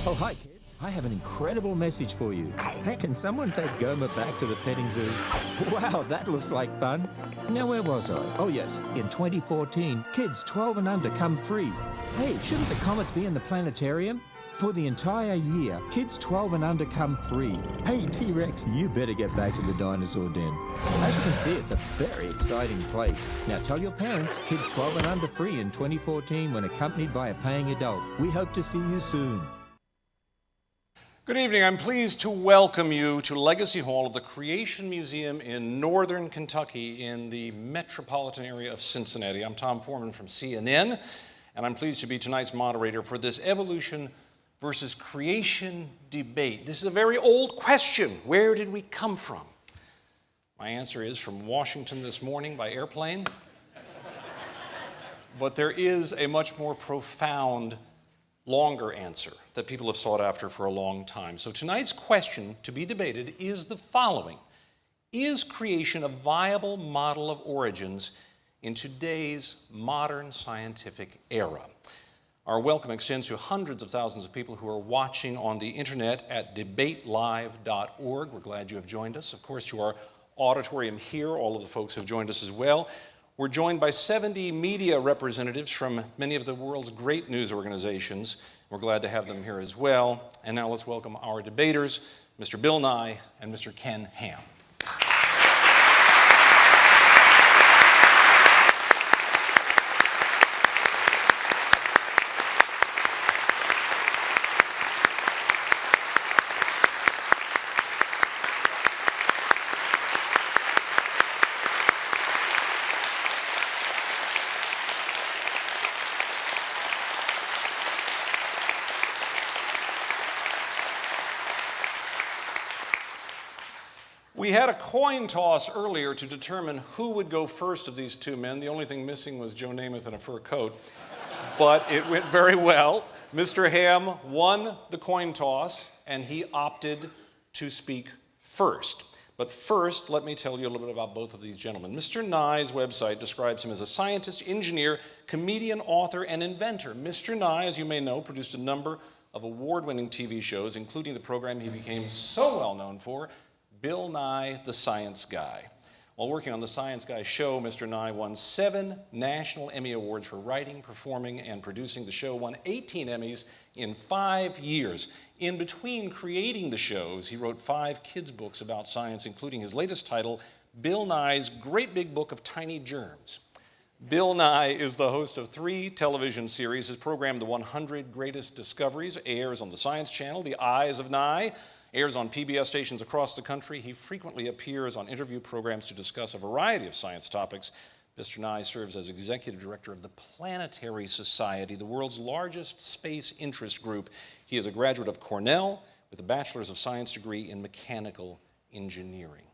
Oh, hi, kids. I have an incredible message for you. Hey, can someone take Gomer back to the petting zoo? Wow, that looks like fun. Now, where was I? Oh, yes. In 2014, kids 12 and under come free. Hey, shouldn't the comets be in the planetarium? For the entire year, kids 12 and under come free. Hey, T-Rex, you better get back to the dinosaur den. As you can see, it's a very exciting place. Now tell your parents, kids 12 and under free in 2014 when accompanied by a paying adult. We hope to see you soon. Good evening. I'm pleased to welcome you to Legacy Hall of the Creation Museum in northern Kentucky in the metropolitan area of Cincinnati. I'm Tom Foreman from CNN, and I'm pleased to be tonight's moderator for this evolution versus creation debate. This is a very old question. Where did we come from? My answer is from Washington this morning by airplane. But there is a much more profound, longer answer that people have sought after for a long time. So tonight's question to be debated is the following. Is creation a viable model of origins in today's modern scientific era? Our welcome extends to hundreds of thousands of people who are watching on the internet at debatelive.org. We're glad you have joined us. Of course, to our auditorium here, all of the folks have joined us as well. We're joined by 70 media representatives from many of the world's great news organizations. We're glad to have them here as well. And now let's welcome our debaters, Mr. Bill Nye and Mr. Ken Ham. We had a coin toss earlier to determine who would go first of these two men. The only thing missing was Joe Namath in a fur coat, but it went very well. Mr. Ham won the coin toss, and he opted to speak first. But first, let me tell you a little bit about both of these gentlemen. Mr. Nye's website describes him as a scientist, engineer, comedian, author, and inventor. Mr. Nye, as you may know, produced a number of award-winning TV shows, including the program he became so well known for, Bill Nye, the Science Guy. While working on the Science Guy show, Mr. Nye won 7 National Emmy Awards for writing, performing, and producing the show, won 18 Emmys in 5 years. In between creating the shows, he wrote 5 kids' books about science, including his latest title, Bill Nye's Great Big Book of Tiny Germs. Bill Nye is the host of 3 television series. His program, The 100 Greatest Discoveries, airs on the Science Channel. The Eyes of Nye airs on PBS stations across the country. He frequently appears on interview programs to discuss a variety of science topics. Mr. Nye serves as executive director of the Planetary Society, the world's largest space interest group. He is a graduate of Cornell with a Bachelor's of Science degree in mechanical engineering.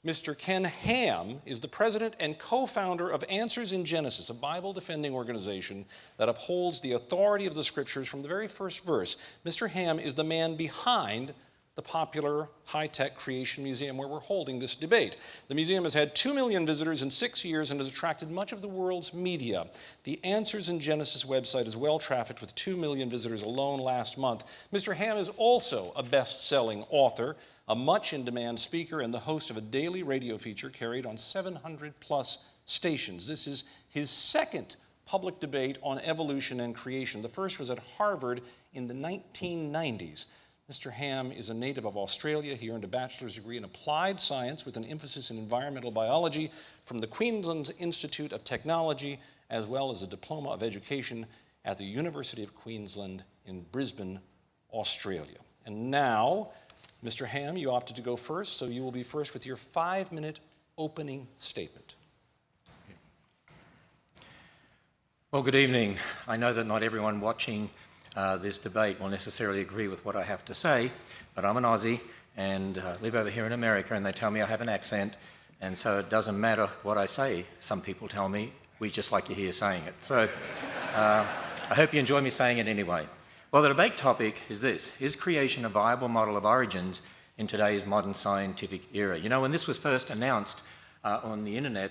Mr. Ken Ham is the president and co-founder of Answers in Genesis, a Bible-defending organization that upholds the authority of the scriptures from the very first verse. Mr. Ham is the man behind the popular high-tech Creation Museum where we're holding this debate. The museum has had 2 million visitors in 6 years and has attracted much of the world's media. The Answers in Genesis website is well-trafficked with 2 million visitors alone last month. Mr. Ham is also a best-selling author, a much-in-demand speaker, and the host of a daily radio feature carried on 700-plus stations. This is his second public debate on evolution and creation. The first was at Harvard in the 1990s. Mr. Ham is a native of Australia. He earned a bachelor's degree in applied science with an emphasis in environmental biology from the Queensland Institute of Technology, as well as a diploma of education at the University of Queensland in Brisbane, Australia. And now, Mr. Ham, you opted to go first, so you will be first with your 5-minute opening statement. Well, good evening. I know that not everyone watching this debate will necessarily agree with what I have to say, but I'm an Aussie and live over here in America, and they tell me I have an accent, and so it doesn't matter what I say. Some people tell me, we just like you here saying it. So I hope you enjoy me saying it anyway. Well, the debate topic is this: is creation a viable model of origins in today's modern scientific era? You know, when this was first announced on the internet,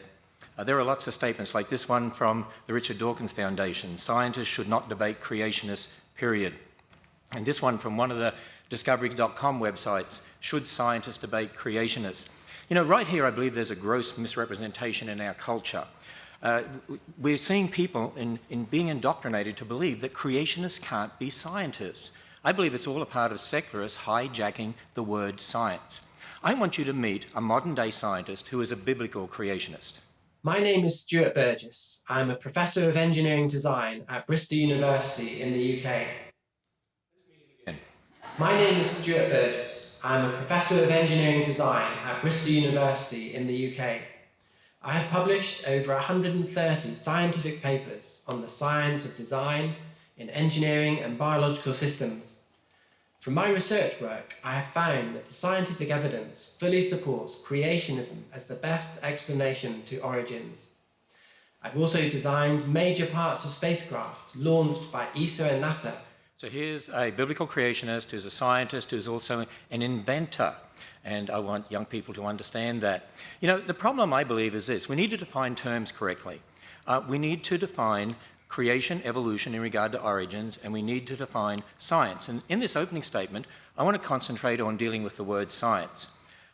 there are lots of statements like this one from the Richard Dawkins Foundation: scientists should not debate creationists, period. And this one from one of the discovery.com websites, should scientists debate creationists? You know, right here I believe there's a gross misrepresentation in our culture. We're seeing people in being indoctrinated to believe that creationists can't be scientists. I believe it's all a part of secularists hijacking the word science. I want you to meet a modern-day scientist who is a biblical creationist. My name is Stuart Burgess. I'm a professor of engineering design at Bristol University in the UK. My name is Stuart Burgess. I'm a professor of engineering design at Bristol University in the UK. I have published over 130 scientific papers on the science of design in engineering and biological systems. From my research work, I have found that the scientific evidence fully supports creationism as the best explanation to origins. I've also designed major parts of spacecraft launched by ESA and NASA. So here's a biblical creationist who's a scientist who's also an inventor. And I want young people to understand that. You know, the problem, I believe, is this. We need to define terms correctly. We need to define creation, evolution in regard to origins, and we need to define science. And in this opening statement, I want to concentrate on dealing with the word science.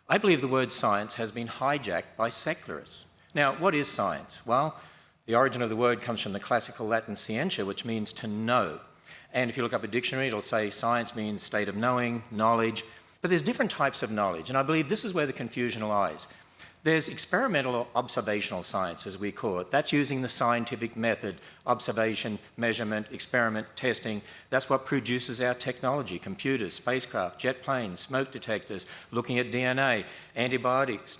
I believe the word science has been hijacked by secularists. Now, what is science? Well, the origin of the word comes from the classical Latin scientia, which means to know. And if you look up a dictionary, it'll say science means state of knowing, knowledge. But there's different types of knowledge, and I believe this is where the confusion lies. There's experimental or observational science, as we call it. That's using the scientific method, observation, measurement, experiment, testing. That's what produces our technology, computers, spacecraft, jet planes, smoke detectors, looking at DNA, antibiotics,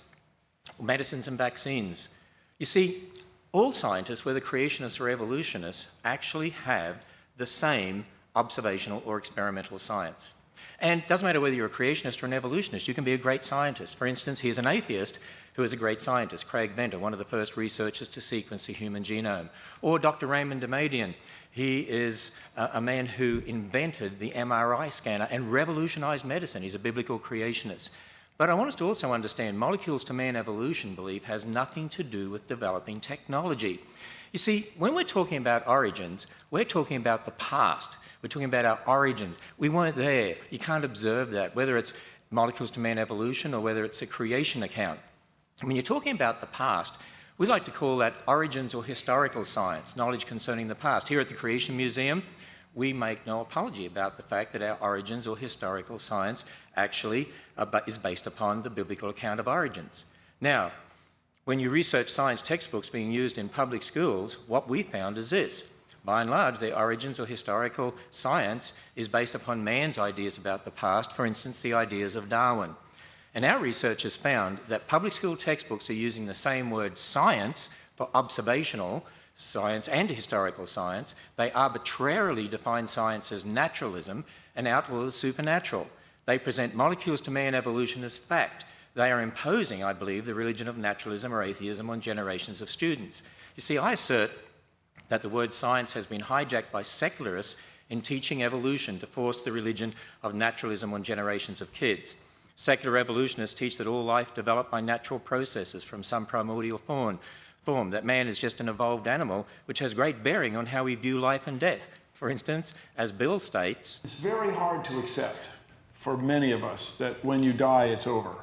medicines and vaccines. You see, all scientists, whether creationists or evolutionists, actually have the same observational or experimental science. And it doesn't matter whether you're a creationist or an evolutionist, you can be a great scientist. For instance, here's an atheist who is a great scientist, Craig Venter, one of the first researchers to sequence the human genome. Or Dr. Raymond Damadian. He is a man who invented the MRI scanner and revolutionized medicine. He's a biblical creationist. But I want us to also understand molecules to man evolution belief has nothing to do with developing technology. You see, when we're talking about origins, we're talking about the past. We're talking about our origins. We weren't there. You can't observe that, whether it's molecules to man evolution or whether it's a creation account. When you're talking about the past, we like to call that origins or historical science, knowledge concerning the past. Here at the Creation Museum, we make no apology about the fact that our origins or historical science actually is based upon the biblical account of origins. Now, when you research science textbooks being used in public schools, what we found is this. By and large, their origins or historical science is based upon man's ideas about the past, for instance, the ideas of Darwin. And our research has found that public school textbooks are using the same word science for observational science and historical science. They arbitrarily define science as naturalism and outlaw the supernatural. They present molecules to man evolution as fact. They are imposing, I believe, the religion of naturalism or atheism on generations of students. You see, I assert that the word science has been hijacked by secularists in teaching evolution to force the religion of naturalism on generations of kids. Secular evolutionists teach that all life developed by natural processes from some primordial form, that man is just an evolved animal, which has great bearing on how we view life and death. For instance, as Bill states, it's very hard to accept for many of us that when you die, it's over.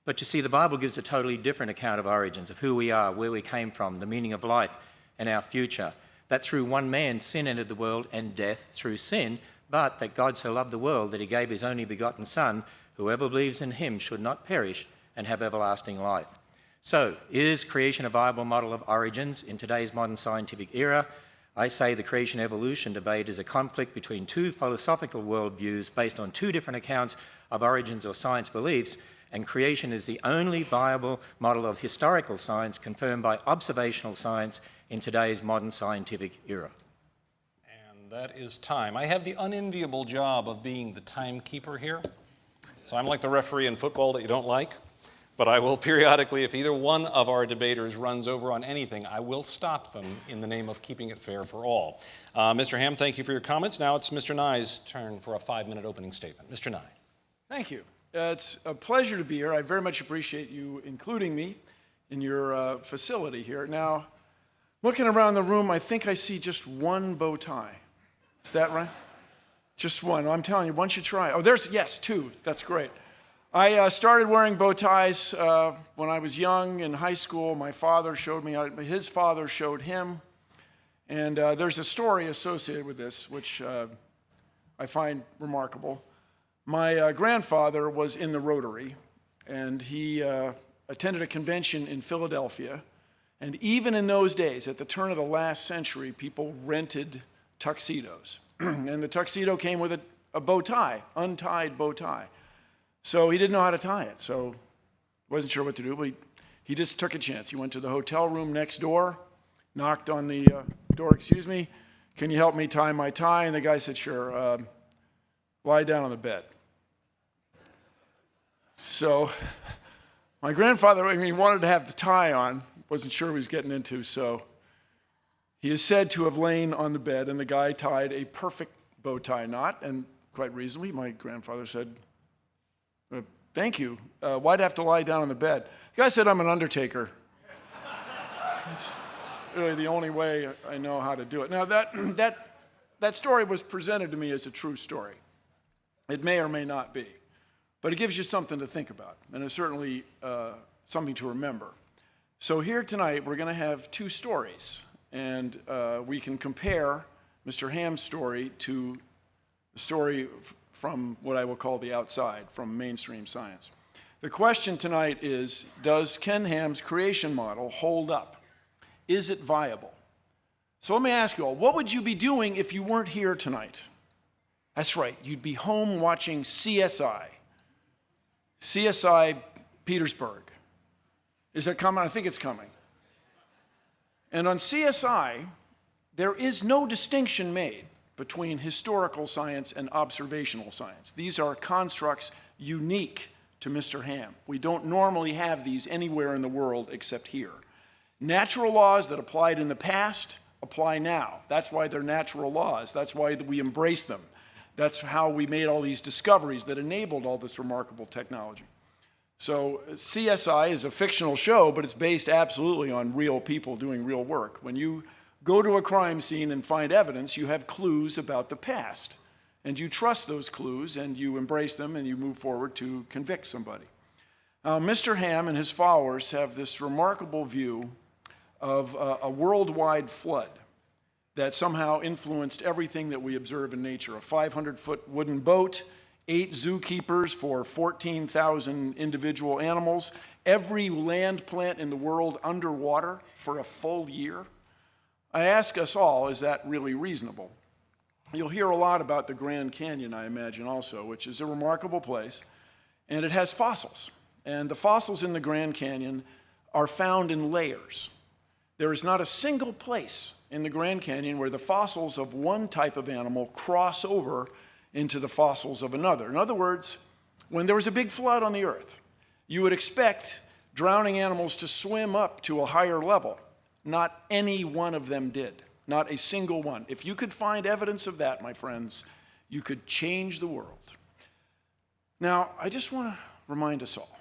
But you see, the Bible gives a totally different account of origins, of who we are, where we came from, the meaning of life, and our future. That through one man sin entered the world and death through sin, but that God so loved the world that he gave his only begotten Son, whoever believes in him should not perish and have everlasting life. So, is creation a viable model of origins in today's modern scientific era? I say the creation-evolution debate is a conflict between two philosophical worldviews based on two different accounts of origins or science beliefs, and creation is the only viable model of historical science confirmed by observational science in today's modern scientific era. And that is time. I have the unenviable job of being the timekeeper here. So I'm like the referee in football that you don't like, but I will periodically, if either one of our debaters runs over on anything, I will stop them in the name of keeping it fair for all. Mr. Ham, thank you for your comments. Now it's Mr. Nye's turn for a 5-minute opening statement. Mr. Nye. Thank you. It's a pleasure to be here. I very much appreciate you including me in your facility here. Now, looking around the room, I think I see just one bow tie. Is that right? Just one. I'm telling you, one should try. Oh, yes, two. That's great. I started wearing bow ties when I was young in high school. My father showed me how, his father showed him. And there's a story associated with this, which I find remarkable. My grandfather was in the Rotary, and he attended a convention in Philadelphia. And even in those days, at the turn of the last century, people rented tuxedos. And the tuxedo came with a bow tie, untied bow tie. So he didn't know how to tie it, so wasn't sure what to do, but he just took a chance. He went to the hotel room next door, knocked on the door, excuse me, can you help me tie my tie? And the guy said, sure, lie down on the bed. So my grandfather, he wanted to have the tie on, wasn't sure what he was getting into, so he is said to have lain on the bed, and the guy tied a perfect bow tie knot, and quite reasonably, my grandfather said, thank you. Why'd I have to lie down on the bed? The guy said, I'm an undertaker. It's really the only way I know how to do it. Now, that story was presented to me as a true story. It may or may not be, but it gives you something to think about, and it's certainly something to remember. So here tonight, we're going to have two stories, and we can compare Mr. Ham's story to the story from what I will call the outside, from mainstream science. The question tonight is, does Ken Ham's creation model hold up? Is it viable? So let me ask you all, what would you be doing if you weren't here tonight? That's right, you'd be home watching CSI. CSI Petersburg. Is that coming? I think it's coming. And on CSI, there is no distinction made between historical science and observational science. These are constructs unique to Mr. Ham. We don't normally have these anywhere in the world except here. Natural laws that applied in the past apply now. That's why they're natural laws. That's why we embrace them. That's how we made all these discoveries that enabled all this remarkable technology. So CSI is a fictional show, but it's based absolutely on real people doing real work. When you go to a crime scene and find evidence, you have clues about the past. And you trust those clues, and you embrace them, and you move forward to convict somebody. Mr. Ham and his followers have this remarkable view of a worldwide flood that somehow influenced everything that we observe in nature. A 500-foot wooden boat, 8 zookeepers for 14,000 individual animals, every land plant in the world underwater for a full year. I ask us all, is that really reasonable? You'll hear a lot about the Grand Canyon, I imagine, also, which is a remarkable place, and it has fossils. And the fossils in the Grand Canyon are found in layers. There is not a single place in the Grand Canyon where the fossils of one type of animal cross over into the fossils of another. In other words, when there was a big flood on the earth, you would expect drowning animals to swim up to a higher level. Not any one of them did, not a single one. If you could find evidence of that, my friends, you could change the world. Now, I just want to remind us all,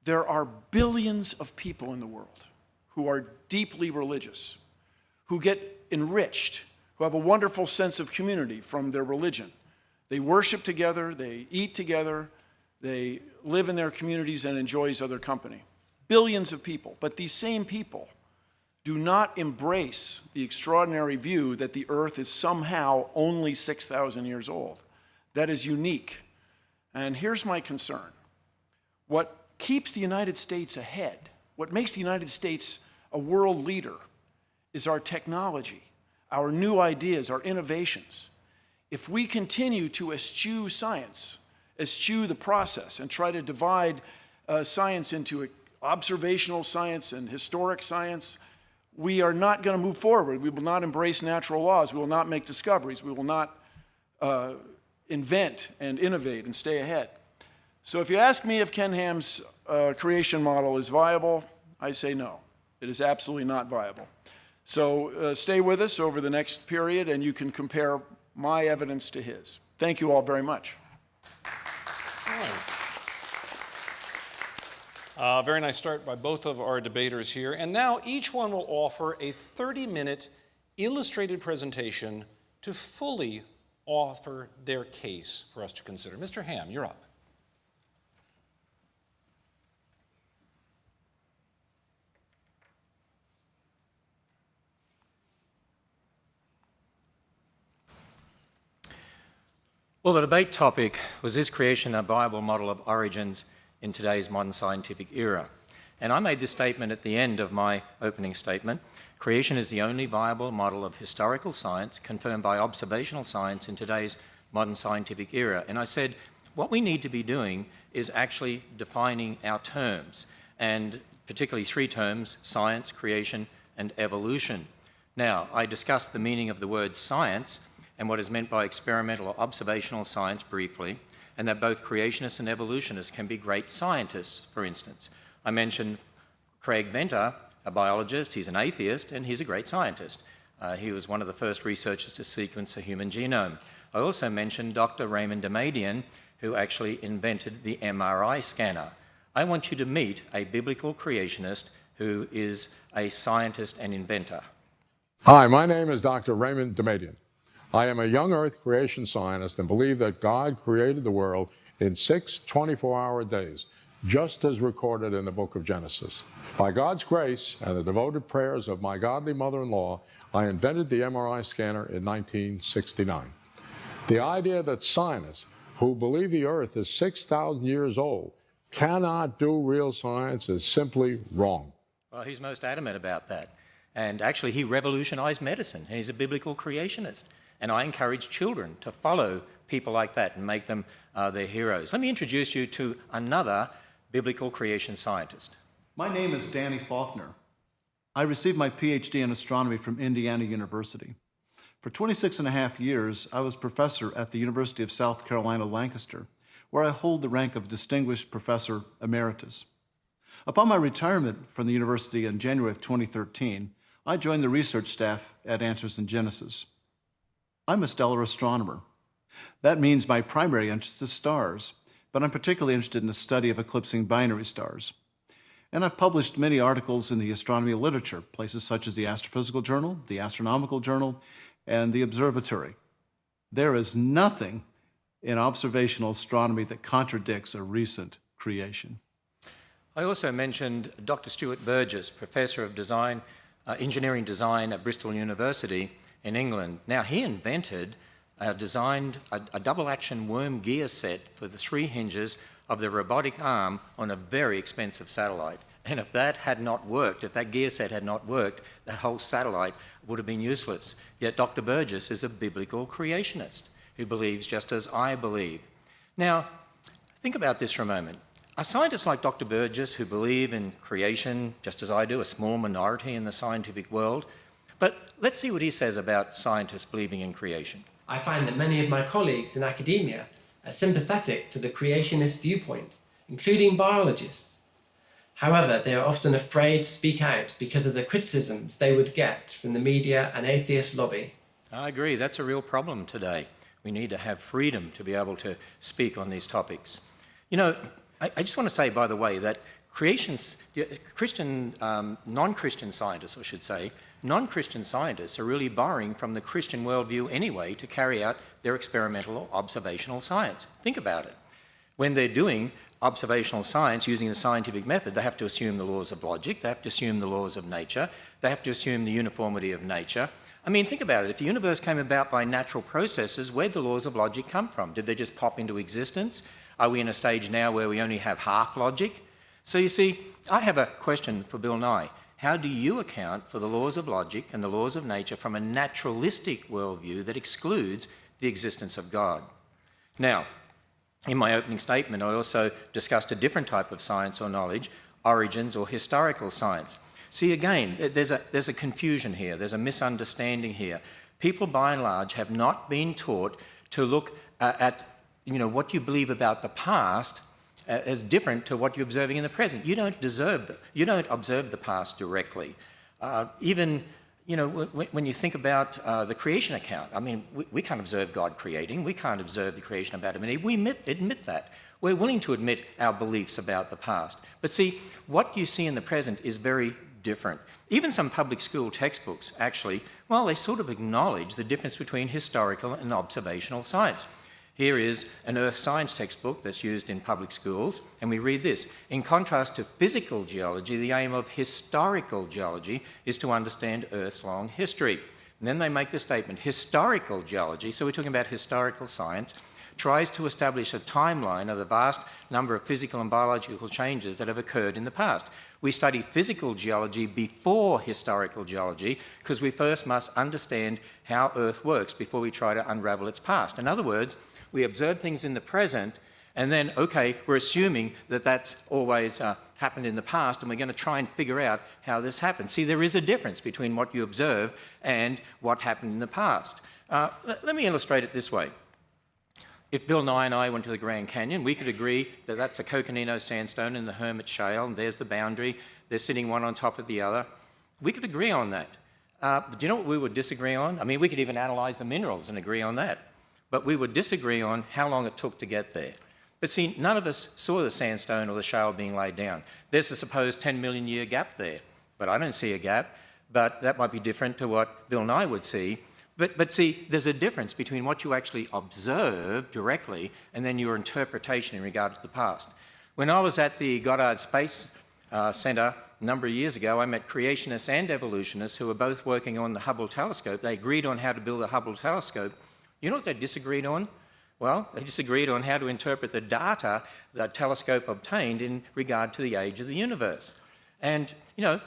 there are billions of people in the world who are deeply religious, who get enriched, who have a wonderful sense of community from their religion. They worship together, they eat together, they live in their communities and enjoy each other's company. Billions of people, but these same people do not embrace the extraordinary view that the earth is somehow only 6,000 years old. That is unique. And here's my concern. What keeps the United States ahead, what makes the United States a world leader, is our technology, our new ideas, our innovations. If we continue to eschew science, eschew the process, and try to divide science into observational science and historic science, we are not going to move forward. We will not embrace natural laws. We will not make discoveries. We will not invent and innovate and stay ahead. So if you ask me if Ken Ham's creation model is viable, I say no. It is absolutely not viable. So stay with us over the next period, and you can compare my evidence to his. Thank you all very much. Very nice start by both of our debaters here. And now each one will offer a 30-minute illustrated presentation to fully offer their case for us to consider. Mr. Ham, you're up. Well, the debate topic was, is creation a viable model of origins in today's modern scientific era? And I made this statement at the end of my opening statement. Creation is the only viable model of historical science confirmed by observational science in today's modern scientific era. And I said, what we need to be doing is actually defining our terms, and particularly three terms: science, creation, and evolution. Now, I discussed the meaning of the word science and what is meant by experimental or observational science briefly, and that both creationists and evolutionists can be great scientists, for instance. I mentioned Craig Venter, a biologist. He's an atheist, and he's a great scientist. He was one of the first researchers to sequence the human genome. I also mentioned Dr. Raymond Damadian, who actually invented the MRI scanner. I want you to meet a biblical creationist who is a scientist and inventor. Hi, my name is Dr. Raymond Damadian. I am a young Earth creation scientist and believe that God created the world in 6 24-hour days, just as recorded in the book of Genesis. By God's grace and the devoted prayers of my godly mother-in-law, I invented the MRI scanner in 1969. The idea that scientists who believe the Earth is 6,000 years old cannot do real science is simply wrong. Well, he's most adamant about that. And actually, he revolutionized medicine, and he's a biblical creationist. And I encourage children to follow people like that and make them their heroes. Let me introduce you to another biblical creation scientist. My name is Danny Faulkner. I received my PhD in astronomy from Indiana University. For 26 and a half years, I was professor at the University of South Carolina, Lancaster, where I hold the rank of Distinguished Professor Emeritus. Upon my retirement from the university in January of 2013, I joined the research staff at Answers in Genesis. I'm a stellar astronomer. That means my primary interest is stars, but I'm particularly interested in the study of eclipsing binary stars. And I've published many articles in the astronomy literature, places such as the Astrophysical Journal, the Astronomical Journal, and the Observatory. There is nothing in observational astronomy that contradicts a recent creation. I also mentioned Dr. Stuart Burgess, Professor of Engineering Design at Bristol University in England. Now, he designed a double-action worm gear set for the 3 hinges of the robotic arm on a very expensive satellite. And if that had not worked, if that gear set had not worked, that whole satellite would have been useless. Yet Dr. Burgess is a biblical creationist who believes just as I believe. Now, think about this for a moment. Are scientists like Dr. Burgess, who believe in creation just as I do, a small minority in the scientific world? But let's see what he says about scientists believing in creation. I find that many of my colleagues in academia are sympathetic to the creationist viewpoint, including biologists. However, they are often afraid to speak out because of the criticisms they would get from the media and atheist lobby. I agree, that's a real problem today. We need to have freedom to be able to speak on these topics. You know, I just want to say, by the way, that non-Christian scientists, I should say, non-Christian scientists are really borrowing from the Christian worldview anyway to carry out their experimental or observational science. Think about it. When they're doing observational science using the scientific method, they have to assume the laws of logic, they have to assume the laws of nature, they have to assume the uniformity of nature. I mean, think about it. If the universe came about by natural processes, where'd the laws of logic come from? Did they just pop into existence? Are we in a stage now where we only have half logic? So you see, I have a question for Bill Nye. How do you account for the laws of logic and the laws of nature from a naturalistic worldview that excludes the existence of God? Now, in my opening statement, I also discussed a different type of science or knowledge, origins or historical science. See, again, there's a confusion here, there's a misunderstanding here. People, by and large, have not been taught to look at what you believe about the past as different to what you're observing in the present. You don't observe the past directly. Even when you think about the creation account, I mean, we can't observe God creating. We can't observe the creation of Adam and Eve. We admit that. We're willing to admit our beliefs about the past. But see, what you see in the present is very different. Even some public school textbooks, actually, well, they sort of acknowledge the difference between historical and observational science. Here is an earth science textbook that's used in public schools, and we read this. In contrast to physical geology, the aim of historical geology is to understand Earth's long history. And then they make the statement, historical geology, so we're talking about historical science, tries to establish a timeline of the vast number of physical and biological changes that have occurred in the past. We study physical geology before historical geology because we first must understand how Earth works before we try to unravel its past. In other words, we observe things in the present and then, okay, we're assuming that that's always happened in the past and we're going to try and figure out how this happened. See, there is a difference between what you observe and what happened in the past. Let me illustrate it this way. If Bill Nye and I went to the Grand Canyon, we could agree that that's a Coconino sandstone in the Hermit Shale, and there's the boundary. They're sitting one on top of the other. We could agree on that. But do you know what we would disagree on? I mean, we could even analyse the minerals and agree on that. But we would disagree on how long it took to get there. But see, none of us saw the sandstone or the shale being laid down. There's a supposed 10 million year gap there, but I don't see a gap. But that might be different to what Bill Nye would see. But see, there's a difference between what you actually observe directly and then your interpretation in regard to the past. When I was at the Goddard Space Centre a number of years ago, I met creationists and evolutionists who were both working on the Hubble telescope. They agreed on how to build the Hubble telescope. You know what they disagreed on? Well, they disagreed on how to interpret the data the telescope obtained in regard to the age of the universe. And, you know,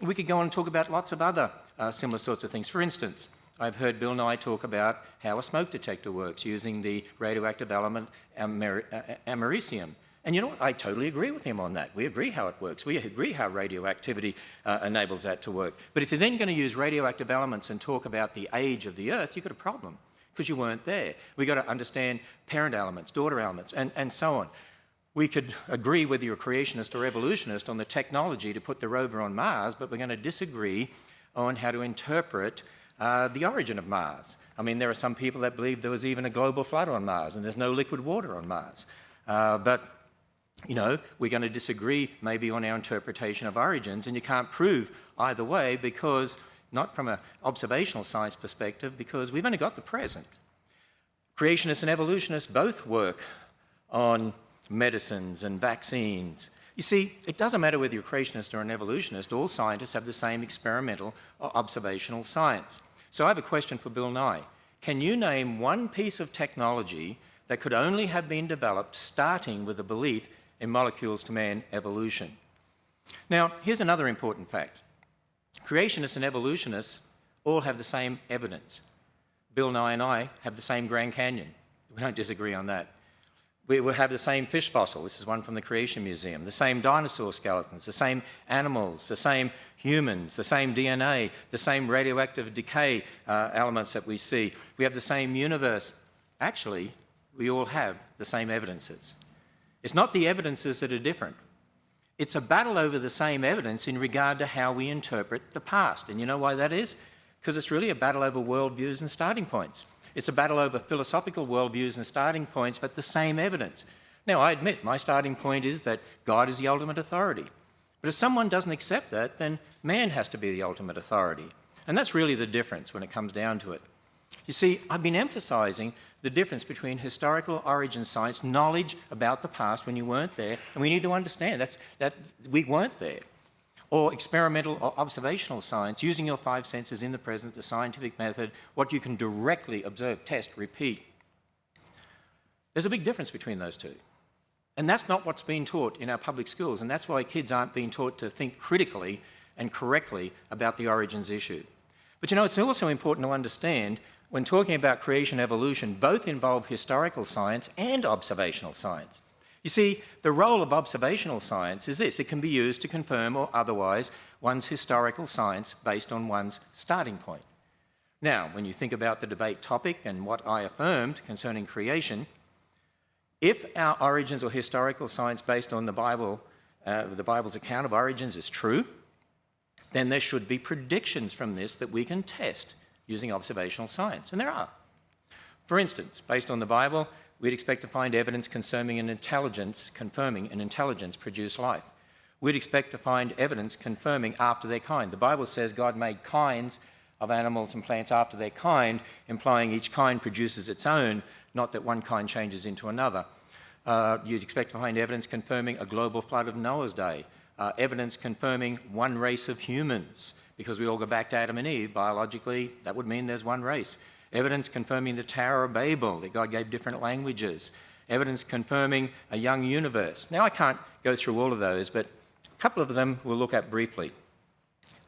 we could go on and talk about lots of other similar sorts of things. For instance, I've heard Bill Nye talk about how a smoke detector works using the radioactive element americium. And you know what? I totally agree with him on that. We agree how it works. We agree how radioactivity enables that to work. But if you're then going to use radioactive elements and talk about the age of the Earth, you've got a problem because you weren't there. We've got to understand parent elements, daughter elements, and so on. We could agree whether you're a creationist or evolutionist on the technology to put the rover on Mars, but we're going to disagree on how to interpret the origin of Mars. I mean, there are some people that believe there was even a global flood on Mars and there's no liquid water on Mars. But, you know, we're going to disagree maybe on our interpretation of origins, and you can't prove either way because, not from an observational science perspective, because we've only got the present. Creationists and evolutionists both work on medicines and vaccines. You see, it doesn't matter whether you're a creationist or an evolutionist, all scientists have the same experimental or observational science. So I have a question for Bill Nye. Can you name one piece of technology that could only have been developed starting with a belief in molecules to man evolution? Now, here's another important fact. Creationists and evolutionists all have the same evidence. Bill Nye and I have the same Grand Canyon. We don't disagree on that. We will have the same fish fossil. This is one from the Creation Museum. The same dinosaur skeletons, the same animals, the same humans, the same DNA, the same radioactive decay elements that we see. We have the same universe. Actually, we all have the same evidences. It's not the evidences that are different. It's a battle over the same evidence in regard to how we interpret the past. And you know why that is? Because it's really a battle over worldviews and starting points. It's a battle over philosophical worldviews and starting points, but the same evidence. Now, I admit my starting point is that God is the ultimate authority. But if someone doesn't accept that, then man has to be the ultimate authority. And that's really the difference when it comes down to it. You see, I've been emphasizing the difference between historical origin science, knowledge about the past when you weren't there, and we need to understand that we weren't there, or experimental or observational science, using your five senses in the present, the scientific method, what you can directly observe, test, repeat. There's a big difference between those two. And that's not what's being taught in our public schools, and that's why kids aren't being taught to think critically and correctly about the origins issue. But you know, it's also important to understand when talking about creation and evolution, both involve historical science and observational science. You see, the role of observational science is this: it can be used to confirm or otherwise one's historical science based on one's starting point. Now, when you think about the debate topic and what I affirmed concerning creation, if our origins or historical science based on the Bible's account of origins is true, then there should be predictions from this that we can test using observational science, and there are. For instance, based on the Bible, we'd expect to find evidence confirming an intelligence produce life. we'd expect to find evidence confirming after their kind. The Bible says God made kinds of animals and plants after their kind, implying each kind produces its own, not that one kind changes into another. You'd expect to find evidence confirming a global flood of Noah's day, evidence confirming one race of humans, because we all go back to Adam and Eve. Biologically, that would mean there's one race. Evidence confirming the Tower of Babel, that God gave different languages. Evidence confirming a young universe. Now, I can't go through all of those, but a couple of them we'll look at briefly.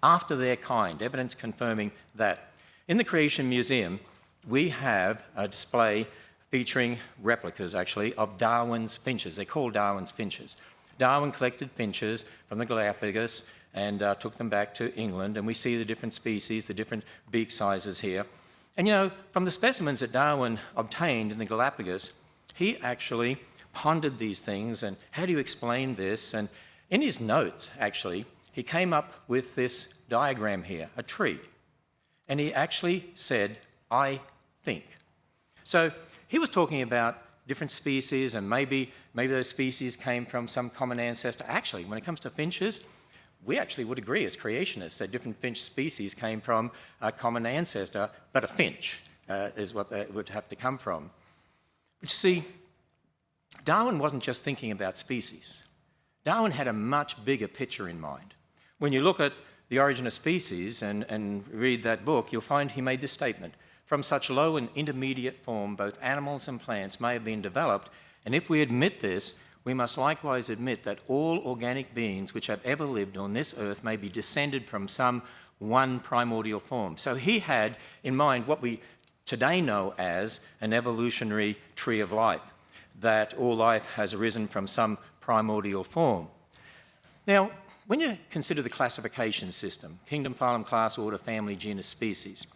After their kind, evidence confirming that. In the Creation Museum, we have a display featuring replicas, actually, of Darwin's finches. They're called Darwin's finches. Darwin collected finches from the Galapagos and took them back to England, and we see the different species, the different beak sizes here. And you know, from the specimens that Darwin obtained in the Galapagos, he actually pondered these things and how do you explain this? And in his notes, actually, he came up with this diagram here, a tree. And he actually said, I think. So he was talking about different species and maybe those species came from some common ancestor. Actually, when it comes to finches, we actually would agree as creationists that different finch species came from a common ancestor, but a finch is what they would have to come from. But you see, Darwin wasn't just thinking about species. Darwin had a much bigger picture in mind. When you look at The Origin of Species and read that book, you'll find he made this statement: from such low and intermediate form, both animals and plants may have been developed, and if we admit this, we must likewise admit that all organic beings which have ever lived on this earth may be descended from some one primordial form. So he had in mind what we today know as an evolutionary tree of life, that all life has arisen from some primordial form. Now, when you consider the classification system, kingdom, phylum, class, order, family, genus, species,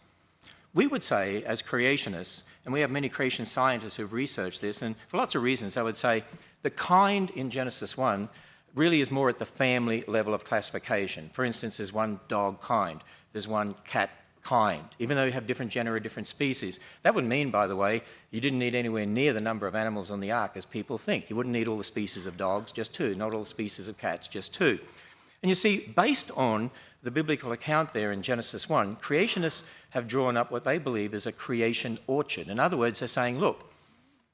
we would say, as creationists, and we have many creation scientists who've researched this, and for lots of reasons, I would say the kind in Genesis 1 really is more at the family level of classification. For instance, there's one dog kind, there's one cat kind, even though you have different genera, different species. That would mean, by the way, you didn't need anywhere near the number of animals on the ark as people think. You wouldn't need all the species of dogs, just two, not all the species of cats, just two. And you see, based on the biblical account there in Genesis 1, creationists have drawn up what they believe is a creation orchard. In other words, they're saying, look,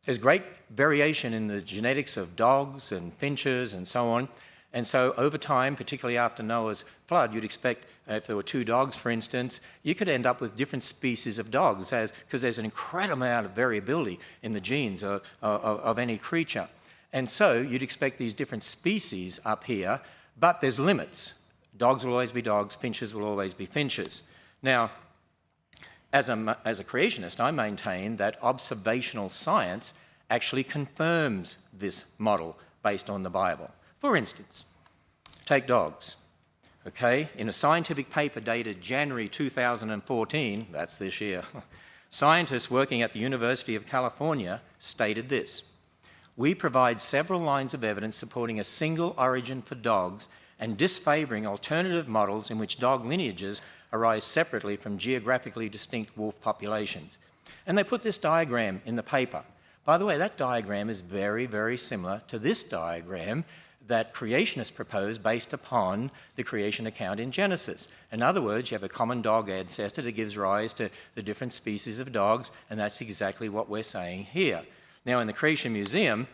there's great variation in the genetics of dogs and finches and so on. And so over time, particularly after Noah's flood, you'd expect if there were two dogs, for instance, you could end up with different species of dogs because there's an incredible amount of variability in the genes of any creature. And so you'd expect these different species up here, but there's limits. Dogs will always be dogs, finches will always be finches. Now, as a creationist, I maintain that observational science actually confirms this model based on the Bible. For instance, take dogs. Okay, in a scientific paper dated January 2014, that's this year, scientists working at the University of California stated this: we provide several lines of evidence supporting a single origin for dogs and disfavoring alternative models in which dog lineages arise separately from geographically distinct wolf populations. And they put this diagram in the paper. By the way, that diagram is very, very similar to this diagram that creationists proposed based upon the creation account in Genesis. In other words, you have a common dog ancestor that gives rise to the different species of dogs, and that's exactly what we're saying here. Now, in the Creation Museum,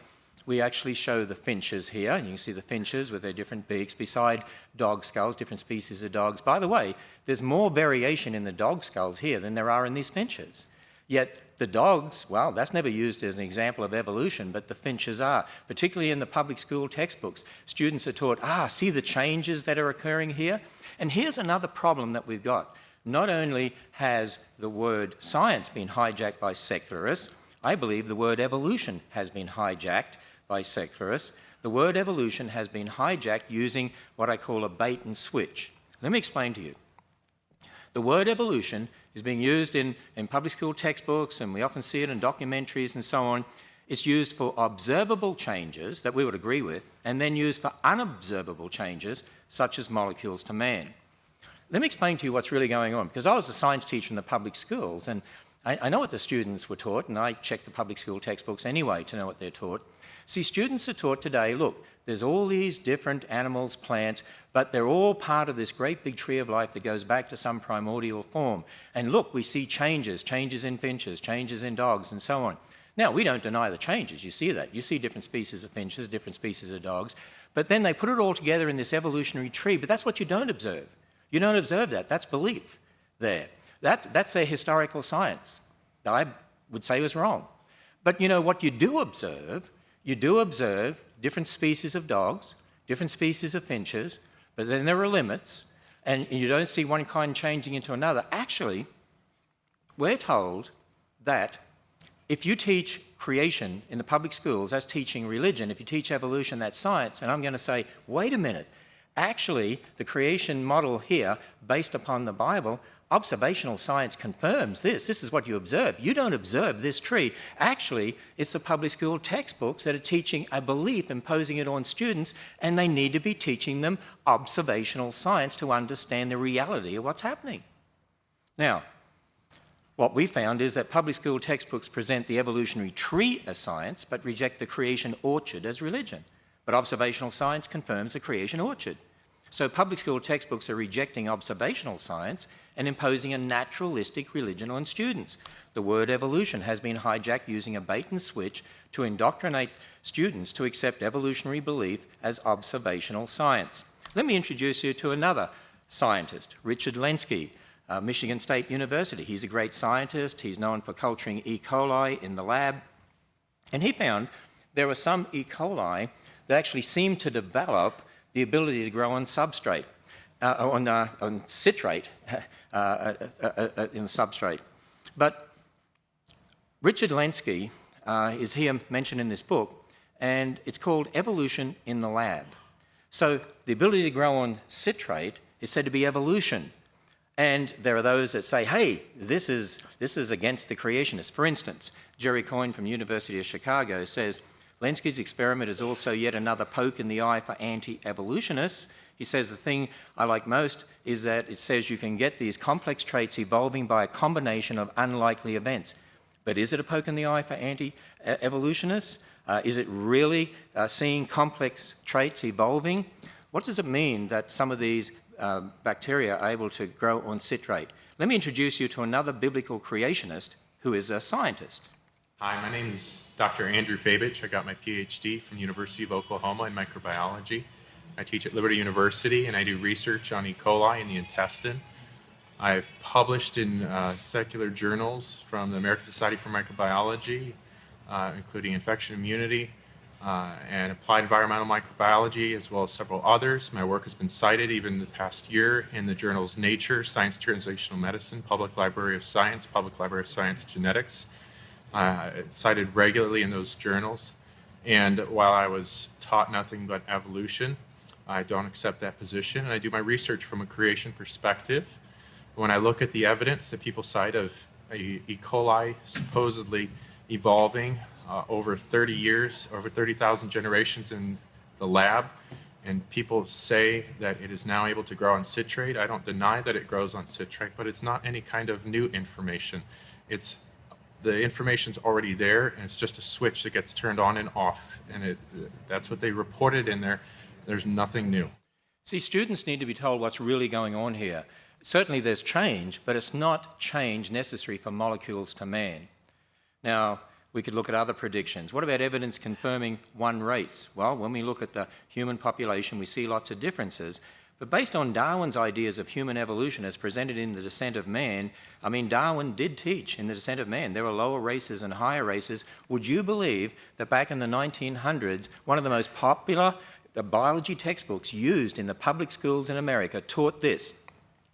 we actually show the finches here, and you can see the finches with their different beaks beside dog skulls, different species of dogs. By the way, there's more variation in the dog skulls here than there are in these finches. Yet the dogs, well, that's never used as an example of evolution, but the finches are. Particularly in the public school textbooks, students are taught, see the changes that are occurring here? And here's another problem that we've got. Not only has the word science been hijacked by secularists, I believe the word evolution has been hijacked by secularists. The word evolution has been hijacked using what I call a bait and switch. Let me explain to you. The word evolution is being used in public school textbooks, and we often see it in documentaries and so on. It's used for observable changes that we would agree with, and then used for unobservable changes, such as molecules to man. Let me explain to you what's really going on, because I was a science teacher in the public schools, and I know what the students were taught, and I check the public school textbooks anyway to know what they're taught. See, students are taught today, look, there's all these different animals, plants, but they're all part of this great big tree of life that goes back to some primordial form. And look, we see changes in finches, changes in dogs, and so on. Now, we don't deny the changes. You see that. You see different species of finches, different species of dogs. But then they put it all together in this evolutionary tree. But that's what you don't observe. You don't observe that. That's belief there. That's their historical science that I would say was wrong. But you know what you do observe? You do observe different species of dogs, different species of finches, but then there are limits, and you don't see one kind changing into another. Actually, we're told that if you teach creation in the public schools, that's teaching religion. If you teach evolution, that's science. And I'm going to say, wait a minute. Actually, the creation model here, based upon the Bible, observational science confirms this. This is what you observe. You don't observe this tree. Actually, it's the public school textbooks that are teaching a belief, imposing it on students, and they need to be teaching them observational science to understand the reality of what's happening. Now, what we found is that public school textbooks present the evolutionary tree as science, but reject the creation orchard as religion. But observational science confirms the creation orchard. So public school textbooks are rejecting observational science and imposing a naturalistic religion on students. The word evolution has been hijacked using a bait and switch to indoctrinate students to accept evolutionary belief as observational science. Let me introduce you to another scientist, Richard Lenski, Michigan State University. He's a great scientist. He's known for culturing E. coli in the lab. And he found there were some E. coli that actually seemed to develop the ability to grow on substrate, on citrate in the substrate. But Richard Lenski is here mentioned in this book, and it's called Evolution in the Lab. So the ability to grow on citrate is said to be evolution. And there are those that say, hey, this is against the creationists. For instance, Jerry Coyne from University of Chicago says, Lenski's experiment is also yet another poke in the eye for anti-evolutionists. He says the thing I like most is that it says you can get these complex traits evolving by a combination of unlikely events. But is it a poke in the eye for anti-evolutionists? Is it really seeing complex traits evolving? What does it mean that some of these bacteria are able to grow on citrate? Let me introduce you to another biblical creationist who is a scientist. Hi, my name is Dr. Andrew Fabich. I got my PhD from the University of Oklahoma in microbiology. I teach at Liberty University, and I do research on E. coli in the intestine. I've published in secular journals from the American Society for Microbiology, including infection immunity and applied environmental microbiology, as well as several others. My work has been cited even the past year in the journals Nature, Science Translational Medicine, Public Library of Science, Public Library of Science Genetics. It's cited regularly in those journals. And while I was taught nothing but evolution, I don't accept that position, and I do my research from a creation perspective. When I look at the evidence that people cite of E. coli supposedly evolving over 30 years, over 30,000 generations in the lab, and people say that it is now able to grow on citrate, I don't deny that it grows on citrate, but it's not any kind of new information. The information's already there, and it's just a switch that gets turned on and off, and that's what they reported in there. There's nothing new. See, students need to be told what's really going on here. Certainly there's change, but it's not change necessary for molecules to man. Now, we could look at other predictions. What about evidence confirming one race? Well, when we look at the human population, we see lots of differences. But based on Darwin's ideas of human evolution as presented in The Descent of Man, I mean, Darwin did teach in The Descent of Man there are lower races and higher races. Would you believe that back in the 1900s, one of the most popular biology textbooks used in the public schools in America taught this?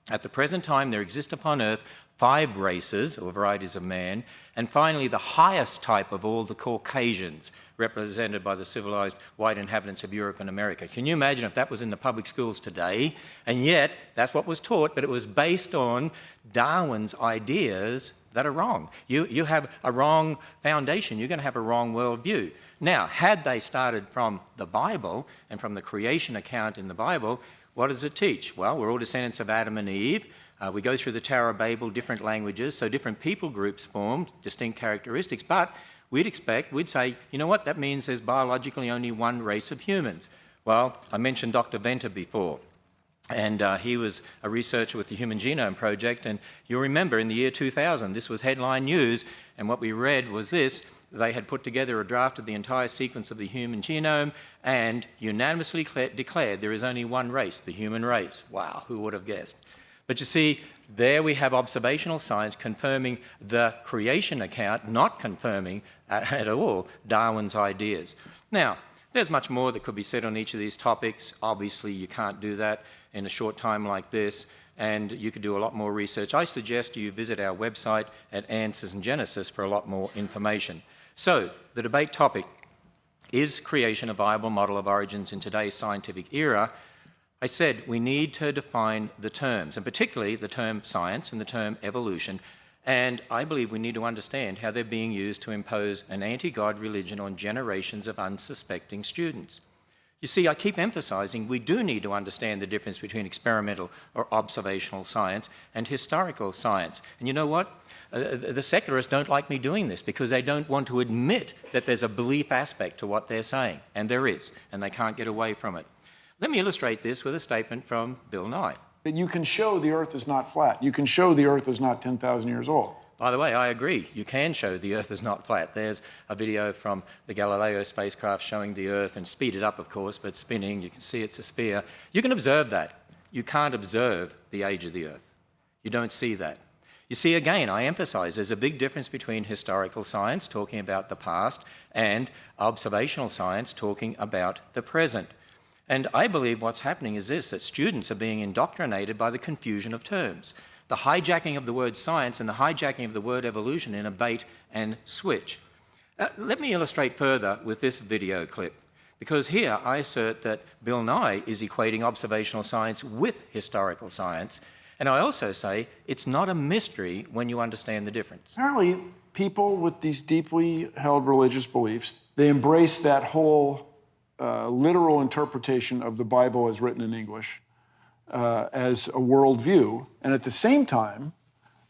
At the present time, there exist upon Earth 5 races, or varieties of man, and finally the highest type of all, the Caucasians, represented by the civilized white inhabitants of Europe and America. Can you imagine if that was in the public schools today? And yet, that's what was taught, but it was based on Darwin's ideas that are wrong. You have a wrong foundation. You're going to have a wrong worldview. Now, had they started from the Bible and from the creation account in the Bible, What does it teach? Well, we're all descendants of Adam and Eve. We go through the Tower of Babel, different languages, so different people groups formed, distinct characteristics, but we'd say, you know what, that means there's biologically only one race of humans. Well, I mentioned Dr. Venter before, and he was a researcher with the Human Genome Project, and you'll remember in the year 2000, this was headline news, and what we read was this: they had put together a draft of the entire sequence of the human genome and unanimously declared there is only one race, the human race. Wow, who would have guessed? But you see, there we have observational science confirming the creation account, not confirming at all Darwin's ideas. Now, there's much more that could be said on each of these topics. Obviously, you can't do that in a short time like this, and you could do a lot more research. I suggest you visit our website at Answers in Genesis for a lot more information. So, the debate topic, is creation a viable model of origins in today's scientific era? I said we need to define the terms, and particularly the term science and the term evolution, and I believe we need to understand how they're being used to impose an anti-God religion on generations of unsuspecting students. You see, I keep emphasizing we do need to understand the difference between experimental or observational science and historical science. And you know what? The secularists don't like me doing this because they don't want to admit that there's a belief aspect to what they're saying, and there is, and they can't get away from it. Let me illustrate this with a statement from Bill Nye. That you can show the Earth is not flat. You can show the Earth is not 10,000 years old. By the way, I agree. You can show the Earth is not flat. There's a video from the Galileo spacecraft showing the Earth, and speeded up, of course, but spinning. You can see it's a sphere. You can observe that. You can't observe the age of the Earth. You don't see that. You see, again, I emphasize there's a big difference between historical science, talking about the past, and observational science, talking about the present. And I believe what's happening is this, that students are being indoctrinated by the confusion of terms, the hijacking of the word science and the hijacking of the word evolution in a bait and switch. Let me illustrate further with this video clip, because here I assert that Bill Nye is equating observational science with historical science, and I also say it's not a mystery when you understand the difference. Apparently, people with these deeply held religious beliefs, they embrace that whole literal interpretation of the Bible as written in English as a worldview, and at the same time,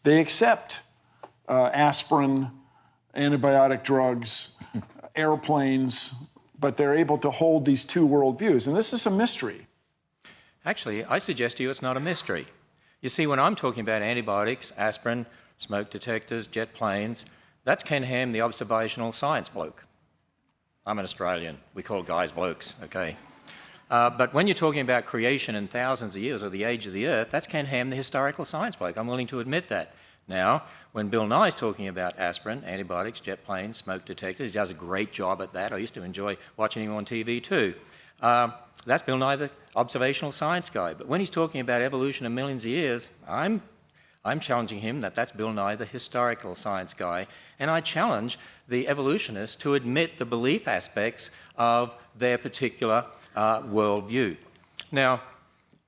they accept aspirin, antibiotic drugs, airplanes, but they're able to hold these two worldviews, and this is a mystery. Actually, I suggest to you it's not a mystery. You see, when I'm talking about antibiotics, aspirin, smoke detectors, jet planes, that's Ken Ham, the observational science bloke. I'm an Australian. We call guys blokes, okay? But when you're talking about creation in thousands of years or the age of the Earth, that's Ken Ham, the historical science bloke. I'm willing to admit that. Now, when Bill Nye's talking about aspirin, antibiotics, jet planes, smoke detectors, he does a great job at that. I used to enjoy watching him on TV too. That's Bill Nye, the observational science guy. But when he's talking about evolution in millions of years, I'm challenging him that that's Bill Nye, the historical science guy, and I challenge the evolutionists to admit the belief aspects of their particular worldview. Now,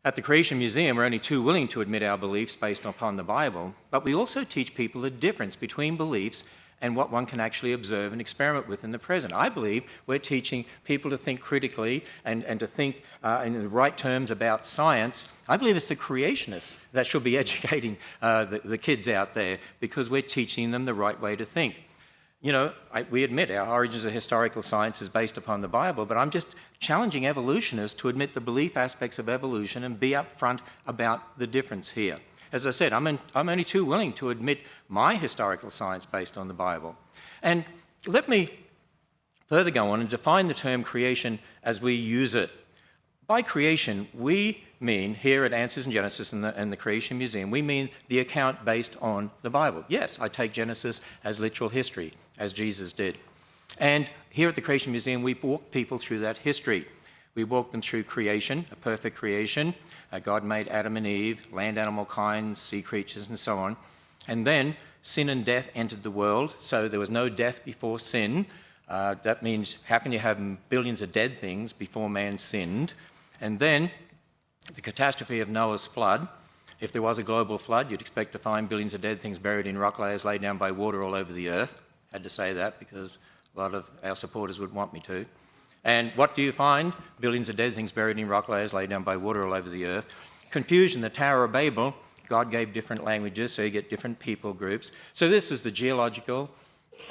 at the Creation Museum, we're only too willing to admit our beliefs based upon the Bible, but we also teach people the difference between beliefs and what one can actually observe and experiment with in the present. I believe we're teaching people to think critically and to think in the right terms about science. I believe it's the creationists that should be educating the kids out there, because we're teaching them the right way to think. You know, we admit our origins of historical science is based upon the Bible, but I'm just challenging evolutionists to admit the belief aspects of evolution and be upfront about the difference here. As I said, I'm only too willing to admit my historical science based on the Bible. And let me further go on and define the term creation as we use it. By creation, we mean, here at Answers in Genesis and the Creation Museum, we mean the account based on the Bible. Yes, I take Genesis as literal history, as Jesus did. And here at the Creation Museum, we walk people through that history. We walk them through creation, a perfect creation. God made Adam and Eve, land animal kind, sea creatures, and so on. And then sin and death entered the world, so there was no death before sin. That means, how can you have billions of dead things before man sinned? And then the catastrophe of Noah's flood. If there was a global flood, you'd expect to find billions of dead things buried in rock layers laid down by water all over the earth. Had to say that because a lot of our supporters would want me to. And what do you find? Billions of dead things buried in rock layers laid down by water all over the earth. Confusion, the Tower of Babel. God gave different languages, so you get different people groups. So this is the geological,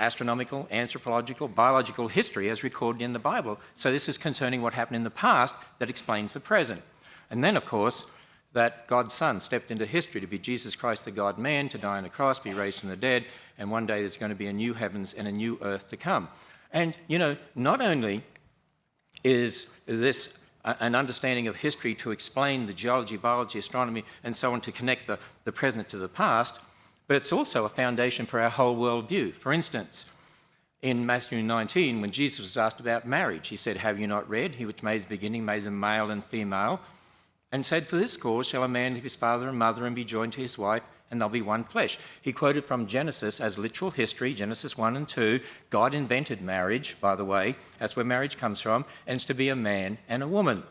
astronomical, anthropological, biological history as recorded in the Bible. So this is concerning what happened in the past that explains the present. And then, of course, that God's Son stepped into history to be Jesus Christ, the God-man, to die on the cross, be raised from the dead, and one day there's going to be a new heavens and a new earth to come. And, you know, not only is this an understanding of history to explain the geology, biology, astronomy, and so on, to connect the present to the past, but it's also a foundation for our whole worldview. For instance, in Matthew 19, when Jesus was asked about marriage, he said, "Have you not read? He which made the beginning made them male and female, and said, for this cause shall a man leave his father and mother and be joined to his wife, and they'll be one flesh." He quoted from Genesis as literal history, Genesis 1 and 2. God invented marriage, by the way. That's where marriage comes from, and it's to be a man and a woman.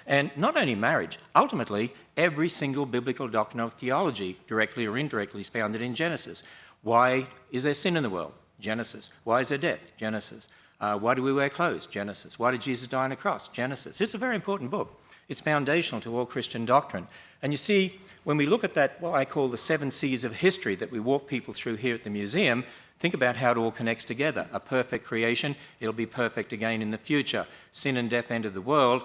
And not only marriage, ultimately, every single biblical doctrine of theology, directly or indirectly, is founded in Genesis. Why is there sin in the world? Genesis. Why is there death? Genesis. Why do we wear clothes? Genesis. Why did Jesus die on a cross? Genesis. It's a very important book. It's foundational to all Christian doctrine. And you see, when we look at that, what I call the 7 C's of history that we walk people through here at the museum, think about how it all connects together. A perfect creation, it'll be perfect again in the future. Sin and death entered the world.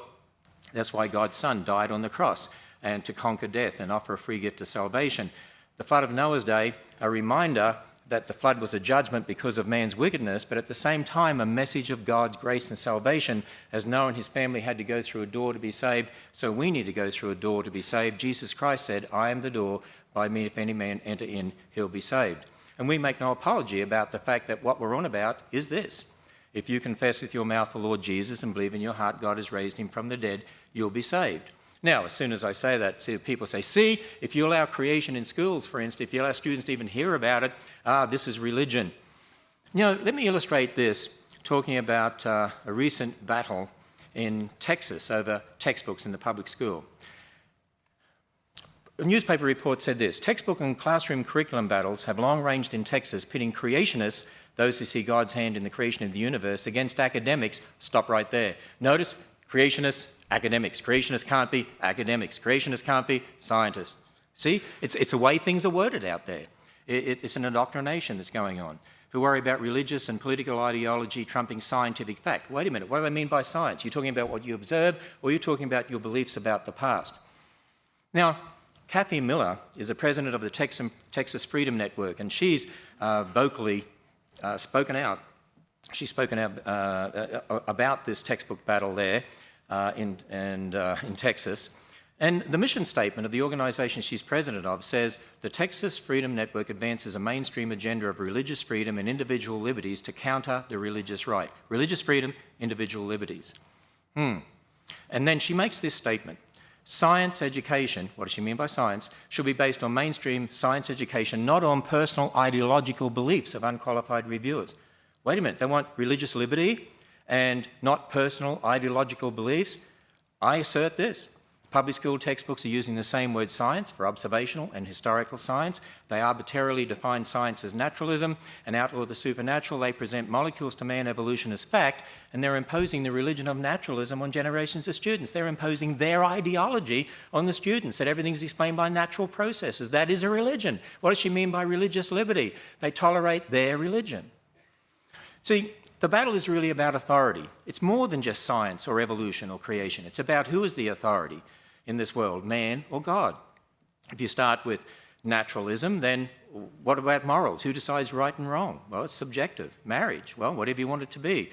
That's why God's Son died on the cross, and to conquer death and offer a free gift of salvation. The flood of Noah's day, a reminder that the flood was a judgment because of man's wickedness, but at the same time a message of God's grace and salvation, as Noah and his family had to go through a door to be saved, so we need to go through a door to be saved. Jesus Christ said, "I am the door, by me if any man enter in, he'll be saved." And we make no apology about the fact that what we're on about is this: if you confess with your mouth the Lord Jesus and believe in your heart God has raised him from the dead, you'll be saved. Now, as soon as I say that, people say, see, if you allow creation in schools, for instance, if you allow students to even hear about it, this is religion. You know, let me illustrate this, talking about a recent battle in Texas over textbooks in the public school. A newspaper report said this: textbook and classroom curriculum battles have long ranged in Texas, pitting creationists, those who see God's hand in the creation of the universe, against academics. Stop right there. Notice, creationists, academics. Creationists can't be academics. Creationists can't be scientists. See, it's the way things are worded out there. It's an indoctrination that's going on, who worry about religious and political ideology trumping scientific fact. Wait a minute, what do they mean by science? You're talking about what you observe, or you're talking about your beliefs about the past? Now, Kathy Miller is the president of the Texas Freedom Network, and she's vocally spoken out. She's spoken out about this textbook battle there in Texas. And the mission statement of the organisation she's president of says, the Texas Freedom Network advances a mainstream agenda of religious freedom and individual liberties to counter the religious right. Religious freedom, individual liberties. And then she makes this statement: science education, what does she mean by science, should be based on mainstream science education, not on personal ideological beliefs of unqualified reviewers. Wait a minute, they want religious liberty and not personal ideological beliefs? I assert this. Public school textbooks are using the same word science for observational and historical science. They arbitrarily define science as naturalism and outlaw the supernatural. They present molecules to man evolution as fact, and they're imposing the religion of naturalism on generations of students. They're imposing their ideology on the students, that everything's explained by natural processes. That is a religion. What does she mean by religious liberty? They tolerate their religion. See, the battle is really about authority. It's more than just science or evolution or creation. It's about who is the authority in this world, man or God. If you start with naturalism, then what about morals? Who decides right and wrong? Well, it's subjective. Marriage, well, whatever you want it to be.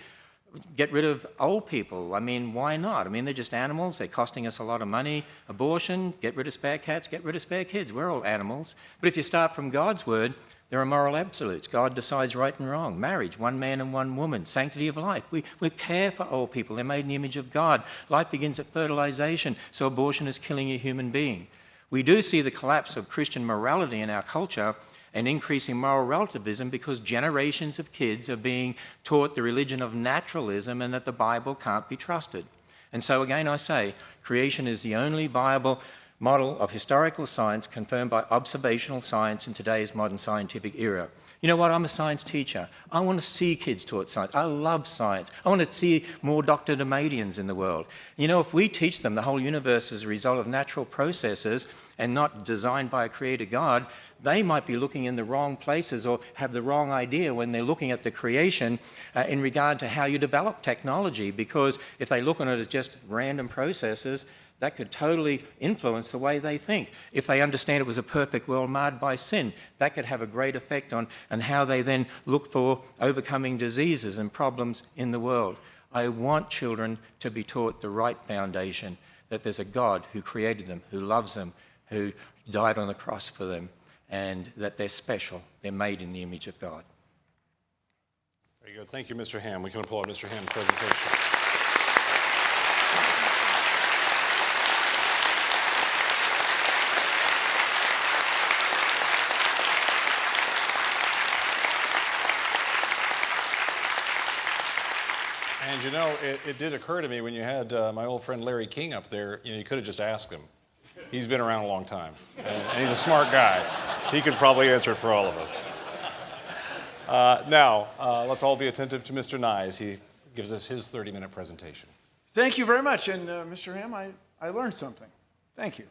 Get rid of old people. I mean, why not? I mean, they're just animals. They're costing us a lot of money. Abortion, get rid of spare cats, get rid of spare kids. We're all animals. But if you start from God's word, there are moral absolutes. God decides right and wrong. Marriage, one man and one woman. Sanctity of life. We care for old people. They're made in the image of God. Life begins at fertilization, so abortion is killing a human being. We do see the collapse of Christian morality in our culture and increasing moral relativism because generations of kids are being taught the religion of naturalism and that the Bible can't be trusted. And so again I say, creation is the only viable model of historical science confirmed by observational science in today's modern scientific era. You know what? I'm a science teacher. I want to see kids taught science. I love science. I want to see more Dr. Demadians in the world. You know, if we teach them the whole universe is a result of natural processes and not designed by a creator God, they might be looking in the wrong places or have the wrong idea when they're looking at the creation in regard to how you develop technology, because if they look on it as just random processes, that could totally influence the way they think. If they understand it was a perfect world marred by sin, that could have a great effect on how they then look for overcoming diseases and problems in the world. I want children to be taught the right foundation, that there's a God who created them, who loves them, who died on the cross for them, and that they're special. They're made in the image of God. Very good. Thank you, Mr. Ham. We can applaud Mr. Ham's presentation. And you know, it did occur to me when you had my old friend Larry King up there, you know, you could have just asked him. He's been around a long time, and he's a smart guy. He could probably answer it for all of us. Now, let's all be attentive to Mr. Nye as he gives us his 30-minute presentation. Thank you very much. And Mr. Ham, I learned something. Thank you.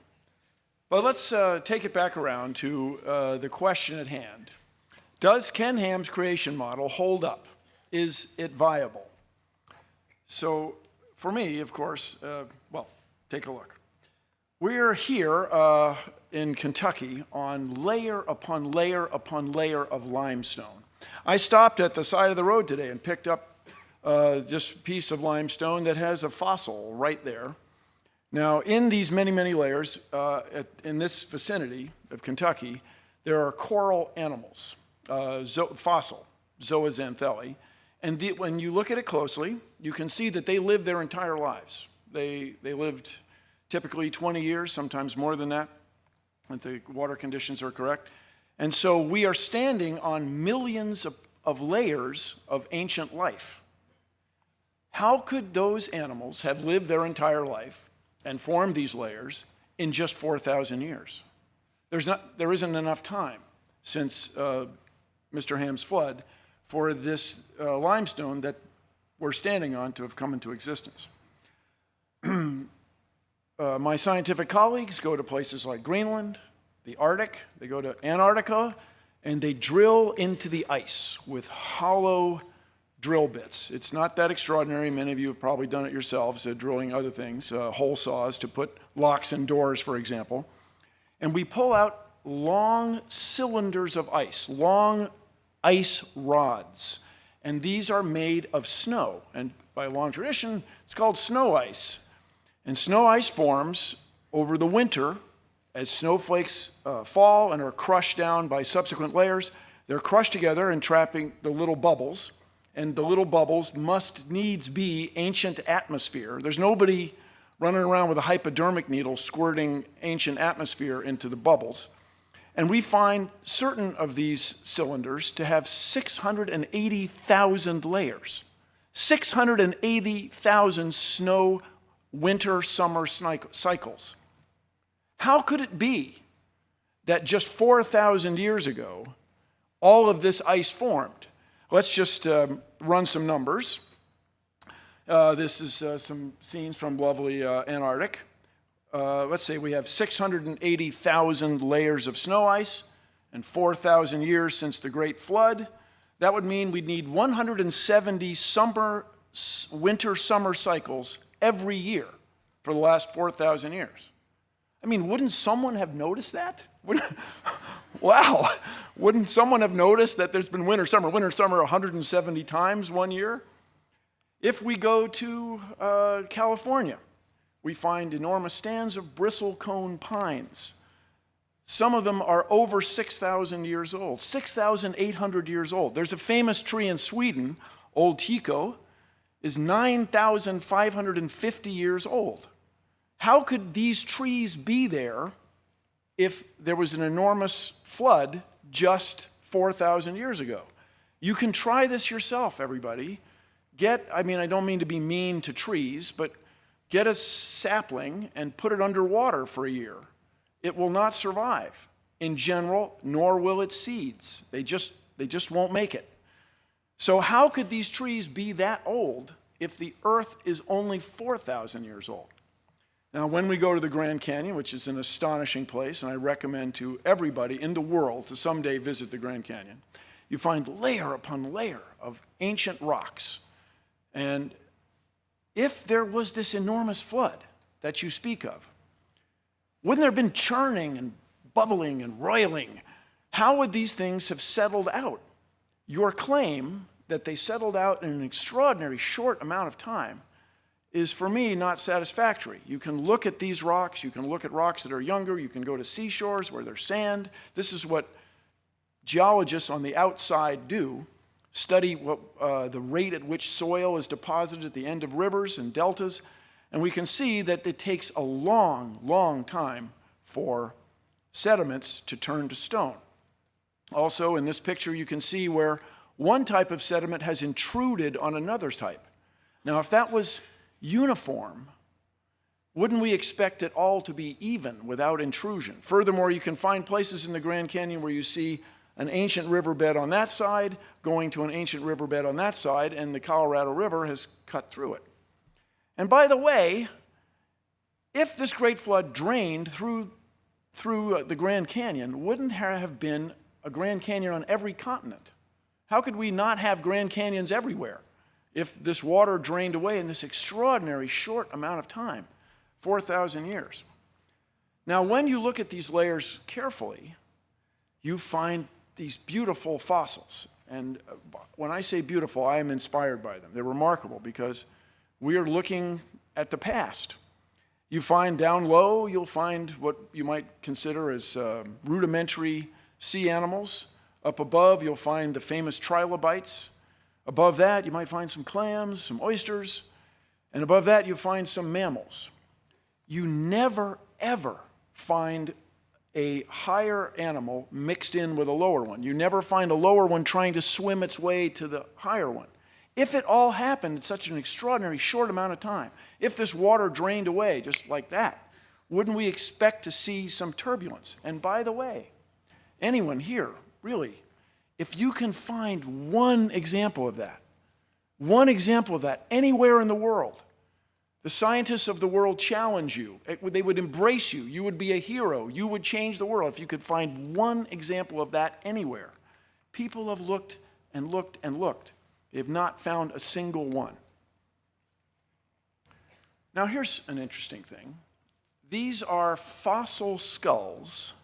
But let's take it back around to the question at hand. Does Ken Ham's creation model hold up? Is it viable? So for me, of course, well, take a look. We're here in Kentucky on layer upon layer upon layer of limestone. I stopped at the side of the road today and picked up just a piece of limestone that has a fossil right there. Now, in these many, many layers, in this vicinity of Kentucky, there are coral animals, fossil, zooxanthellae. And when you look at it closely, you can see that they live their entire lives. They lived typically 20 years, sometimes more than that, if the water conditions are correct. And so we are standing on millions of layers of ancient life. How could those animals have lived their entire life and formed these layers in just 4,000 years? There isn't enough time since Mr. Ham's flood for this limestone that we're standing on to have come into existence. My scientific colleagues go to places like Greenland, the Arctic, they go to Antarctica, and they drill into the ice with hollow drill bits. It's not that extraordinary. Many of you have probably done it yourselves, drilling other things, hole saws to put locks in doors, for example. And we pull out long cylinders of ice, long ice rods. And these are made of snow. And by long tradition, it's called snow ice. And snow ice forms over the winter as snowflakes fall and are crushed down by subsequent layers. They're crushed together and trapping the little bubbles. And the little bubbles must needs be ancient atmosphere. There's nobody running around with a hypodermic needle squirting ancient atmosphere into the bubbles. And we find certain of these cylinders to have 680,000 layers. 680,000 snow, winter, summer cycles. How could it be that just 4,000 years ago, all of this ice formed? Let's just run some numbers. This is some scenes from lovely Antarctic. Let's say we have 680,000 layers of snow ice and 4,000 years since the Great Flood. That would mean we'd need 170 winter, summer cycles every year for the last 4,000 years. I mean, wouldn't someone have noticed that? Wow, wouldn't someone have noticed that there's been winter, summer 170 times one year? If we go to California, we find enormous stands of bristlecone pines. Some of them are over 6,000 years old, 6,800 years old. There's a famous tree in Sweden, Old Tycho, is 9,550 years old. How could these trees be there if there was an enormous flood just 4,000 years ago? You can try this yourself, everybody. I don't mean to be mean to trees, but get a sapling and put it underwater for a year it will not survive in general, nor will its seeds. They just won't make it. So how could these trees be that old if the earth is only 4,000 years old? Now, when we go to the Grand Canyon, which is an astonishing place, and I recommend to everybody in the world to someday visit the Grand Canyon, you find layer upon layer of ancient rocks. And if there was this enormous flood that you speak of, wouldn't there have been churning and bubbling and roiling? How would these things have settled out? Your claim that they settled out in an extraordinary short amount of time is, for me, not satisfactory. You can look at these rocks, you can look at rocks that are younger, you can go to seashores where there's sand. This is what geologists on the outside do, study the rate at which soil is deposited at the end of rivers and deltas, and we can see that it takes a long, long time for sediments to turn to stone. Also, in this picture, you can see where one type of sediment has intruded on another type. Now, if that was uniform, wouldn't we expect it all to be even without intrusion? Furthermore, you can find places in the Grand Canyon where you see an ancient riverbed on that side going to an ancient riverbed on that side, and the Colorado River has cut through it. And by the way, if this great flood drained through the Grand Canyon, wouldn't there have been a Grand Canyon on every continent? How could we not have Grand Canyons everywhere if this water drained away in this extraordinary short amount of time, 4,000 years? Now, when you look at these layers carefully, you find these beautiful fossils. And when I say beautiful, I am inspired by them. They're remarkable because we are looking at the past. You find down low, you'll find what you might consider as rudimentary sea animals. Up above, you'll find the famous trilobites. Above that, you might find some clams, some oysters. And above that, you'll find some mammals. You never, ever find a higher animal mixed in with a lower one. You never find a lower one trying to swim its way to the higher one. If it all happened in such an extraordinary short amount of time, if this water drained away just like that, wouldn't we expect to see some turbulence? And by the way, anyone here, really, if you can find one example of that anywhere in the world, the scientists of the world challenge you. They would embrace you. You would be a hero. You would change the world if you could find one example of that anywhere. People have looked and looked and looked. They have not found a single one. Now, here's an interesting thing. These are fossil skulls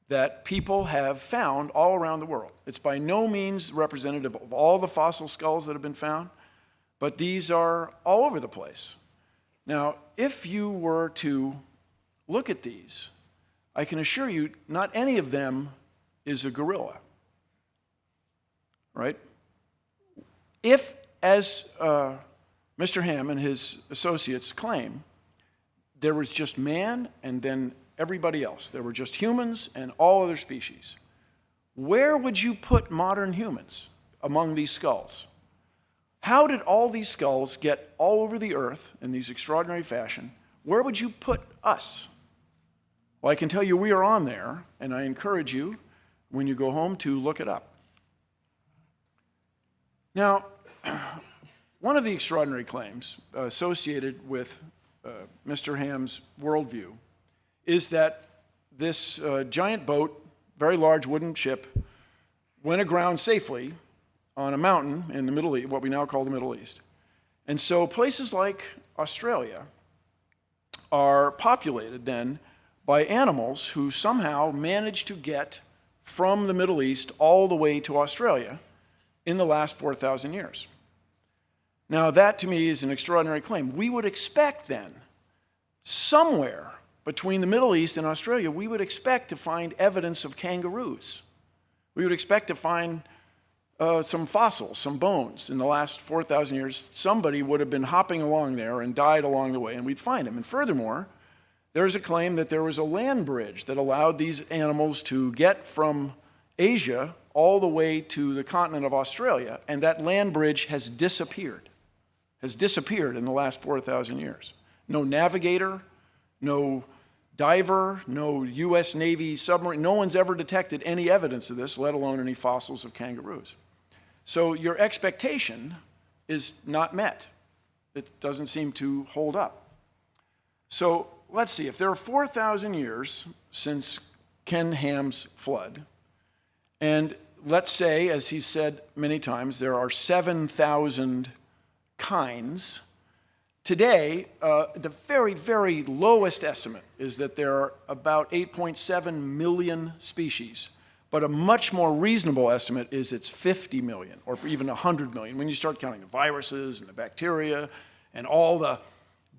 that people have found all around the world. It's by no means representative of all the fossil skulls that have been found, but these are all over the place. Now, if you were to look at these, I can assure you not any of them is a gorilla, right? If, as Mr. Ham and his associates claim, there was just man and then everybody else, there were just humans and all other species, where would you put modern humans among these skulls? How did all these skulls get all over the earth in these extraordinary fashion? Where would you put us? Well, I can tell you we are on there, and I encourage you, when you go home, to look it up. Now, one of the extraordinary claims associated with Mr. Ham's worldview is that this giant boat, very large wooden ship, went aground safely on a mountain in the Middle East, what we now call the Middle East. And so places like Australia are populated then by animals who somehow managed to get from the Middle East all the way to Australia in the last 4,000 years. Now, that to me is an extraordinary claim. We would expect then, somewhere between the Middle East and Australia, we would expect to find evidence of kangaroos. We would expect to find some fossils, some bones. In the last 4,000 years, somebody would have been hopping along there and died along the way, and we'd find them. And furthermore, there's a claim that there was a land bridge that allowed these animals to get from Asia all the way to the continent of Australia, and that land bridge has disappeared in the last 4,000 years. No navigator, no diver, no U.S. Navy submarine. No one's ever detected any evidence of this, let alone any fossils of kangaroos. So your expectation is not met. It doesn't seem to hold up. So let's see, if there are 4,000 years since Ken Ham's flood, and let's say, as he said many times, there are 7,000 kinds. Today, the very, very lowest estimate is that there are about 8.7 million species. But a much more reasonable estimate is it's 50 million or even 100 million when you start counting the viruses and the bacteria and all the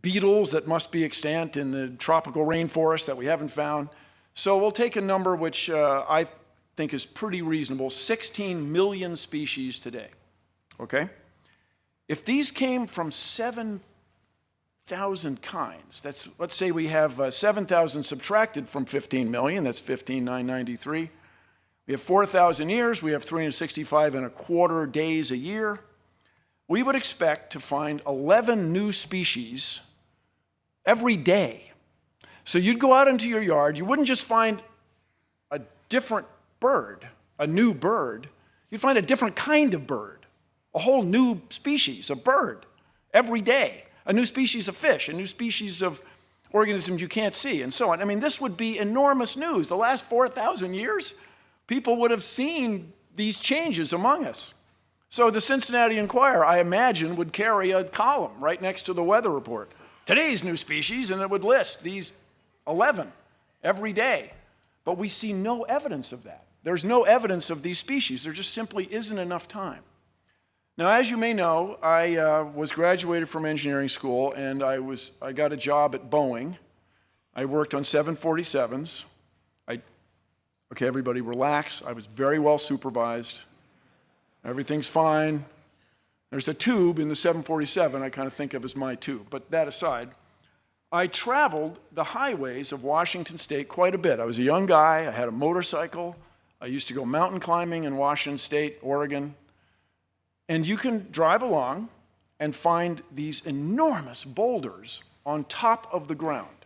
beetles that must be extant in the tropical rainforest that we haven't found. So we'll take a number which I think is pretty reasonable, 16 million species today, okay? If these came from 7,000 kinds, let's say we have 7,000 subtracted from 15 million, that's 15,993. We have 4,000 years, we have 365 and a quarter days a year. We would expect to find 11 new species every day. So you'd go out into your yard, you wouldn't just find a different bird, a new bird, you'd find a different kind of bird, a whole new species of bird every day, a new species of fish, a new species of organisms you can't see, and so on. I mean, this would be enormous news. The last 4,000 years, people would have seen these changes among us. So the Cincinnati Enquirer, I imagine, would carry a column right next to the weather report. Today's new species, and it would list these 11 every day. But we see no evidence of that. There's no evidence of these species. There just simply isn't enough time. Now, as you may know, I was graduated from engineering school, and I got a job at Boeing. I worked on 747s. Okay, everybody relax. I was very well supervised. Everything's fine. There's a tube in the 747 I kind of think of as my tube. But that aside, I traveled the highways of Washington State quite a bit. I was a young guy. I had a motorcycle. I used to go mountain climbing in Washington State, Oregon. And you can drive along and find these enormous boulders on top of the ground.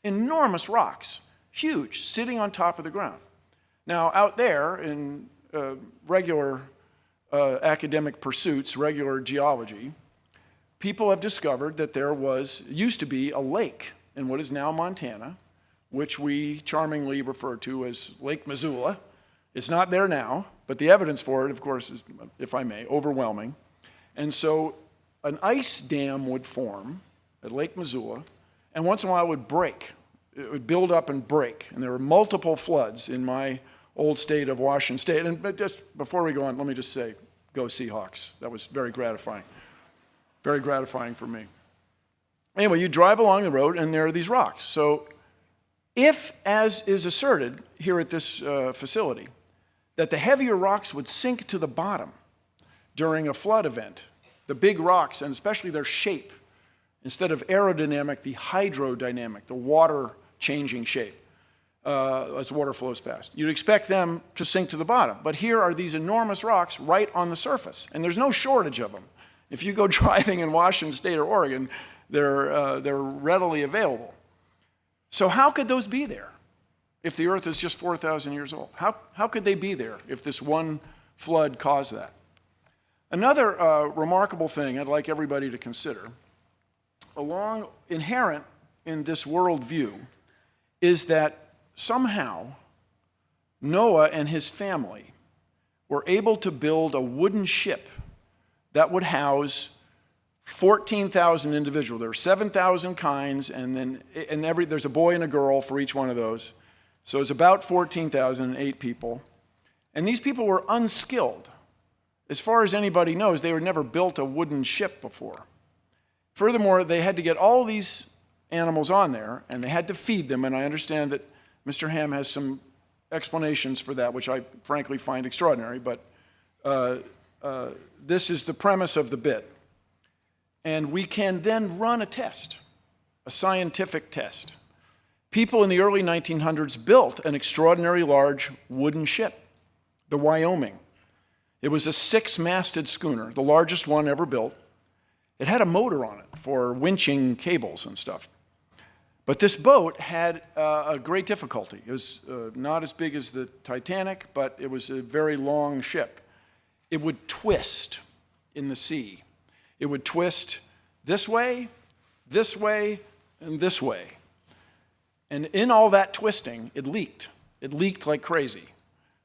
Enormous rocks, huge, sitting on top of the ground. Now, out there in regular academic pursuits, regular geology, people have discovered that there used to be a lake in what is now Montana, which we charmingly refer to as Lake Missoula. It's not there now, but the evidence for it, of course, is, if I may, overwhelming. And so an ice dam would form at Lake Missoula, and once in a while it would break. It would build up and break, and there were multiple floods in my old state of Washington State. And just before we go on, let me just say, go Seahawks. That was very gratifying for me. Anyway, you drive along the road, and there are these rocks. So if, as is asserted here at this facility, that the heavier rocks would sink to the bottom during a flood event, the big rocks, and especially their shape, instead of aerodynamic, the hydrodynamic, the water-changing shape as water flows past. You'd expect them to sink to the bottom. But here are these enormous rocks right on the surface, and there's no shortage of them. If you go driving in Washington State or Oregon, they're readily available. So how could those be there if the Earth is just 4,000 years old? How could they be there if this one flood caused that? Another remarkable thing I'd like everybody to consider, inherent in this worldview, is that somehow Noah and his family were able to build a wooden ship that would house 14,000 individuals. There are 7,000 kinds, and there's a boy and a girl for each one of those. So it's about 14,008 people. And these people were unskilled. As far as anybody knows, they had never built a wooden ship before. Furthermore, they had to get all these animals on there, and they had to feed them, and I understand that Mr. Ham has some explanations for that, which I frankly find extraordinary, but this is the premise of the bit. And we can then run a test, a scientific test. People in the early 1900s built an extraordinarily large wooden ship, the Wyoming. It was a 6-masted schooner, the largest one ever built. It had a motor on it for winching cables and stuff. But this boat had a great difficulty. It was not as big as the Titanic, but it was a very long ship. It would twist in the sea. It would twist this way, and this way. And in all that twisting, it leaked. It leaked like crazy.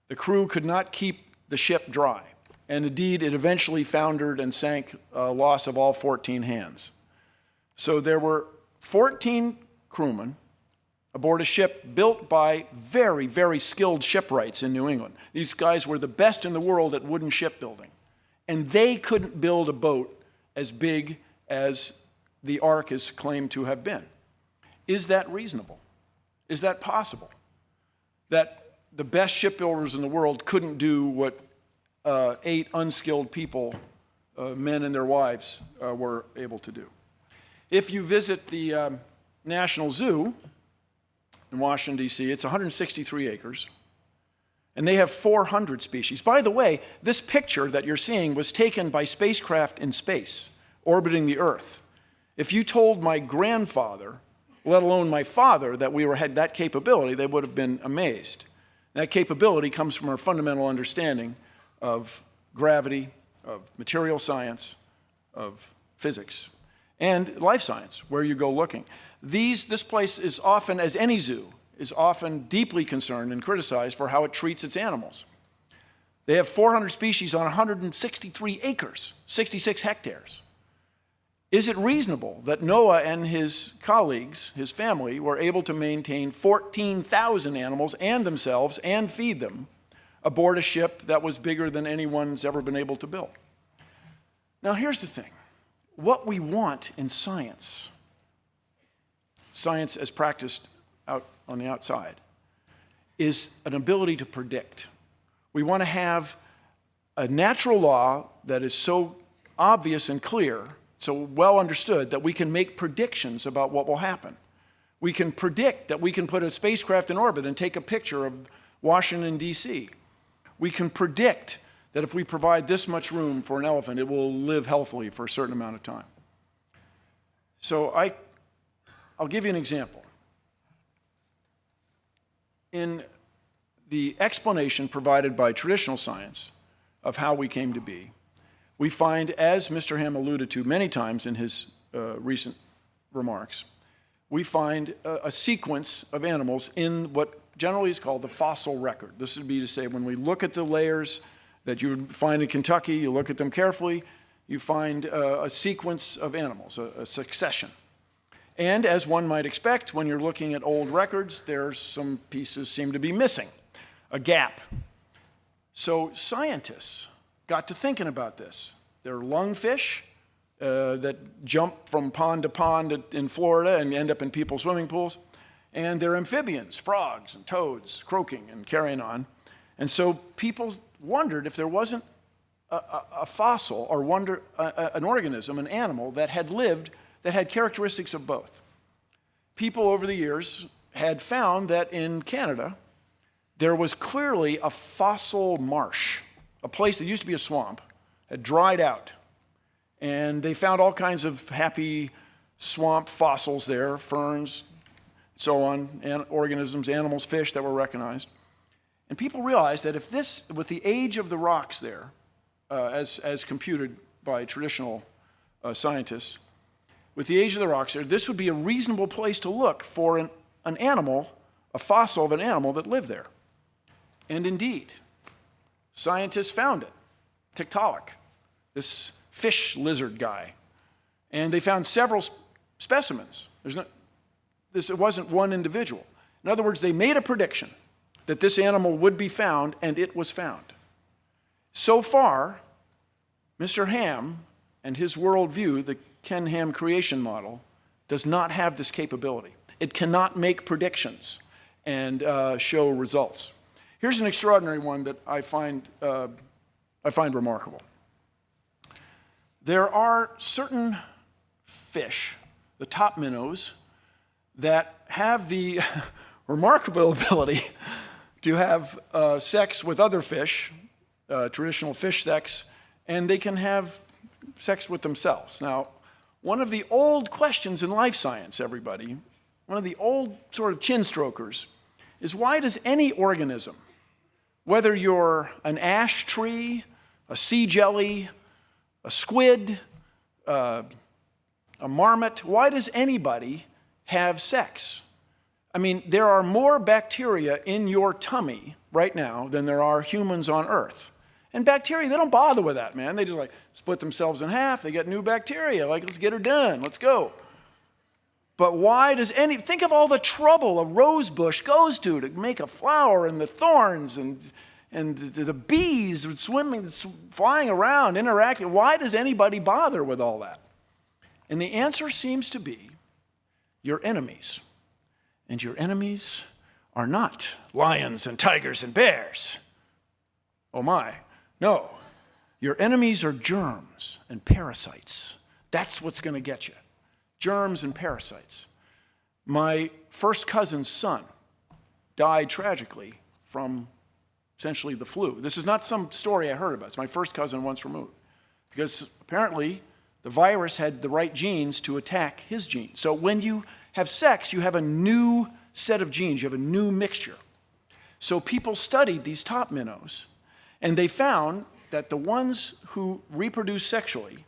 The crew could not keep the ship dry. And indeed, it eventually foundered and sank, loss of all 14 hands. So there were 14 crewmen aboard a ship built by very, very skilled shipwrights in New England. These guys were the best in the world at wooden shipbuilding. And they couldn't build a boat as big as the Ark is claimed to have been. Is that reasonable? Is that possible? That the best shipbuilders in the world couldn't do what 8 unskilled people, men and their wives, were able to do. If you visit the National Zoo in Washington, D.C., it's 163 acres, and they have 400 species. By the way, this picture that you're seeing was taken by spacecraft in space, orbiting the Earth. If you told my grandfather, let alone my father, that we had that capability, they would have been amazed. That capability comes from our fundamental understanding of gravity, of material science, of physics, and life science, where you go looking. This place is often, as any zoo, is often deeply concerned and criticized for how it treats its animals. They have 400 species on 163 acres, 66 hectares. Is it reasonable that Noah and his colleagues, his family, were able to maintain 14,000 animals and themselves and feed them aboard a ship that was bigger than anyone's ever been able to build? Now, here's the thing. What we want in science, science as practiced out on the outside, is an ability to predict. We want to have a natural law that is so obvious and clear, so well understood, that we can make predictions about what will happen. We can predict that we can put a spacecraft in orbit and take a picture of Washington, D.C. We can predict that if we provide this much room for an elephant, it will live healthily for a certain amount of time. So I'll give you an example. In the explanation provided by traditional science of how we came to be, we find, as Mr. Ham alluded to many times in his recent remarks, we find a sequence of animals in what generally is called the fossil record. This would be to say, when we look at the layers that you would find in Kentucky, you look at them carefully, you find a sequence of animals, a succession. And as one might expect, when you're looking at old records, there's some pieces seem to be missing, a gap. So scientists got to thinking about this. There are lungfish that jump from pond to pond in Florida and end up in people's swimming pools. And there are amphibians, frogs and toads, croaking and carrying on. And so people wondered if there wasn't a fossil or an organism, an animal that had lived, that had characteristics of both. People over the years had found that in Canada, there was clearly a fossil marsh, a place that used to be a swamp, had dried out. And they found all kinds of happy swamp fossils there, ferns, so on, organisms, animals, fish that were recognized. And people realized that if this, with the age of the rocks there, as computed by traditional scientists, with the age of the rocks there, this would be a reasonable place to look for an animal, a fossil of an animal that lived there. And indeed, scientists found it, Tiktaalik, this fish lizard guy. And they found several specimens. It wasn't one individual. In other words, they made a prediction that this animal would be found, and it was found. So far, Mr. Ham and his worldview, the Ken Ham creation model, does not have this capability. It cannot make predictions and show results. Here's an extraordinary one that I find remarkable. There are certain fish, the top minnows, that have the remarkable ability to have sex with other fish, traditional fish sex, and they can have sex with themselves. Now, one of the old questions in life science, everybody, one of the old sort of chin strokers, is why does any organism, whether you're an ash tree, a sea jelly, a squid, a marmot, why does anybody have sex? I mean, there are more bacteria in your tummy right now than there are humans on Earth. And bacteria, they don't bother with that, man. They just like split themselves in half. They get new bacteria. Like, let's get her done. Let's go. But why does think of all the trouble a rose bush goes to make a flower, and the thorns and the bees swimming, flying around, interacting. Why does anybody bother with all that? And the answer seems to be your enemies. And your enemies are not lions and tigers and bears. Oh my, no. Your enemies are germs and parasites. That's what's going to get you. Germs and parasites. My first cousin's son died tragically from essentially the flu. This is not some story I heard about. It's my first cousin once removed. Because apparently the virus had the right genes to attack his genes. So when you have sex, you have a new set of genes. You have a new mixture. So people studied these top minnows, and they found that the ones who reproduced sexually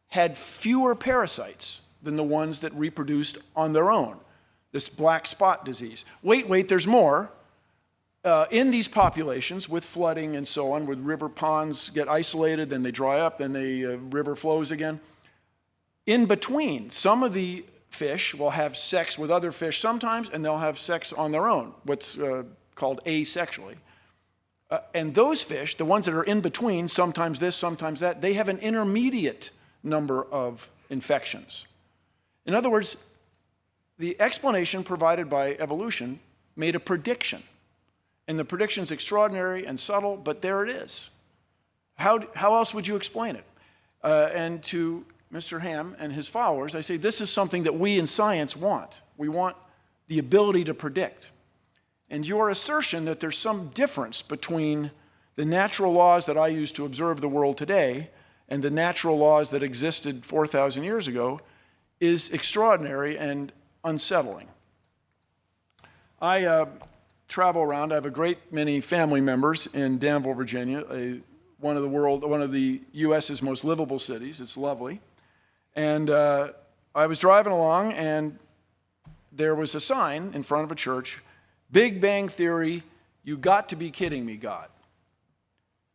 had fewer parasites than the ones that reproduced on their own. This black spot disease. Wait, there's more. In these populations, with flooding and so on, with river ponds get isolated, then they dry up, then the river flows again. In between, some of the fish will have sex with other fish sometimes, and they'll have sex on their own, what's called asexually. And those fish, the ones that are in between, sometimes this, sometimes that, they have an intermediate number of infections. In other words, the explanation provided by evolution made a prediction. And the prediction's extraordinary and subtle, but there it is. How else would you explain it? And to Mr. Ham and his followers, I say this is something that we in science want. We want the ability to predict. And your assertion that there's some difference between the natural laws that I use to observe the world today and the natural laws that existed 4,000 years ago is extraordinary and unsettling. I travel around. I have a great many family members in Danville, Virginia, one of the U.S.'s most livable cities. It's lovely. And I was driving along, and there was a sign in front of a church, Big Bang Theory, you got to be kidding me, God.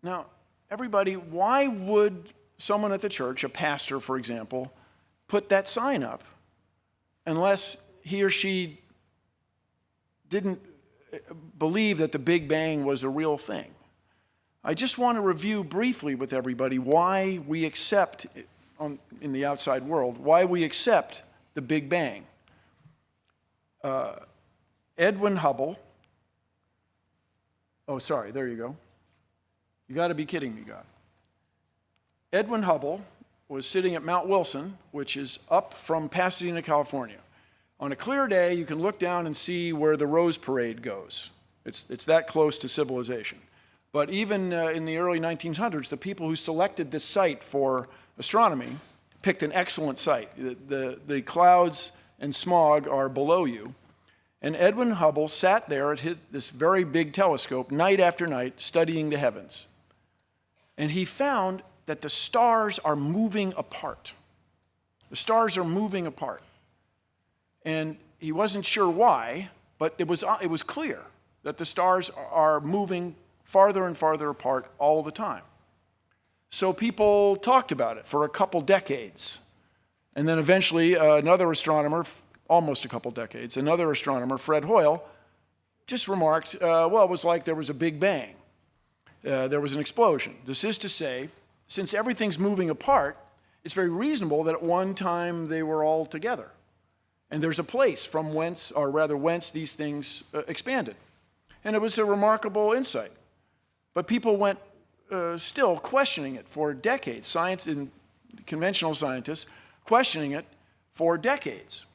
Now, everybody, why would someone at the church, a pastor, for example, put that sign up unless he or she didn't believe that the Big Bang was a real thing? I just want to review briefly with everybody why we accept, in the outside world, why we accept the Big Bang. Edwin Hubble, there you go. You got to be kidding me, God. Edwin Hubble was sitting at Mount Wilson, which is up from Pasadena, California. On a clear day, you can look down and see where the Rose Parade goes. It's that close to civilization. But even in the early 1900s, the people who selected this site for astronomy picked an excellent site. The clouds and smog are below you. And Edwin Hubble sat there at this very big telescope night after night studying the heavens. And he found that the stars are moving apart. The stars are moving apart. And he wasn't sure why, but it was clear that the stars are moving farther and farther apart all the time. So people talked about it for a couple decades. And then eventually another astronomer, almost a couple decades, another astronomer, Fred Hoyle, just remarked, well, it was like there was a Big Bang. There was an explosion. This is to say, since everything's moving apart, it's very reasonable that at one time they were all together. And there's a place from whence these things expanded. And it was a remarkable insight. But people went still questioning it for decades. Science and conventional scientists questioning it for decades.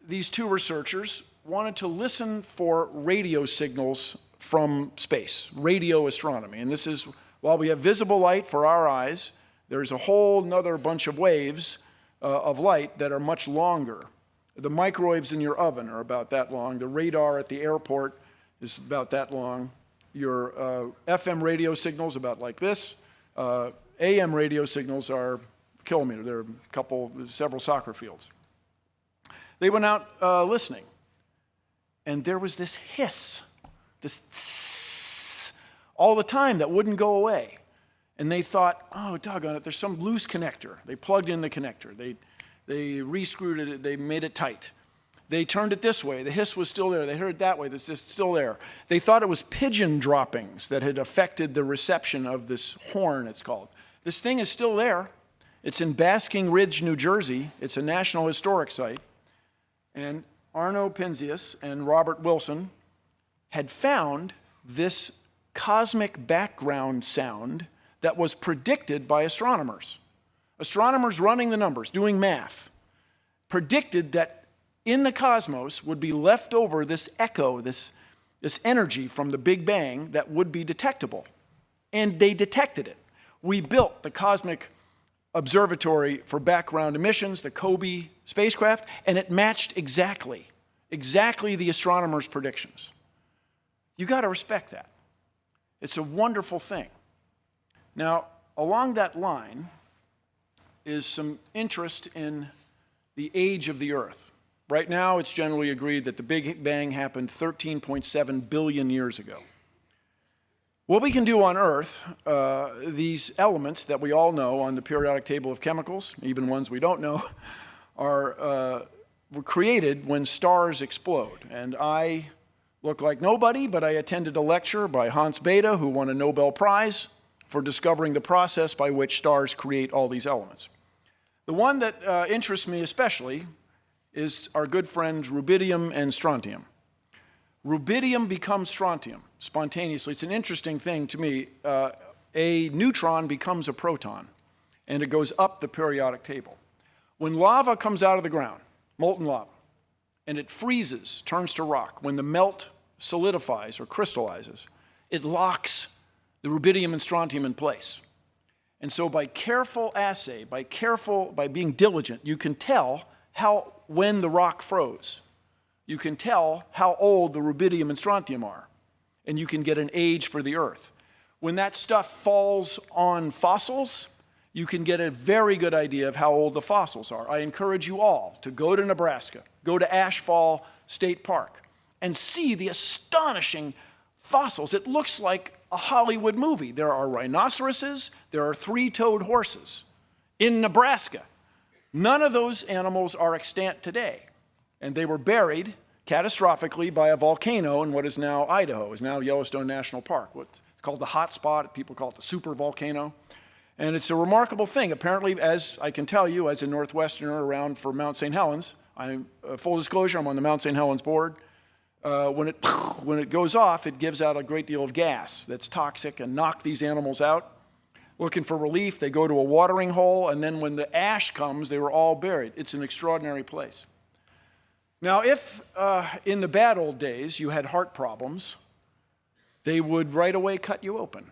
These two researchers wanted to listen for radio signals from space, radio astronomy. And this is, while we have visible light for our eyes, there's a whole nother bunch of waves of light that are much longer. The microwaves in your oven are about that long. The radar at the airport is about that long. Your FM radio signals about like this. AM radio signals are a kilometer. They're several soccer fields. They went out listening, and there was this hiss, this tss, all the time that wouldn't go away. And they thought, oh, doggone it, there's some loose connector. They plugged in the connector. They re-screwed it. They made it tight. They turned it this way. The hiss was still there. They heard it that way. It's just still there. They thought it was pigeon droppings that had affected the reception of this horn, it's called. This thing is still there. It's in Basking Ridge, New Jersey. It's a National Historic Site. And Arno Penzias and Robert Wilson had found this cosmic background sound that was predicted by astronomers. Astronomers running the numbers, doing math, predicted that in the cosmos would be left over this echo, this energy from the Big Bang that would be detectable. And they detected it. We built the Cosmic Observatory for Background Emissions, the COBE spacecraft, and it matched exactly the astronomers' predictions. You got to respect that. It's a wonderful thing. Now, along that line is some interest in the age of the Earth. Right now, it's generally agreed that the Big Bang happened 13.7 billion years ago. What we can do on Earth, these elements that we all know on the periodic table of chemicals, even ones we don't know, were created when stars explode. And I look like nobody, but I attended a lecture by Hans Bethe, who won a Nobel Prize for discovering the process by which stars create all these elements. The one that interests me especially is our good friends rubidium and strontium. Rubidium becomes strontium spontaneously. It's an interesting thing to me. A neutron becomes a proton, and it goes up the periodic table. When lava comes out of the ground, molten lava, and it freezes, turns to rock, when the melt solidifies or crystallizes, it locks the rubidium and strontium in place. And so by careful assay, by being diligent, you can tell when the rock froze. You can tell how old the rubidium and strontium are, and you can get an age for the Earth. When that stuff falls on fossils, you can get a very good idea of how old the fossils are. I encourage you all to go to Nebraska, go to Ashfall State Park, and see the astonishing fossils. It looks like a Hollywood movie. There are rhinoceroses, there are three-toed horses in Nebraska. None of those animals are extant today, and they were buried catastrophically by a volcano in what is now Idaho, is now Yellowstone National Park. It's called the hot spot. People call it the super volcano. And it's a remarkable thing. Apparently, as I can tell you, as a Northwesterner around for Mount St. Helens, full disclosure, I'm on the Mount St. Helens board. When it goes off, it gives out a great deal of gas that's toxic and knocks these animals out. Looking for relief, they go to a watering hole, and then when the ash comes, they were all buried. It's an extraordinary place. Now, if in the bad old days you had heart problems, they would right away cut you open.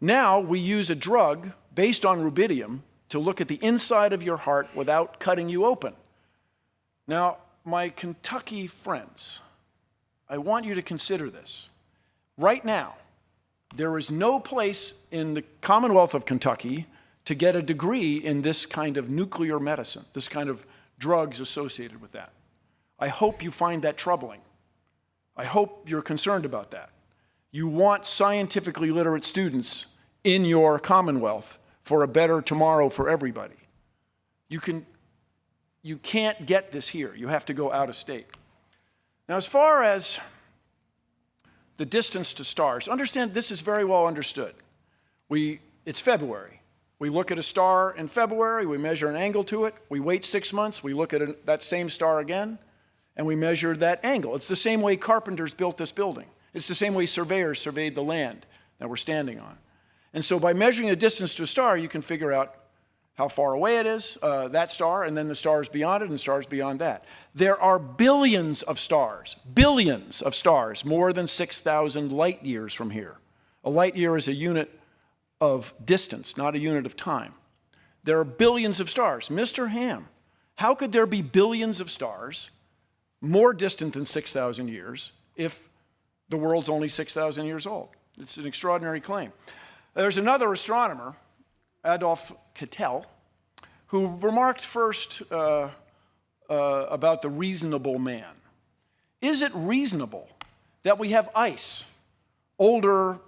Now we use a drug based on rubidium to look at the inside of your heart without cutting you open. Now, my Kentucky friends, I want you to consider this. Right now, there is no place in the Commonwealth of Kentucky to get a degree in this kind of nuclear medicine, this kind of drugs associated with that. I hope you find that troubling. I hope you're concerned about that. You want scientifically literate students in your Commonwealth for a better tomorrow for everybody. You can't get this here. You have to go out of state. Now, as far as the distance to stars, understand this is very well understood. It's February. We look at a star in February, we measure an angle to it, we wait 6 months, we look at that same star again, and we measure that angle. It's the same way carpenters built this building. It's the same way surveyors surveyed the land that we're standing on. And so by measuring the distance to a star, you can figure out how far away it is, that star, and then the stars beyond it and stars beyond that. There are billions of stars, more than 6,000 light years from here. A light year is a unit of distance, not a unit of time. There are billions of stars. Mr. Ham How could there be billions of stars more distant than 6,000 years if the world's only 6,000 years old? It's an extraordinary claim. There's another astronomer, Adolf Kittel, who remarked first about the reasonable man. Is it reasonable that we have ice older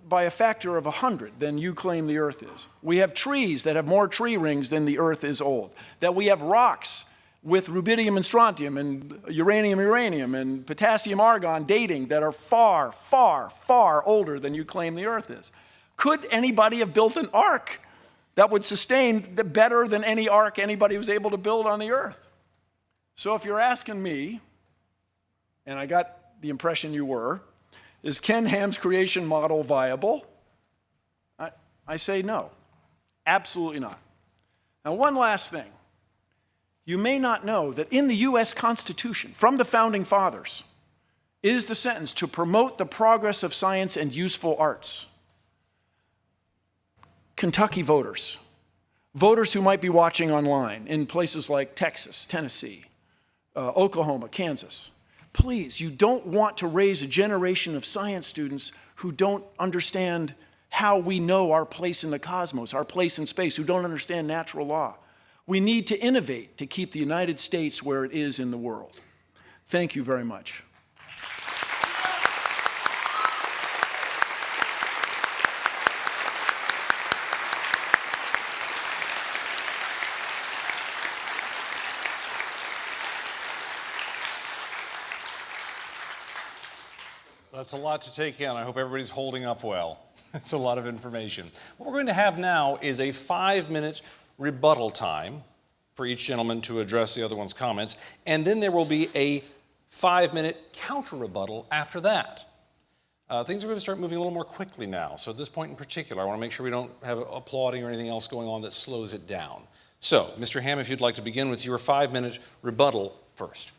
by a factor of 100 than you claim the Earth is? We have trees that have more tree rings than the Earth is old. That we have rocks with rubidium and strontium and uranium and potassium argon dating that are far, far, far older than you claim the Earth is. Could anybody have built an ark that would sustain better than any ark anybody was able to build on the Earth? So if you're asking me, and I got the impression you were, is Ken Ham's creation model viable? I say no, absolutely not. Now, one last thing. You may not know that in the U.S. Constitution, from the Founding Fathers, is the sentence to promote the progress of science and useful arts. Kentucky voters who might be watching online in places like Texas, Tennessee, Oklahoma, Kansas, please, you don't want to raise a generation of science students who don't understand how we know our place in the cosmos, our place in space, who don't understand natural law. We need to innovate to keep the United States where it is in the world. Thank you very much. That's a lot to take in. I hope everybody's holding up well. It's a lot of information. What we're going to have now is a 5-minute rebuttal time for each gentleman to address the other one's comments, and then there will be a 5-minute counter-rebuttal after that. Things are going to start moving a little more quickly now, so at this point in particular, I want to make sure we don't have applauding or anything else going on that slows it down. So, Mr. Ham, if you'd like to begin with your 5-minute rebuttal first.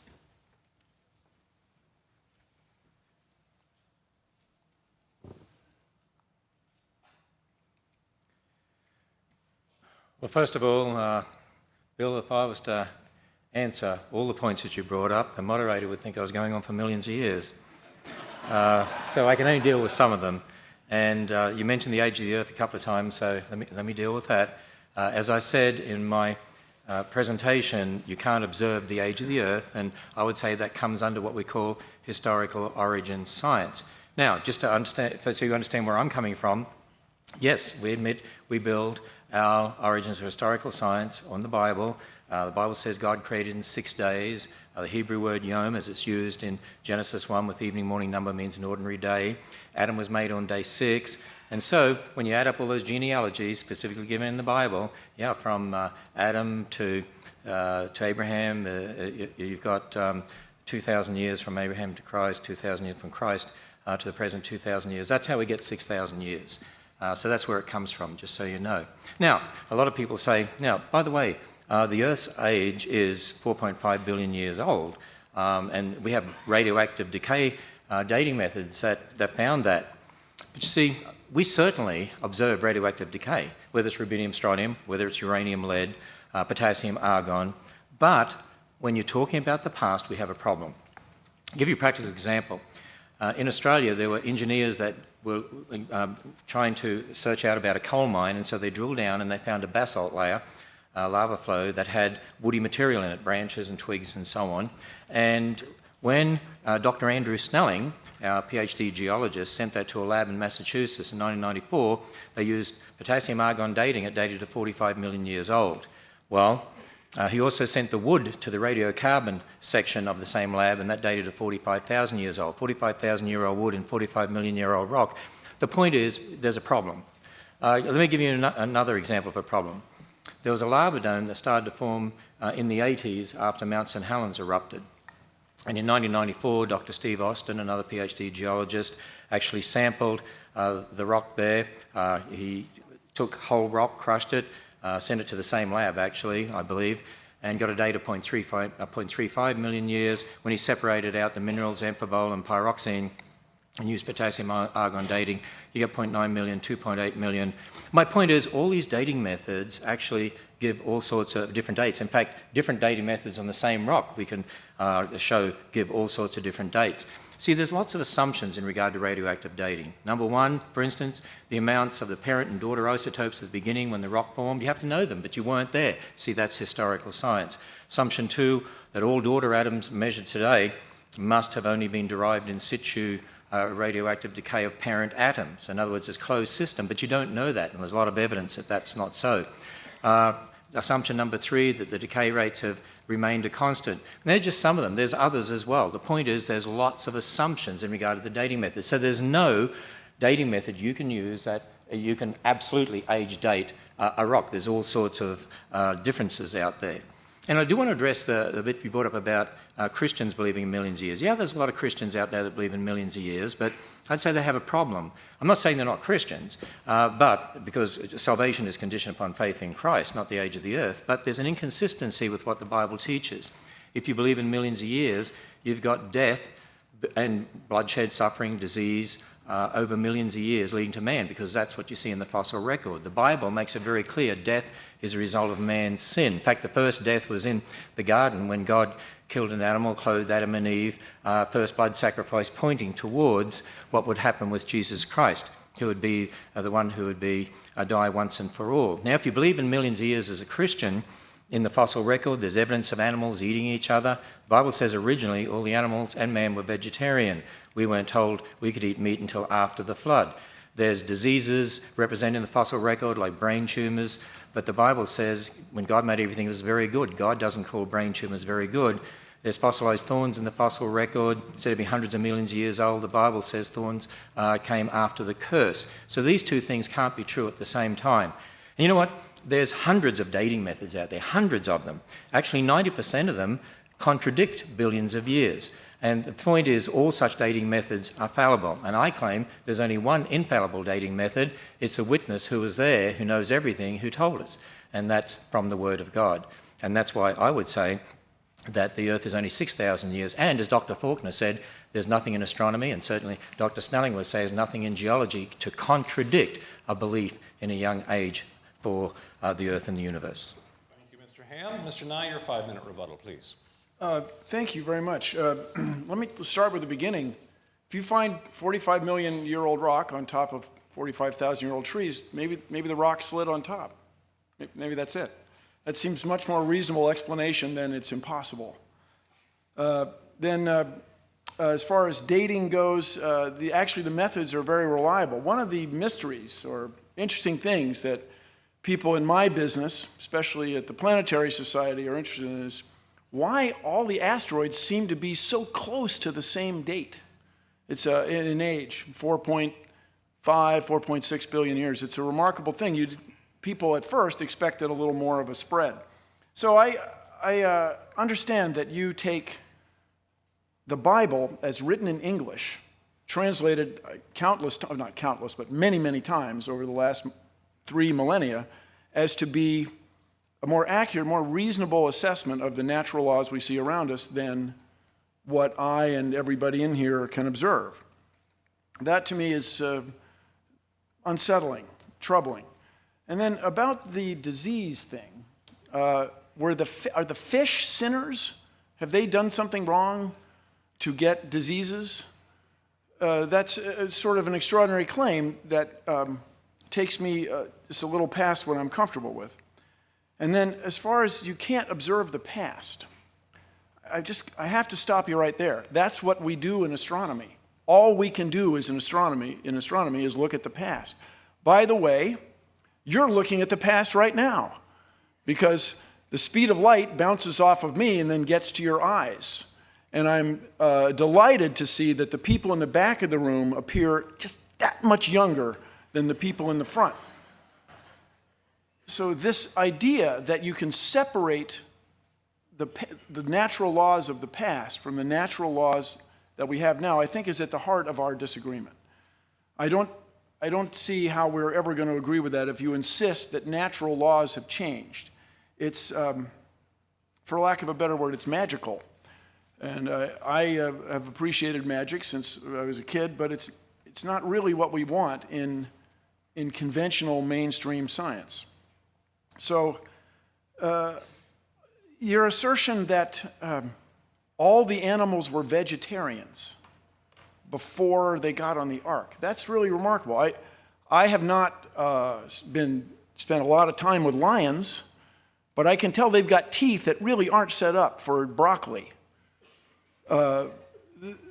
Well, first of all, Bill, if I was to answer all the points that you brought up, the moderator would think I was going on for millions of years. So I can only deal with some of them. And you mentioned the age of the Earth a couple of times, so let me deal with that. As I said in my presentation, you can't observe the age of the Earth, and I would say that comes under what we call historical origin science. Now, just to understand, so you understand where I'm coming from, yes, we admit we build our origins of historical science on the Bible. The Bible says God created in 6 days. The Hebrew word yom, as it's used in Genesis 1 with evening, morning number, means an ordinary day. Adam was made on day 6. And so when you add up all those genealogies specifically given in the Bible, yeah, from Adam to Abraham, you've got 2,000 years from Abraham to Christ, 2,000 years from Christ to the present 2,000 years. That's how we get 6,000 years. So that's where it comes from, just so you know. Now, a lot of people say, now, by the way, the Earth's age is 4.5 billion years old, and we have radioactive decay dating methods that found that. But you see, we certainly observe radioactive decay, whether it's rubidium, strontium, whether it's uranium, lead, potassium, argon. But when you're talking about the past, we have a problem. I'll give you a practical example. In Australia, there were engineers that were trying to search out about a coal mine, and so they drilled down and they found a basalt layer, lava flow, that had woody material in it, branches and twigs and so on. And when Dr. Andrew Snelling, our PhD geologist, sent that to a lab in Massachusetts in 1994, they used potassium argon dating. It dated to 45 million years old. Well, he also sent the wood to the radiocarbon section of the same lab, and that dated to 45,000 years old. 45,000-year-old wood and 45 million-year-old rock. The point is, there's a problem. Let me give you another example of a problem. There was a lava dome that started to form in the 80s after Mount St. Helens erupted. And in 1994, Dr. Steve Austin, another PhD geologist, actually sampled the rock there. He took whole rock, crushed it, sent it to the same lab, actually, I believe, and got a date of 0.35 million years. When he separated out the minerals, amphibole and pyroxene, and use potassium argon dating, you get 0.9 million, 2.8 million. My point is all these dating methods actually give all sorts of different dates. In fact, different dating methods on the same rock we can show give all sorts of different dates. See, there's lots of assumptions in regard to radioactive dating. Number one, for instance, the amounts of the parent and daughter isotopes at the beginning when the rock formed, you have to know them, but you weren't there. See, that's historical science. Assumption two, that all daughter atoms measured today must have only been derived in situ radioactive decay of parent atoms. In other words, it's a closed system, but you don't know that, and there's a lot of evidence that that's not so. Assumption number three, that the decay rates have remained a constant. And they're just some of them. There's others as well. The point is there's lots of assumptions in regard to the dating method. So there's no dating method you can use that you can absolutely age date a rock. There's all sorts of differences out there. And I do want to address the bit you brought up about Christians believing in millions of years. Yeah, there's a lot of Christians out there that believe in millions of years, but I'd say they have a problem. I'm not saying they're not Christians, but because salvation is conditioned upon faith in Christ, not the age of the earth, but there's an inconsistency with what the Bible teaches. If you believe in millions of years, you've got death and bloodshed, suffering, disease, over millions of years leading to man, because that's what you see in the fossil record. The Bible makes it very clear death is a result of man's sin. In fact, the first death was in the garden when God killed an animal, clothed Adam and Eve, first blood sacrifice pointing towards what would happen with Jesus Christ, who would be the one who would be die once and for all. Now, if you believe in millions of years as a Christian, in the fossil record, there's evidence of animals eating each other. The Bible says originally all the animals and man were vegetarian. We weren't told we could eat meat until after the flood. There's diseases represented in the fossil record like brain tumours, but the Bible says when God made everything, it was very good. God doesn't call brain tumours very good. There's fossilised thorns in the fossil record. Instead of being hundreds of millions of years old, the Bible says thorns came after the curse. So these two things can't be true at the same time. And you know what? There's hundreds of dating methods out there, hundreds of them. Actually, 90% of them contradict billions of years. And the point is, all such dating methods are fallible. And I claim there's only one infallible dating method. It's a witness who was there, who knows everything, who told us. And that's from the Word of God. And that's why I would say that the Earth is only 6,000 years. And as Dr. Faulkner said, there's nothing in astronomy, and certainly Dr. Snelling would say there's nothing in geology to contradict a belief in a young age for the Earth and the universe. Thank you, Mr. Ham. Mr. Nye, your 5-minute rebuttal, please. Thank you very much. Let me start with the beginning. If you find 45 million year old rock on top of 45,000 year old trees, maybe the rock slid on top. Maybe that's it. That seems much more reasonable explanation than it's impossible. As far as dating goes, actually the methods are very reliable. One of the mysteries or interesting things that people in my business, especially at the Planetary Society, are interested in is why all the asteroids seem to be so close to the same date. It's in age, 4.5, 4.6 billion years. It's a remarkable thing. People at first expected a little more of a spread. So I understand that you take the Bible as written in English, translated not countless, but many, many times over the last 3 millennia, as to be a more accurate, more reasonable assessment of the natural laws we see around us than what I and everybody in here can observe. That to me is unsettling, troubling. And then about the disease thing, are the fish sinners? Have they done something wrong to get diseases? That's sort of an extraordinary claim that takes me just a little past what I'm comfortable with. And then as far as you can't observe the past, I have to stop you right there. That's what we do in astronomy. All we can do is in astronomy is look at the past. By the way, you're looking at the past right now because the speed of light bounces off of me and then gets to your eyes. And I'm delighted to see that the people in the back of the room appear just that much younger than the people in the front. So this idea that you can separate the natural laws of the past from the natural laws that we have now, I think is at the heart of our disagreement. I don't see how we're ever going to agree with that if you insist that natural laws have changed. It's, for lack of a better word, it's magical. And I have appreciated magic since I was a kid, but it's not really what we want in conventional mainstream science. So your assertion that all the animals were vegetarians before they got on the ark, that's really remarkable. I have not spent a lot of time with lions, but I can tell they've got teeth that really aren't set up for broccoli.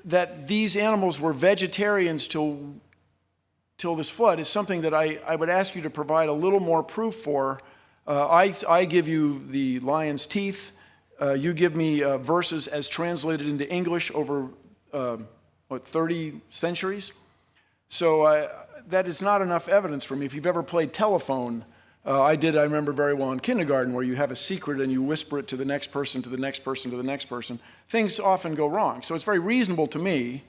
That these animals were vegetarians till this flood is something that I would ask you to provide a little more proof for. I give you the lion's teeth. You give me verses as translated into English over, 30 centuries? So that is not enough evidence for me. If you've ever played telephone, I remember very well in kindergarten, where you have a secret and you whisper it to the next person, to the next person, to the next person. Things often go wrong. So it's very reasonable to me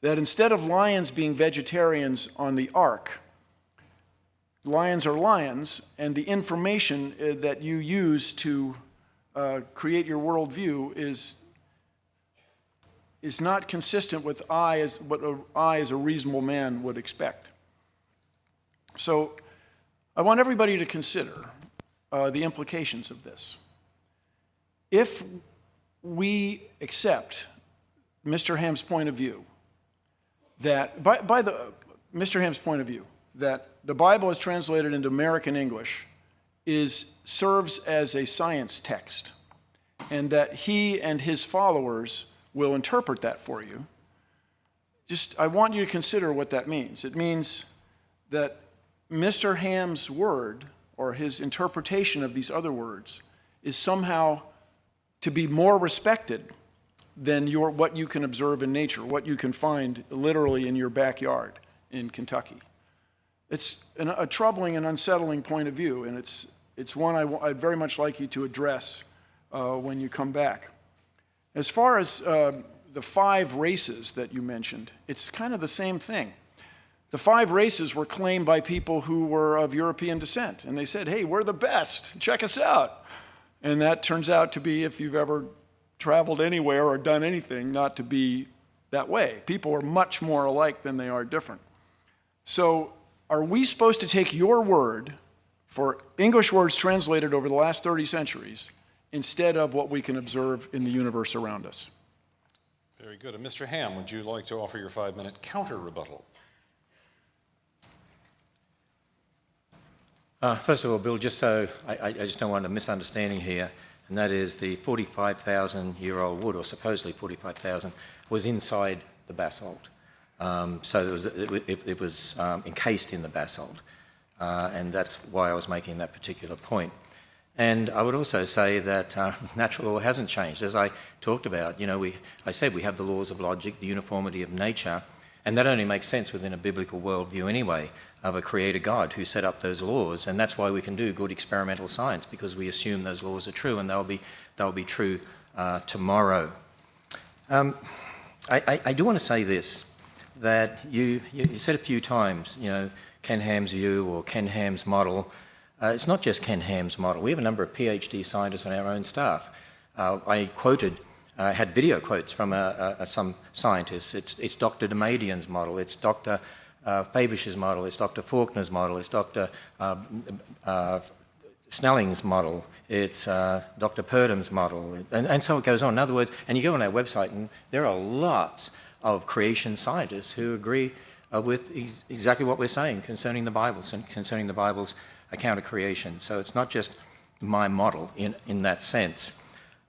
that instead of lions being vegetarians on the ark, lions are lions, and the information that you use to create your worldview is not consistent with what I as a reasonable man would expect. So I want everybody to consider the implications of this. If we accept Mr. Ham's point of view that, Mr. Ham's point of view, that the Bible as translated into American English serves as a science text, and that he and his followers will interpret that for you, I want you to consider what that means. It means that Mr. Ham's word, or his interpretation of these other words, is somehow to be more respected than what you can observe in nature, what you can find literally in your backyard in Kentucky. It's a troubling and unsettling point of view, and it's one I'd very much like you to address when you come back. As far as the 5 races that you mentioned, it's kind of the same thing. The 5 races were claimed by people who were of European descent, and they said, hey, we're the best, check us out. And that turns out to be, if you've ever traveled anywhere or done anything, not to be that way. People are much more alike than they are different. So are we supposed to take your word for English words translated over the last 30 centuries instead of what we can observe in the universe around us? Very good. And Mr. Ham, would you like to offer your 5-minute counter rebuttal? First of all, Bill, just so I just don't want a misunderstanding here, and that is the 45,000-year-old wood, or supposedly 45,000, was inside the basalt. So it was encased in the basalt, and that's why I was making that particular point. And I would also say that natural law hasn't changed. As I talked about, I said we have the laws of logic, the uniformity of nature, and that only makes sense within a biblical worldview anyway, of a creator God who set up those laws. And that's why we can do good experimental science, because we assume those laws are true, and they'll be true tomorrow. I do want to say this, that you said a few times, Ken Ham's view or Ken Ham's model. It's not just Ken Ham's model. We have a number of PhD scientists on our own staff. I had video quotes from some scientists. It's Dr. Demadian's model. It's Dr. Fabish's model. It's Dr. Faulkner's model. It's Dr. Snelling's model. It's Dr. Purdham's model, and so it goes on. In other words, and you go on our website, and there are lots of creation scientists who agree with exactly what we're saying concerning the Bible, concerning the Bible's account of creation. So it's not just my model in that sense.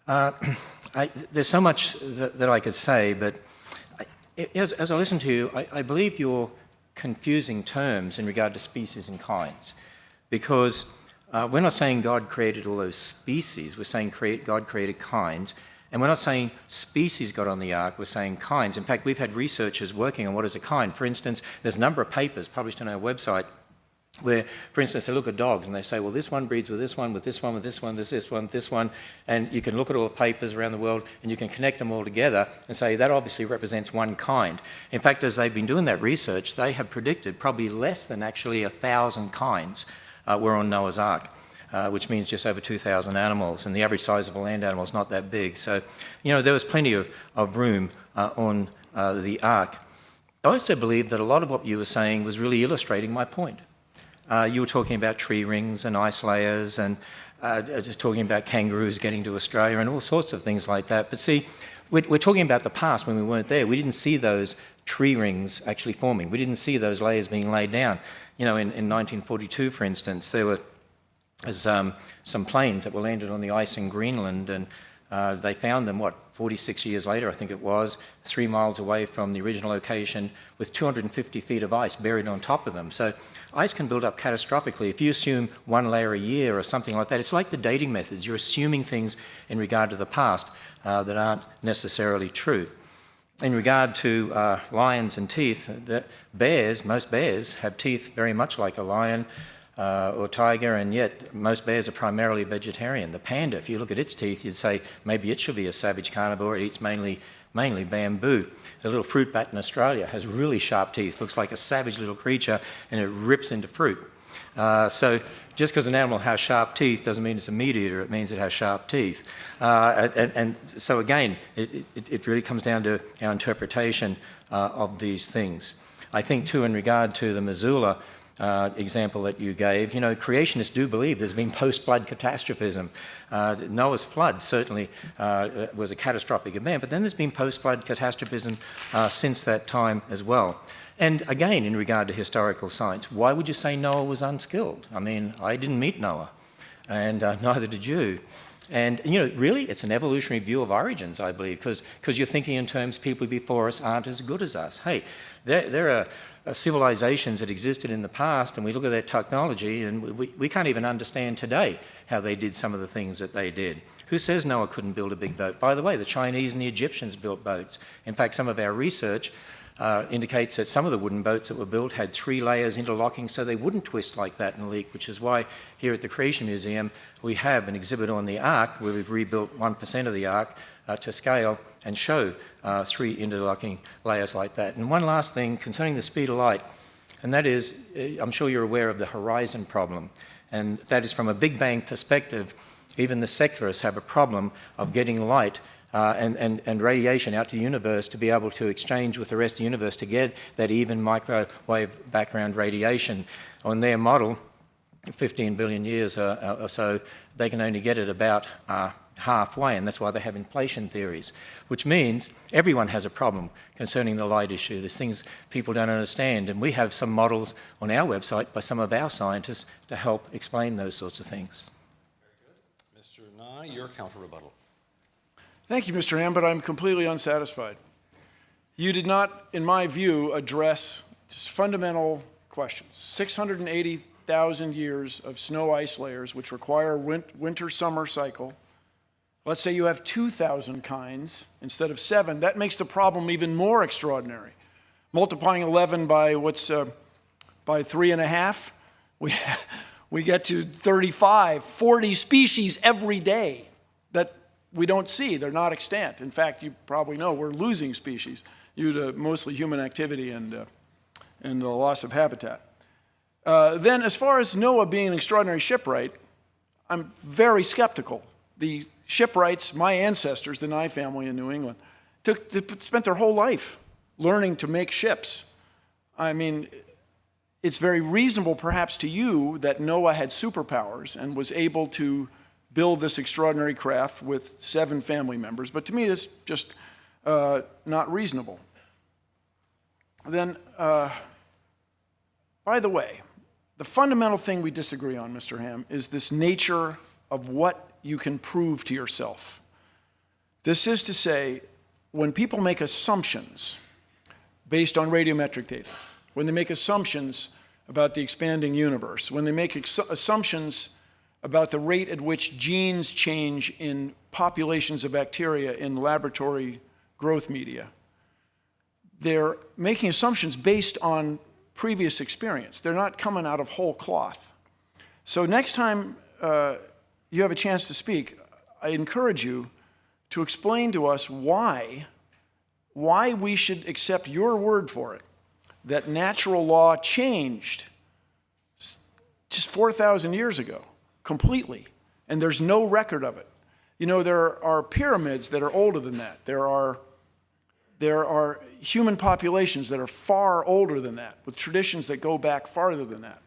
There's so much that I could say, but as I listen to you, I believe you're confusing terms in regard to species and kinds, because we're not saying God created all those species, we're saying God created kinds, and we're not saying species got on the ark, we're saying kinds. In fact, we've had researchers working on what is a kind. For instance, there's a number of papers published on our website where, for instance, they look at dogs and they say, well, this one breeds with this one, with this one, with this one, this one, and you can look at all the papers around the world and you can connect them all together and say that obviously represents one kind. In fact, as they've been doing that research, they have predicted probably less than actually 1,000 kinds were on Noah's Ark. which means just over 2,000 animals, and the average size of a land animal is not that big. So, there was plenty of room on the ark. I also believe that a lot of what you were saying was really illustrating my point. You were talking about tree rings and ice layers and just talking about kangaroos getting to Australia and all sorts of things like that. But see, we're talking about the past when we weren't there. We didn't see those tree rings actually forming. We didn't see those layers being laid down. In 1942, for instance, there were some planes that were landed on the ice in Greenland, and they found them, 46 years later, I think it was, 3 miles away from the original location with 250 feet of ice buried on top of them. So ice can build up catastrophically. If you assume 1 layer a year or something like that, it's like the dating methods. You're assuming things in regard to the past that aren't necessarily true. In regard to lions and teeth, most bears have teeth very much like a lion or tiger, and yet most bears are primarily vegetarian. The panda, if you look at its teeth, you'd say maybe it should be a savage carnivore. It eats mainly bamboo. The little fruit bat in Australia has really sharp teeth, looks like a savage little creature, and it rips into fruit. So just because an animal has sharp teeth doesn't mean it's a meat eater, it means it has sharp teeth. And so again, it really comes down to our interpretation of these things. I think too, in regard to the Missoula example that you gave, creationists do believe there's been post-flood catastrophism. Noah's flood certainly was a catastrophic event, but then there's been post-flood catastrophism since that time as well. And again, in regard to historical science, why would you say Noah was unskilled? I mean, I didn't meet Noah, and neither did you. And, really, it's an evolutionary view of origins, I believe, because you're thinking in terms people before us aren't as good as us. Hey, there are civilizations that existed in the past, and we look at their technology, and we can't even understand today how they did some of the things that they did. Who says Noah couldn't build a big boat? By the way, the Chinese and the Egyptians built boats. In fact, some of our research indicates that some of the wooden boats that were built had 3 layers interlocking so they wouldn't twist like that and leak, which is why here at the Creation Museum we have an exhibit on the Ark where we've rebuilt 1% of the Ark to scale and show 3 interlocking layers like that. And one last thing concerning the speed of light, and that is, I'm sure you're aware of the horizon problem, and that is from a Big Bang perspective, even the secularists have a problem of getting light and radiation out to the universe to be able to exchange with the rest of the universe to get that even microwave background radiation. On their model, 15 billion years or so, they can only get it about halfway, and that's why they have inflation theories, which means everyone has a problem concerning the light issue. There's things people don't understand, and we have some models on our website by some of our scientists to help explain those sorts of things. Very good. Mr. Nye, your counter-rebuttal. Thank you, Mr. Ham, but I'm completely unsatisfied. You did not, in my view, address just fundamental questions. 680,000 years of snow ice layers, which require a winter-summer cycle. Let's say you have 2,000 kinds instead of 7. That makes the problem even more extraordinary. Multiplying 11 by by 3.5, we get to 35, 40 species every day that we don't see. They're not extant. In fact, you probably know we're losing species due to mostly human activity and the loss of habitat. Then, as far as Noah being an extraordinary shipwright, I'm very skeptical. The shipwrights, my ancestors, the Nye family in New England, spent their whole life learning to make ships. I mean, it's very reasonable, perhaps, to you that Noah had superpowers and was able to build this extraordinary craft with 7 family members, but to me, it's just not reasonable. Then, by the way, the fundamental thing we disagree on, Mr. Ham, is this nature of what you can prove to yourself. This is to say, when people make assumptions based on radiometric data, when they make assumptions about the expanding universe, when they make assumptions about the rate at which genes change in populations of bacteria in laboratory growth media, they're making assumptions based on previous experience. They're not coming out of whole cloth. So next time you have a chance to speak, I encourage you to explain to us why we should accept your word for it, that natural law changed just 4,000 years ago, completely, and there's no record of it. You know, there are pyramids that are older than that. There are human populations that are far older than that, with traditions that go back farther than that.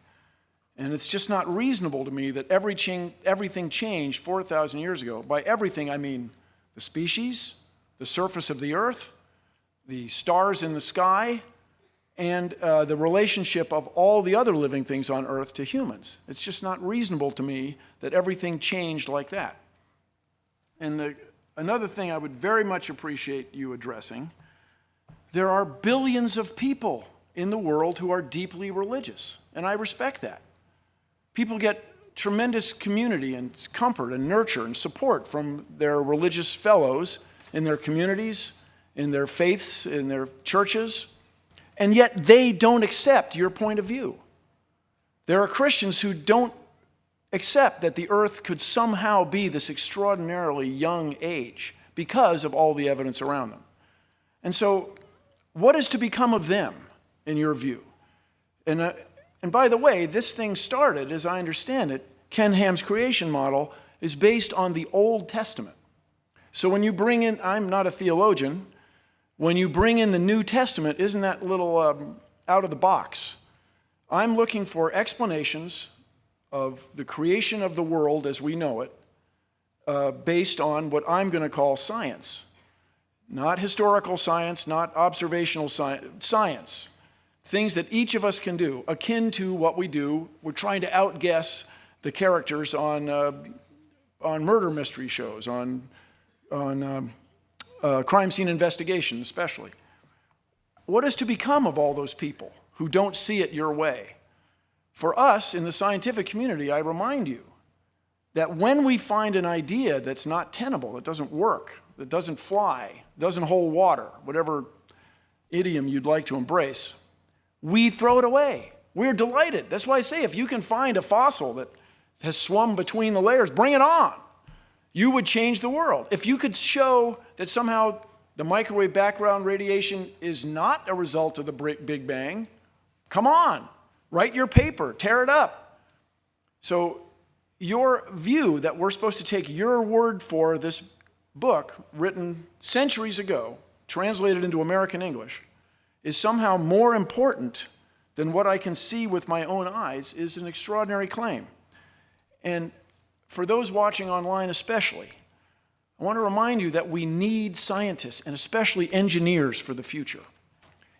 And it's just not reasonable to me that everything changed 4,000 years ago. By everything, I mean the species, the surface of the earth, the stars in the sky, and the relationship of all the other living things on earth to humans. It's just not reasonable to me that everything changed like that. And another thing I would very much appreciate you addressing, there are billions of people in the world who are deeply religious, and I respect that. People get tremendous community and comfort and nurture and support from their religious fellows in their communities, in their faiths, in their churches, and yet they don't accept your point of view. There are Christians who don't accept that the earth could somehow be this extraordinarily young age because of all the evidence around them. And so, what is to become of them, in your view? And by the way, this thing started, as I understand it, Ken Ham's creation model is based on the Old Testament. So when you bring in, I'm not a theologian, when you bring in the New Testament, isn't that a little out of the box? I'm looking for explanations of the creation of the world as we know it, based on what I'm going to call science. Not historical science, not observational science. Things that each of us can do, akin to what we do. We're trying to outguess the characters on murder mystery shows, on crime scene investigation especially. What is to become of all those people who don't see it your way? For us in the scientific community, I remind you that when we find an idea that's not tenable, that doesn't work, that doesn't fly, doesn't hold water, whatever idiom you'd like to embrace, we throw it away. We're delighted. That's why I say if you can find a fossil that has swum between the layers, bring it on. You would change the world. If you could show that somehow the microwave background radiation is not a result of the Big Bang, come on, write your paper, tear it up. So your view that we're supposed to take your word for this book written centuries ago, translated into American English, is somehow more important than what I can see with my own eyes is an extraordinary claim. And for those watching online especially, I want to remind you that we need scientists and especially engineers for the future.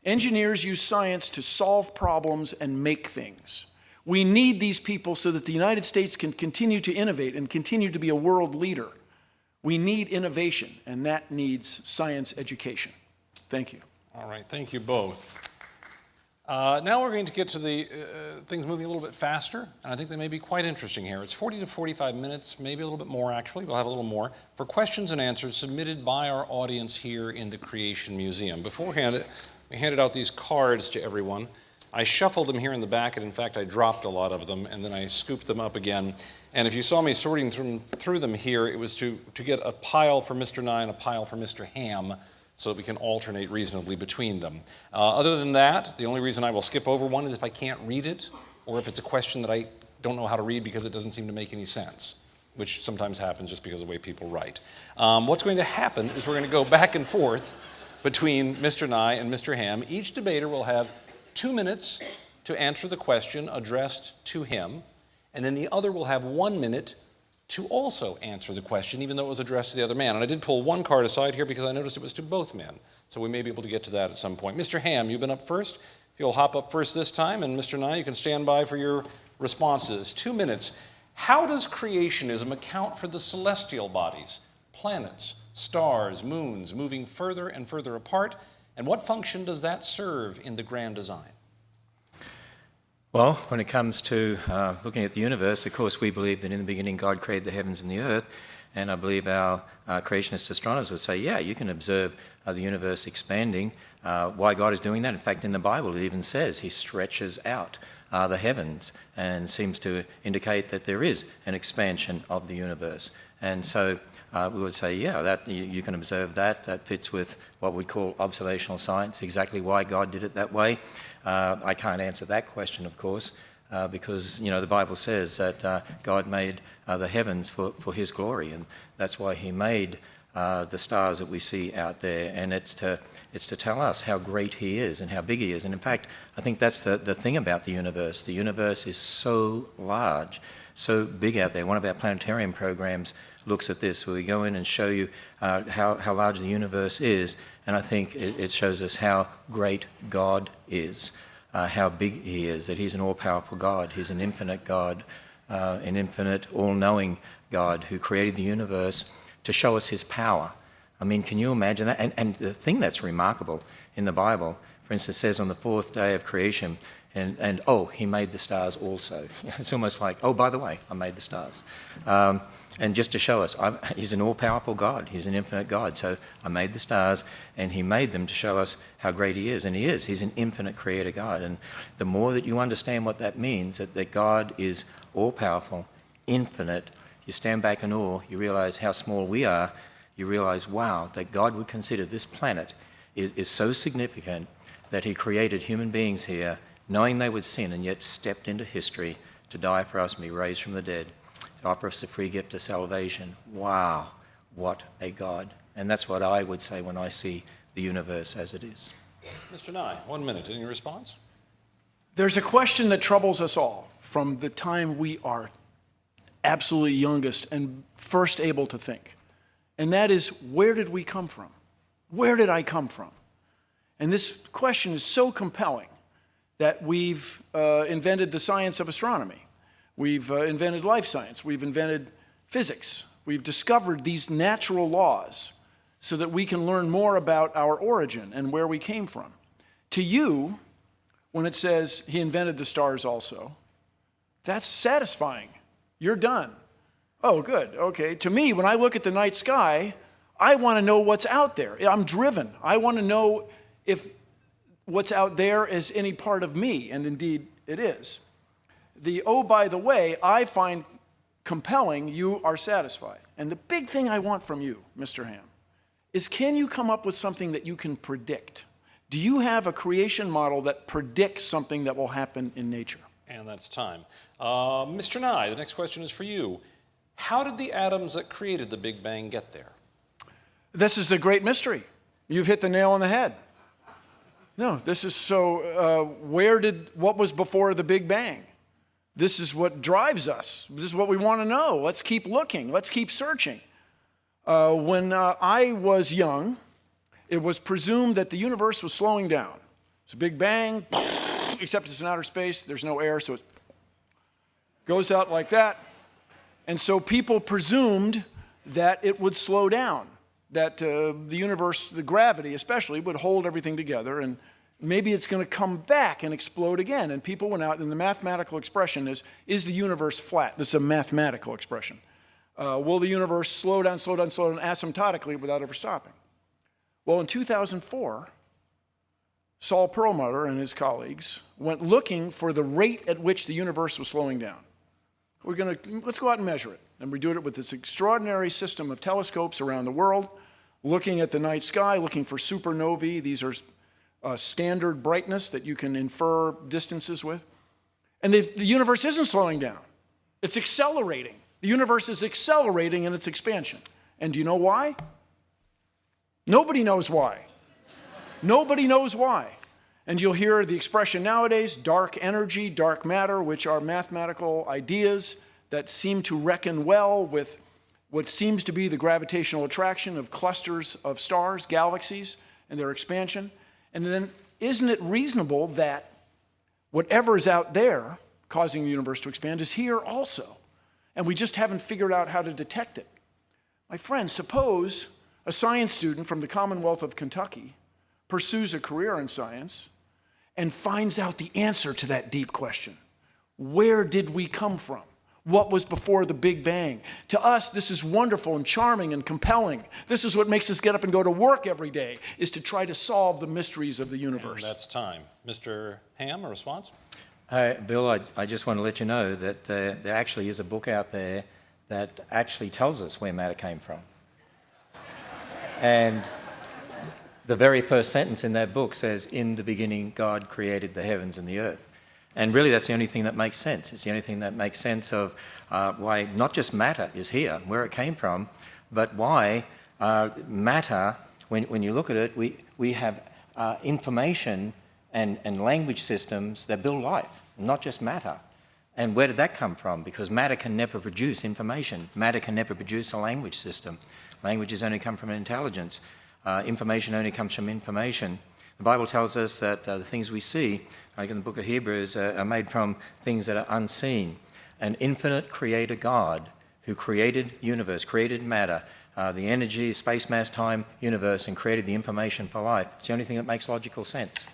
Engineers use science to solve problems and make things. We need these people so that the United States can continue to innovate and continue to be a world leader. We need innovation, and that needs science education. Thank you. All right, thank you both. Now we're going to get to the things moving a little bit faster, and I think they may be quite interesting here. It's 40 to 45 minutes, maybe a little bit more actually, we'll have a little more, for questions and answers submitted by our audience here in the Creation Museum. Beforehand, we handed out these cards to everyone. I shuffled them here in the back, and in fact I dropped a lot of them, and then I scooped them up again. And if you saw me sorting through them here, it was to get a pile for Mr. Nye and a pile for Mr. Ham, so that we can alternate reasonably between them. Other than that, the only reason I will skip over one is if I can't read it, or if it's a question that I don't know how to read because it doesn't seem to make any sense, which sometimes happens just because of the way people write. What's going to happen is we're going to go back and forth between Mr. Nye and Mr. Ham. Each debater will have 2 minutes to answer the question addressed to him, and then the other will have 1 minute to also answer the question, even though it was addressed to the other man. And I did pull one card aside here because I noticed it was to both men. So we may be able to get to that at some point. Mr. Ham, you've been up first. If you'll hop up first this time, and Mr. Nye, you can stand by for your responses. 2 minutes. How does creationism account for the celestial bodies, planets, stars, moons, moving further and further apart? And what function does that serve in the grand design? Well, when it comes to looking at the universe, of course, we believe that in the beginning God created the heavens and the earth, and I believe our creationist astronomers would say, yeah, you can observe the universe expanding. Why God is doing that? In fact, in the Bible, it even says he stretches out the heavens and seems to indicate that there is an expansion of the universe. And so we would say, yeah, that you can observe that. That fits with what we call observational science, exactly why God did it that way. I can't answer that question, of course, because, the Bible says that God made the heavens for his glory, and that's why he made the stars that we see out there, and it's to tell us how great he is and how big he is. And in fact, I think that's the thing about the universe. The universe is so large, so big out there. One of our planetarium programs looks at this, where we go in and show you how large the universe is, and I think it shows us how great God is, how big he is, that he's an all-powerful God, he's an infinite God, an infinite, all-knowing God who created the universe to show us his power. I mean, can you imagine that? And the thing that's remarkable in the Bible, for instance, says on the fourth day of creation, and he made the stars also. It's almost like, oh, by the way, I made the stars. And just to show us, he's an all-powerful God. He's an infinite God. So I made the stars, and he made them to show us how great he is. And he is. He's an infinite creator God. And the more that you understand what that means, that God is all-powerful, infinite, you stand back in awe, you realize how small we are, you realize, wow, that God would consider this planet is so significant that he created human beings here, knowing they would sin, and yet stepped into history to die for us and be raised from the dead, to offer us the free gift of salvation. Wow, what a God. And that's what I would say when I see the universe as it is. Mr. Nye, 1 minute. Any response? There's a question that troubles us all from the time we are absolutely youngest and first able to think. And that is, where did we come from? Where did I come from? And this question is so compelling that we've invented the science of astronomy. We've invented life science. We've invented physics. We've discovered these natural laws so that we can learn more about our origin and where we came from. To you, when it says he invented the stars also, that's satisfying. You're done. Oh, good. Okay. To me, when I look at the night sky, I want to know what's out there. I'm driven. I want to know if what's out there is any part of me, and indeed it is. By the way, I find compelling, you are satisfied. And the big thing I want from you, Mr. Ham, is can you come up with something that you can predict? Do you have a creation model that predicts something that will happen in nature? And that's time. Mr. Nye, the next question is for you. How did the atoms that created the Big Bang get there? This is the great mystery. You've hit the nail on the head. No, this is so, what was before the Big Bang? This is what drives us. This is what we want to know. Let's keep looking. Let's keep searching. When I was young, it was presumed that the universe was slowing down. It's a Big Bang, except it's in outer space. There's no air, so it goes out like that. And so people presumed that it would slow down, that the universe, the gravity especially, would hold everything together, and maybe it's going to come back and explode again. And people went out, and the mathematical expression is the universe flat? This is a mathematical expression. Will the universe slow down asymptotically without ever stopping? Well, in 2004, Saul Perlmutter and his colleagues went looking for the rate at which the universe was slowing down. Let's go out and measure it. And we do it with this extraordinary system of telescopes around the world, looking at the night sky, looking for supernovae. These are standard brightness that you can infer distances with. And the universe isn't slowing down. It's accelerating. The universe is accelerating in its expansion. And do you know why? Nobody knows why. Nobody knows why. And you'll hear the expression nowadays, dark energy, dark matter, which are mathematical ideas that seem to reckon well with what seems to be the gravitational attraction of clusters of stars, galaxies, and their expansion. And then isn't it reasonable that whatever is out there causing the universe to expand is here also? And we just haven't figured out how to detect it. My friends, suppose a science student from the Commonwealth of Kentucky pursues a career in science and finds out the answer to that deep question. Where did we come from? What was before the Big Bang? To us, this is wonderful and charming and compelling. This is what makes us get up and go to work every day, is to try to solve the mysteries of the universe. And that's time. Mr. Ham, a response? Bill, I just want to let you know that there actually is a book out there that actually tells us where matter came from. And the very first sentence in that book says, "In the beginning, God created the heavens and the earth." And really that's the only thing that makes sense. It's the only thing that makes sense of why not just matter is here, where it came from, but why matter, when you look at it, we have information and language systems that build life, not just matter. And where did that come from? Because matter can never produce information. Matter can never produce a language system. Languages only come from intelligence. Information only comes from information. The Bible tells us that the things we see, like in the book of Hebrews, are made from things that are unseen. An infinite creator God who created the universe, created matter, the energy, space, mass, time, universe, and created the information for life. It's the only thing that makes logical sense.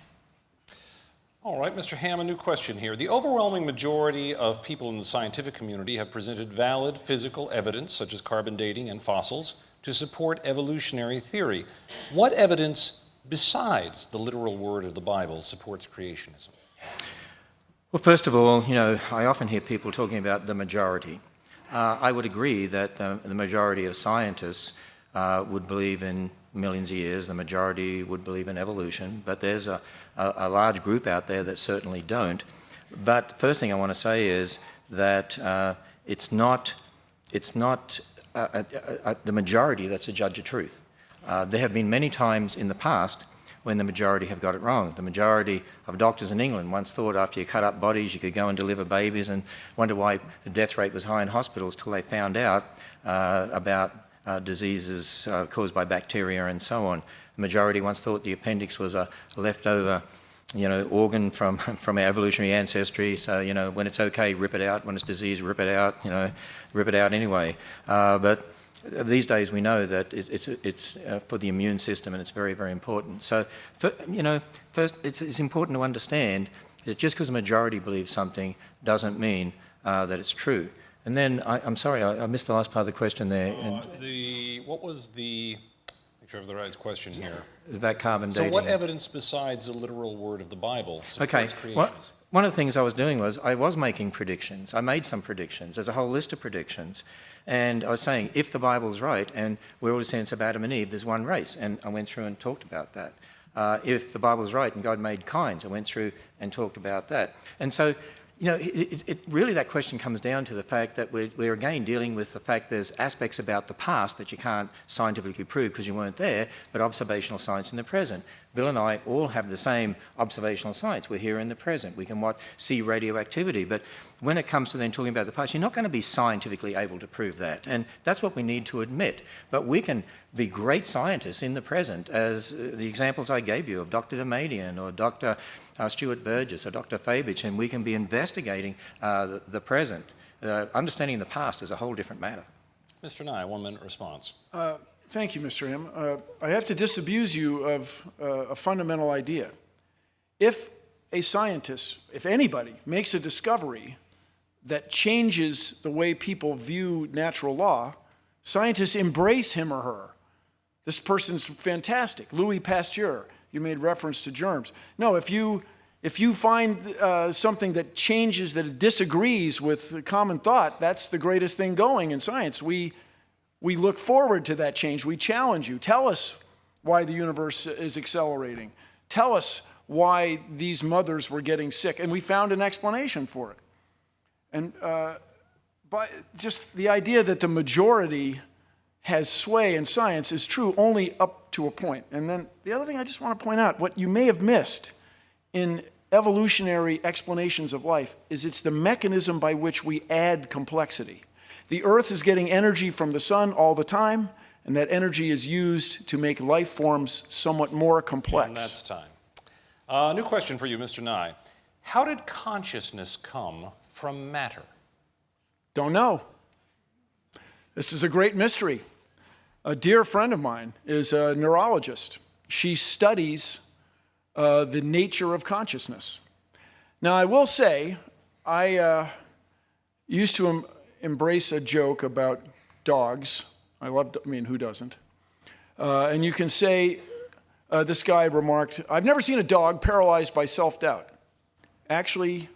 All right, Mr. Ham, a new question here. The overwhelming majority of people in the scientific community have presented valid physical evidence, such as carbon dating and fossils, to support evolutionary theory. What evidence besides the literal word of the Bible supports creationism? Well, first of all, I often hear people talking about the majority. I would agree that the majority of scientists would believe in millions of years. The majority would believe in evolution, but there's a large group out there that certainly don't. But first thing I want to say is that it's not the majority that's a judge of truth. There have been many times in the past when the majority have got it wrong. The majority of doctors in England once thought after you cut up bodies you could go and deliver babies, and wonder why the death rate was high in hospitals till they found out about diseases caused by bacteria and so on. The majority once thought the appendix was a leftover organ from our evolutionary ancestry, so when it's okay, rip it out. When it's disease, rip it out, rip it out anyway. But these days we know that it's for the immune system, and it's very, very important. So, first it's important to understand that just because the majority believes something doesn't mean that it's true. And then, I'm sorry, I missed the last part of the question there. What was the, make sure I have the right question here. About carbon dating. So what evidence besides the literal word of the Bible supports creationism? One of the things I was doing was I was making predictions. I made some predictions. There's a whole list of predictions. And I was saying, if the Bible's right, and we're all descendants of Adam and Eve, there's one race. And I went through and talked about that. If the Bible's right and God made kinds, I went through and talked about that. And so, really that question comes down to the fact that we're again dealing with the fact there's aspects about the past that you can't scientifically prove because you weren't there, but observational science in the present. Bill and I all have the same observational science. We're here in the present. We can see radioactivity, but when it comes to then talking about the past, you're not going to be scientifically able to prove that, and that's what we need to admit. But we can be great scientists in the present, as the examples I gave you of Dr. Demadian or Dr. Stuart Burgess or Dr. Fabich, and we can be investigating the present. Understanding the past is a whole different matter. Mr. Nye, 1 minute response. Thank you, Mr. Ham. I have to disabuse you of a fundamental idea. If a scientist, if anybody, makes a discovery that changes the way people view natural law, scientists embrace him or her. This person's fantastic. Louis Pasteur, you made reference to germs. No, if you find something that changes, that disagrees with common thought, that's the greatest thing going in science. We look forward to that change. We challenge you. Tell us why the universe is accelerating. Tell us why these mothers were getting sick. And we found an explanation for it. And but just the idea that the majority has sway in science is true only up to a point. And then the other thing I just want to point out, what you may have missed in evolutionary explanations of life is it's the mechanism by which we add complexity. The Earth is getting energy from the sun all the time, and that energy is used to make life forms somewhat more complex. And that's time. New question for you, Mr. Nye. How did consciousness come from matter? Don't know. This is a great mystery. A dear friend of mine is a neurologist. She studies the nature of consciousness. Now, I will say, I used to embrace a joke about dogs. Who doesn't? And you can say, this guy remarked, I've never seen a dog paralyzed by self-doubt. Actually,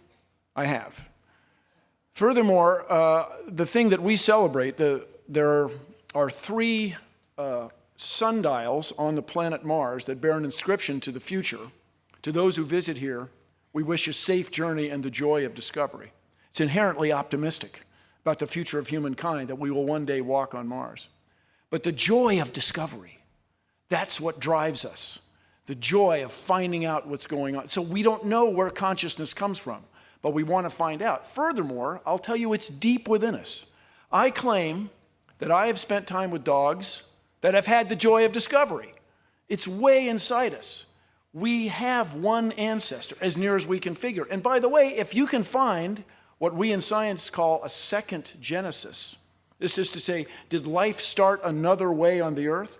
I have. Furthermore, the thing that we celebrate, there are 3 sundials on the planet Mars that bear an inscription to the future, to those who visit here We wish a safe journey and the joy of discovery. It's inherently optimistic about the future of humankind, that we will one day walk on Mars. But the joy of discovery, that's what drives us. The joy of finding out what's going on. So we don't know where consciousness comes from, but we want to find out. Furthermore, I'll tell you it's deep within us. I claim that I have spent time with dogs that have had the joy of discovery. It's way inside us. We have one ancestor, as near as we can figure. And by the way, if you can find what we in science call a second Genesis, this is to say, did life start another way on the earth?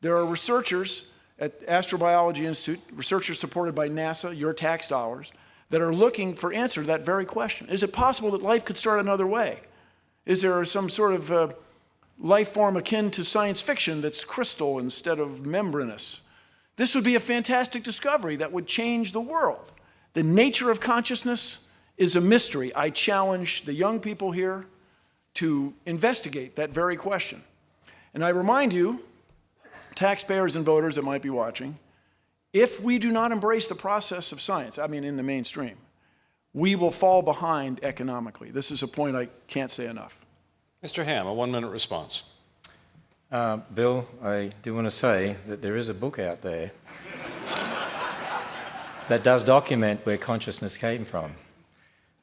There are researchers at Astrobiology Institute, researchers supported by NASA, your tax dollars, that are looking for answer to that very question. Is it possible that life could start another way? Is there some sort of life form akin to science fiction that's crystal instead of membranous? This would be a fantastic discovery that would change the world. The nature of consciousness is a mystery. I challenge the young people here to investigate that very question. And I remind you, taxpayers and voters that might be watching, if we do not embrace the process of science, I mean in the mainstream, we will fall behind economically. This is a point I can't say enough. Mr. Ham, a 1-minute response. Bill, I do want to say that there is a book out there that does document where consciousness came from.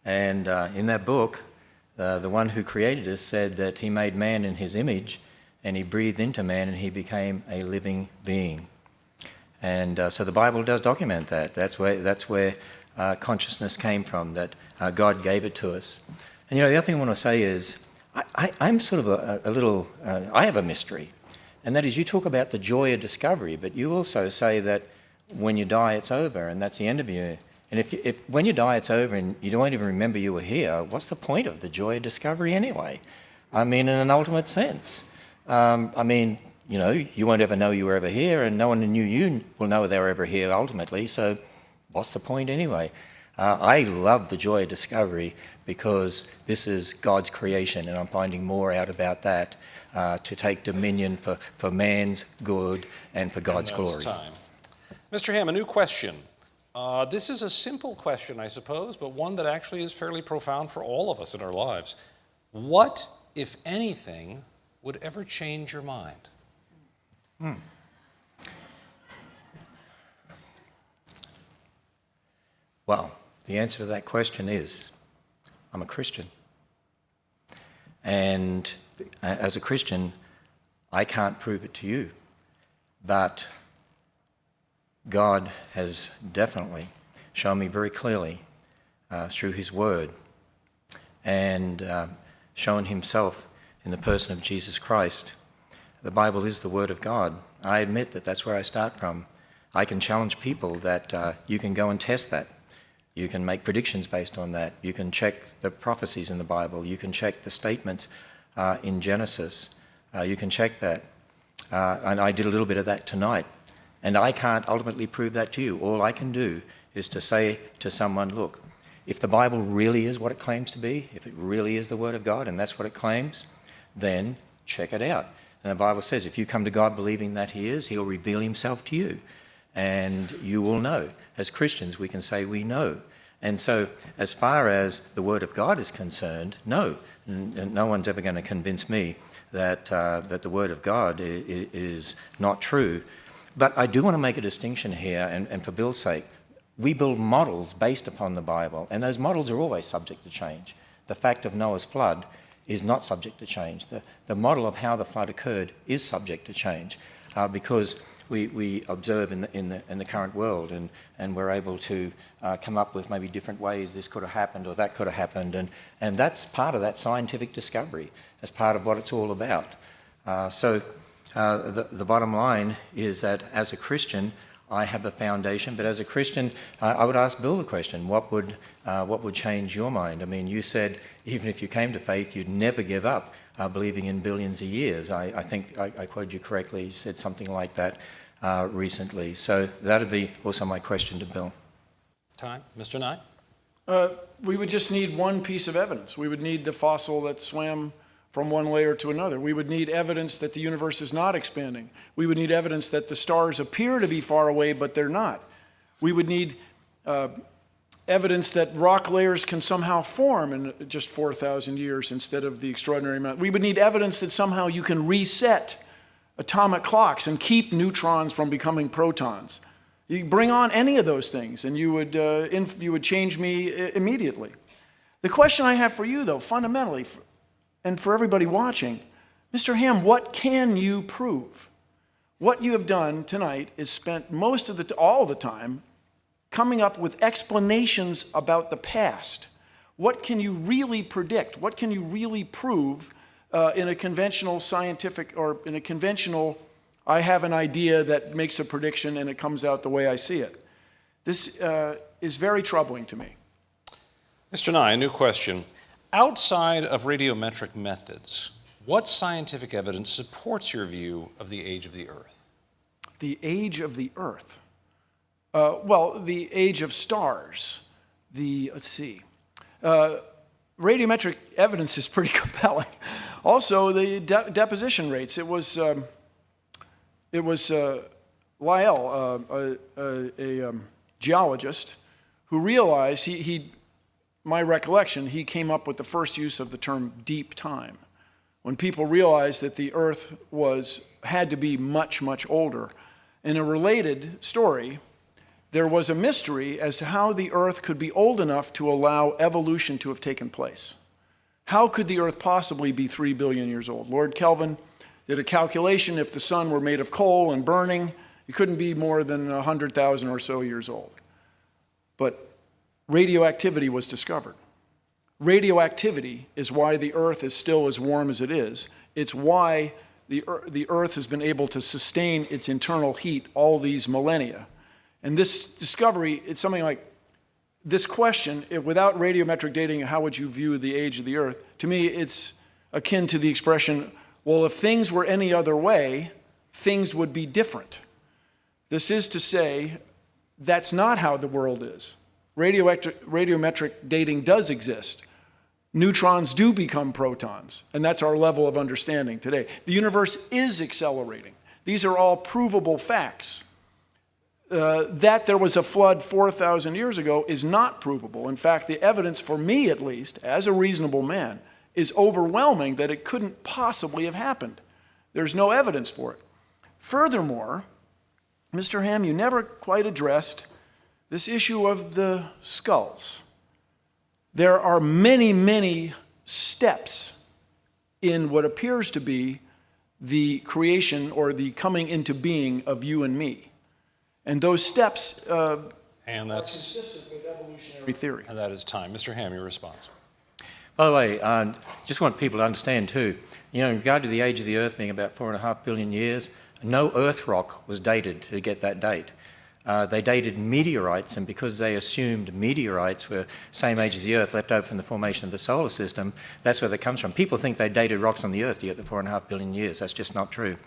And in that book, the one who created us said that he made man in his image, and he breathed into man, and he became a living being. And so the Bible does document that. That's where consciousness came from, that God gave it to us. And the other thing I want to say is, I'm sort of a little, I have a mystery, and that is you talk about the joy of discovery, but you also say that when you die, it's over, and that's the end of you. And if when you die, it's over, and you don't even remember you were here, what's the point of the joy of discovery anyway? I mean, in an ultimate sense. You won't ever know you were ever here, and no one who knew you will know they were ever here ultimately, so what's the point anyway? I love the joy of discovery because this is God's creation, and I'm finding more out about that to take dominion for man's good and for God's glory. Time. Mr. Ham, a new question. This is a simple question, I suppose, but one that actually is fairly profound for all of us in our lives. What, if anything, would ever change your mind? Well, the answer to that question is, I'm a Christian. And as a Christian, I can't prove it to you, but God has definitely shown me very clearly through his word and shown himself in the person of Jesus Christ. The Bible is the word of God. I admit that that's where I start from. I can challenge people that you can go and test that. You can make predictions based on that. You can check the prophecies in the Bible. You can check the statements in Genesis. You can check that. And I did a little bit of that tonight. And I can't ultimately prove that to you. All I can do is to say to someone, look, if the Bible really is what it claims to be, if it really is the Word of God and that's what it claims, then check it out. And the Bible says if you come to God believing that he is, he'll reveal himself to you. And you will know. As Christians, we can say we know. And so as far as the Word of God is concerned, no one's ever going to convince me that the Word of God is not true. But I do want to make a distinction here, and for Bill's sake, we build models based upon the Bible, and those models are always subject to change. The fact of Noah's flood is not subject to change. The model of how the flood occurred is subject to change because we observe in the current world, and we're able to come up with maybe different ways this could have happened or that could have happened, and that's part of that scientific discovery. That's part of what it's all about. So the bottom line is that as a Christian, I have a foundation, but as a Christian, I would ask Bill the question, what would change your mind? I mean, you said even if you came to faith, you'd never give up believing in billions of years. I think I quoted you correctly. You said something like that recently. So that would be also my question to Bill. Time. Mr. Nye? We would just need one piece of evidence. We would need the fossil that swam from one layer to another. We would need evidence that the universe is not expanding. We would need evidence that the stars appear to be far away, but they're not. We would need evidence that rock layers can somehow form in just 4,000 years instead of the extraordinary amount. We would need evidence that somehow you can reset atomic clocks and keep neutrons from becoming protons. You bring on any of those things and you would change me immediately. The question I have for you, though, fundamentally, and for everybody watching, Mr. Ham, what can you prove? What you have done tonight is spent all the time coming up with explanations about the past. What can you really predict? What can you really prove in a conventional scientific, or in a conventional, I have an idea that makes a prediction and it comes out the way I see it? This is very troubling to me. Mr. Nye, a new question. Outside of radiometric methods, what scientific evidence supports your view of the age of the Earth? The age of the Earth? Well, the age of stars. Let's see. Radiometric evidence is pretty compelling. Also, the deposition rates. It was Lyell, a geologist, who realized, my recollection, he came up with the first use of the term deep time. When people realized that the Earth had to be much, much older. In a related story, there was a mystery as to how the Earth could be old enough to allow evolution to have taken place. How could the Earth possibly be 3 billion years old? Lord Kelvin did a calculation. If the sun were made of coal and burning, it couldn't be more than 100,000 or so years old. But radioactivity was discovered. Radioactivity is why the Earth is still as warm as it is. It's why the Earth has been able to sustain its internal heat all these millennia. And this discovery, it's something like this question, without radiometric dating, how would you view the age of the Earth? To me, it's akin to the expression, well, if things were any other way, things would be different. This is to say, that's not how the world is. Radiometric dating does exist. Neutrons do become protons, and that's our level of understanding today. The universe is accelerating. These are all provable facts. That there was a flood 4,000 years ago is not provable. In fact, the evidence, for me at least, as a reasonable man, is overwhelming that it couldn't possibly have happened. There's no evidence for it. Furthermore, Mr. Ham, you never quite addressed this issue of the skulls. There are many, many steps in what appears to be the creation or the coming into being of you and me. And those steps are consistent with evolutionary theory. And that is time. Mr. Ham, your response. By the way, just want people to understand too, in regard to the age of the Earth being about 4.5 billion years, no Earth rock was dated to get that date. They dated meteorites, and because they assumed meteorites were same age as the Earth, left over from the formation of the solar system, that's where that comes from. People think they dated rocks on the Earth to get the 4.5 billion years. That's just not true.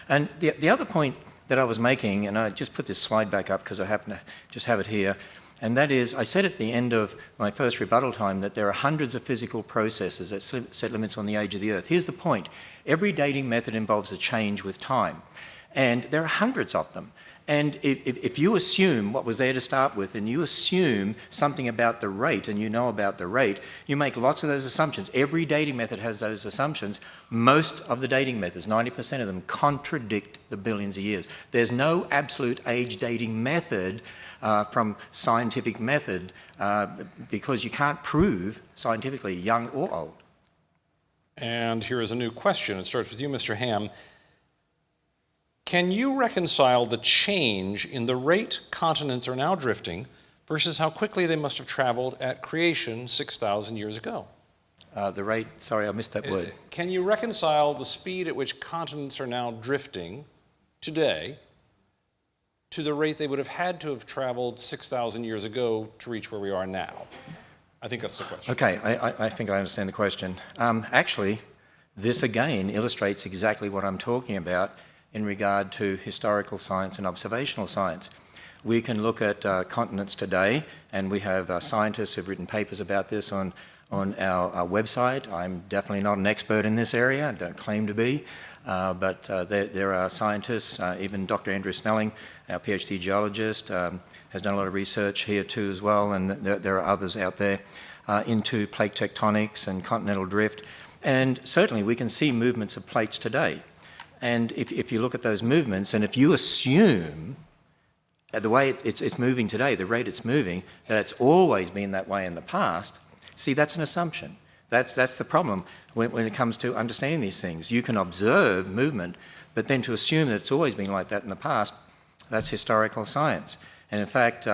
And the other point that I was making, and I just put this slide back up because I happen to just have it here, and that is, I said at the end of my first rebuttal time that there are hundreds of physical processes that set limits on the age of the Earth. Here's the point. Every dating method involves a change with time, and there are hundreds of them. And if you assume what was there to start with, and you assume something about the rate, and you know about the rate, you make lots of those assumptions. Every dating method has those assumptions. Most of the dating methods, 90% of them, contradict the billions of years. There's no absolute age dating method from scientific method because you can't prove scientifically young or old. And here is a new question. It starts with you, Mr. Ham. Can you reconcile the change in the rate continents are now drifting versus how quickly they must have traveled at creation 6,000 years ago? The rate, sorry, I missed that word. Can you reconcile the speed at which continents are now drifting today to the rate they would have had to have traveled 6,000 years ago to reach where we are now? I think that's the question. Okay, I think I understand the question. Actually, this again illustrates exactly what I'm talking about in regard to historical science and observational science. We can look at continents today, and we have scientists who've written papers about this on our website. I'm definitely not an expert in this area, I don't claim to be, but there are scientists, even Dr. Andrew Snelling, our PhD geologist, has done a lot of research here too as well, and there are others out there into plate tectonics and continental drift. And certainly we can see movements of plates today. And if you look at those movements, and if you assume the way it's moving today, the rate it's moving, that it's always been that way in the past, see, that's an assumption. That's the problem when it comes to understanding these things. You can observe movement, but then to assume that it's always been like that in the past, that's historical science. And in fact,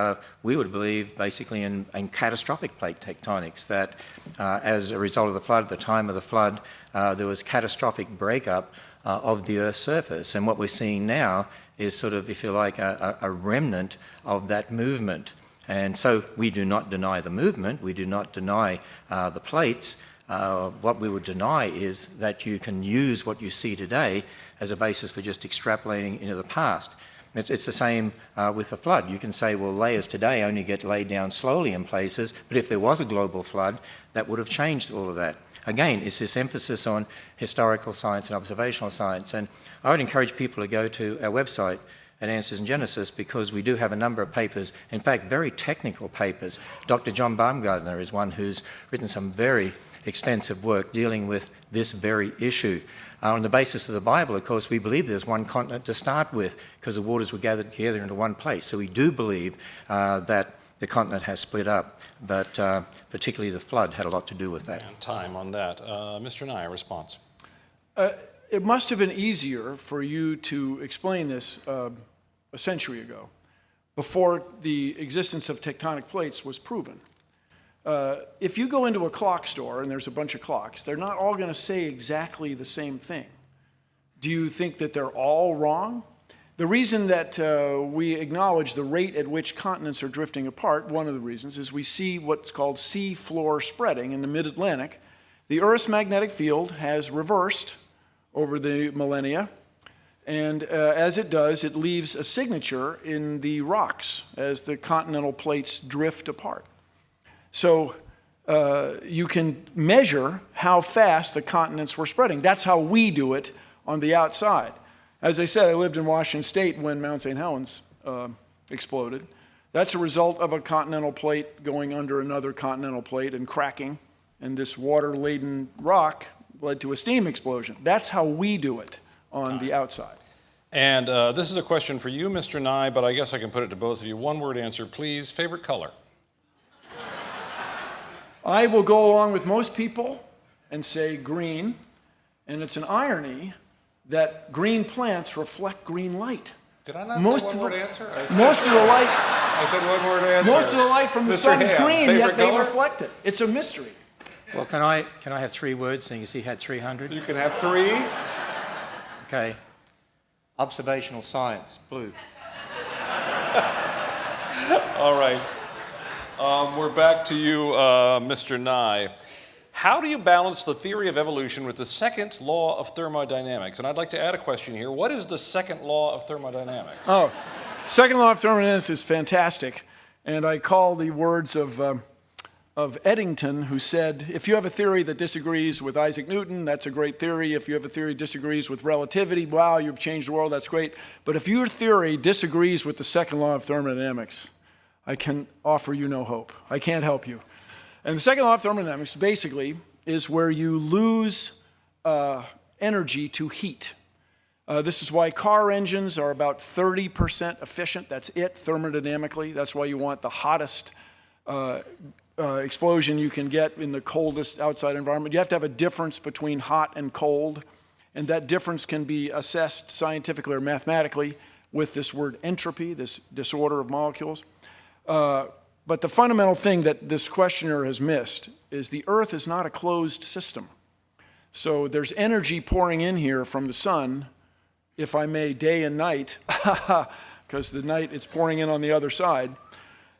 we would believe basically in catastrophic plate tectonics, that as a result of the flood, at the time of the flood, there was catastrophic breakup of the Earth's surface. And what we're seeing now is sort of, if you like, a remnant of that movement. And so we do not deny the movement, we do not deny the plates. What we would deny is that you can use what you see today as a basis for just extrapolating into the past. It's the same with the flood. You can say, well, layers today only get laid down slowly in places, but if there was a global flood, that would have changed all of that. Again, it's this emphasis on historical science and observational science. And I would encourage people to go to our website at Answers in Genesis, because we do have a number of papers, in fact, very technical papers. Dr. John Baumgartner is one who's written some very extensive work dealing with this very issue. On the basis of the Bible, of course, we believe there's one continent to start with because the waters were gathered together into one place. So we do believe that the continent has split up, but particularly the flood had a lot to do with that. And time on that. Mr. Nye, a response. It must have been easier for you to explain this a century ago, before the existence of tectonic plates was proven. If you go into a clock store and there's a bunch of clocks, they're not all going to say exactly the same thing. Do you think that they're all wrong? The reason that we acknowledge the rate at which continents are drifting apart, one of the reasons, is we see what's called sea floor spreading in the mid-Atlantic. The Earth's magnetic field has reversed over the millennia, and as it does, it leaves a signature in the rocks as the continental plates drift apart. So you can measure how fast the continents were spreading. That's how we do it on the outside. As I said, I lived in Washington State when Mount St. Helens exploded. That's a result of a continental plate going under another continental plate and cracking, and this water-laden rock led to a steam explosion. That's how we do it on the outside. And this is a question for you, Mr. Nye, but I guess I can put it to both of you. One-word answer, please. Favorite color? I will go along with most people and say green, and it's an irony that green plants reflect green light. Did I not say one-word answer? Most of the light. I said one-word answer. Most of the light from the sun is green, yet they color? reflect it. It's a mystery. Well, can I have 3 words, seeing as he had 300? You can have 3. Okay. Observational science, blue. All right. We're back to you, Mr. Nye. How do you balance the theory of evolution with the second law of thermodynamics? And I'd like to add a question here. What is the second law of thermodynamics? Oh, second law of thermodynamics is fantastic. And I call the words of Eddington, who said, if you have a theory that disagrees with Isaac Newton, that's a great theory. If you have a theory that disagrees with relativity, wow, you've changed the world, that's great. But if your theory disagrees with the second law of thermodynamics, I can offer you no hope. I can't help you. And the second law of thermodynamics basically is where you lose energy to heat. This is why car engines are about 30% efficient. That's it, thermodynamically. That's why you want the hottest explosion you can get in the coldest outside environment. You have to have a difference between hot and cold, and that difference can be assessed scientifically or mathematically with this word entropy, this disorder of molecules. But the fundamental thing that this questioner has missed is the Earth is not a closed system. So there's energy pouring in here from the sun, if I may, day and night, because the night it's pouring in on the other side.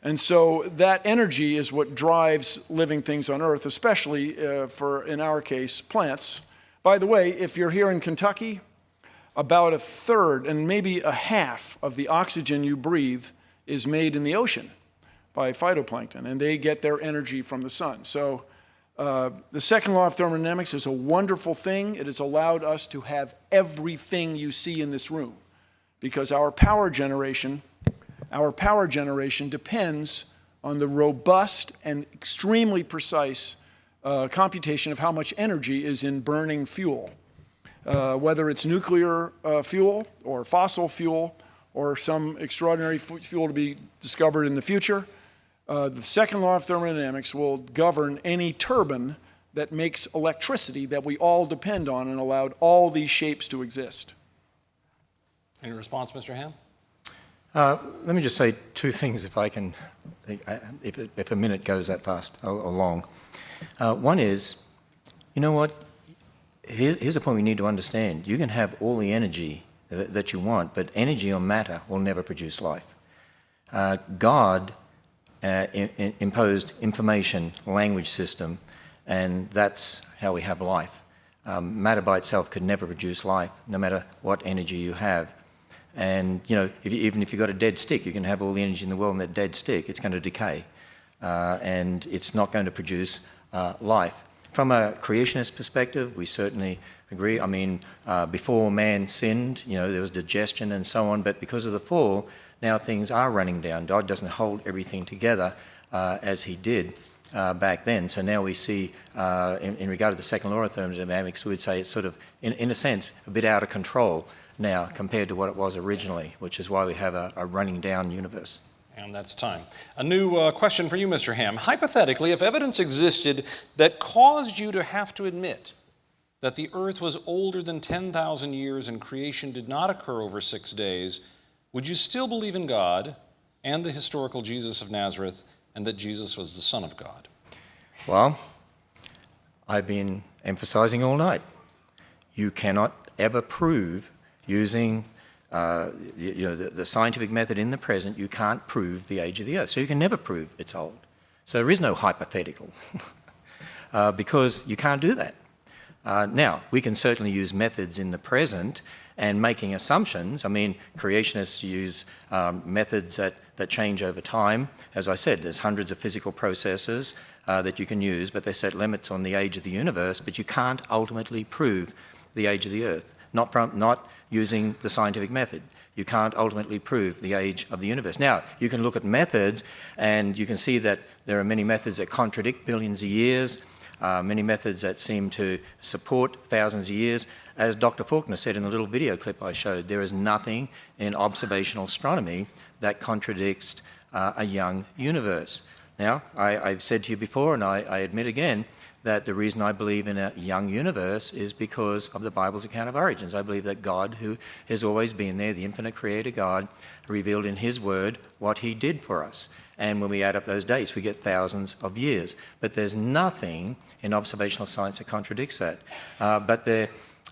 And so that energy is what drives living things on Earth, especially for, in our case, plants. By the way, if you're here in Kentucky, about 1/3 and maybe 1/2 of the oxygen you breathe is made in the ocean by phytoplankton, and they get their energy from the sun. So the second law of thermodynamics is a wonderful thing. It has allowed us to have everything you see in this room, because our power generation depends on the robust and extremely precise computation of how much energy is in burning fuel, whether it's nuclear fuel or fossil fuel or some extraordinary fuel to be discovered in the future. The second law of thermodynamics will govern any turbine that makes electricity that we all depend on and allowed all these shapes to exist. Any response, Mr. Ham? Let me just say two things, if I can, if a minute goes that fast or long. One is, you know what? Here's a point we need to understand. You can have all the energy that you want, but energy or matter will never produce life. God imposed information language system, and that's how we have life. Matter by itself could never produce life, no matter what energy you have. And you know, even if you've got a dead stick, you can have all the energy in the world in that dead stick, it's going to decay, and it's not going to produce life. From a creationist perspective, we certainly agree. I mean, before man sinned, you know, there was digestion and so on, but because of the fall, now things are running down. God doesn't hold everything together as he did back then. So now we see, in regard to the second law of thermodynamics, we would say it's sort of, in a sense, a bit out of control now compared to what it was originally, which is why we have a running down universe. And that's time. A new question for you, Mr. Ham. Hypothetically, if evidence existed that caused you to have to admit that the earth was older than 10,000 years and creation did not occur over 6 days, would you still believe in God and the historical Jesus of Nazareth and that Jesus was the Son of God? Well, I've been emphasizing all night. You cannot ever prove using the scientific method in the present, you can't prove the age of the earth. So you can never prove it's old. So there is no hypothetical because you can't do that. Now, we can certainly use methods in the present and making assumptions. I mean, creationists use methods that change over time. As I said, there's hundreds of physical processes that you can use, but they set limits on the age of the universe, but you can't ultimately prove the age of the earth, not using the scientific method. You can't ultimately prove the age of the universe. Now, you can look at methods, and you can see that there are many methods that contradict billions of years, many methods that seem to support thousands of years. As Dr. Faulkner said in the little video clip I showed, there is nothing in observational astronomy that contradicts a young universe. Now, I've said to you before, and I admit again, that the reason I believe in a young universe is because of the Bible's account of origins. I believe that God, who has always been there, the infinite creator God, revealed in his word what he did for us. And when we add up those dates, we get thousands of years. But there's nothing in observational science that contradicts that. But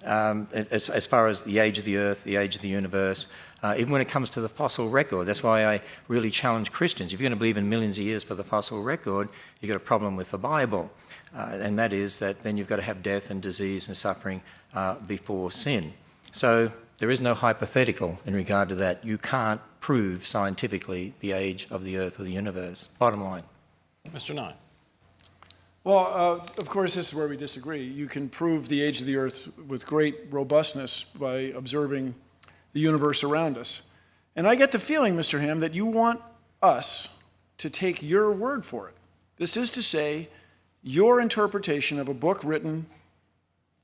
as far as the age of the earth, the age of the universe, even when it comes to the fossil record, that's why I really challenge Christians. If you're going to believe in millions of years for the fossil record, you've got a problem with the Bible. And that is that then you've got to have death and disease and suffering before sin. So there is no hypothetical in regard to that. You can't prove scientifically the age of the earth or the universe. Bottom line. Mr. Nye. Well, of course, this is where we disagree. You can prove the age of the earth with great robustness by observing the universe around us. And I get the feeling, Mr. Ham, that you want us to take your word for it. This is to say, your interpretation of a book written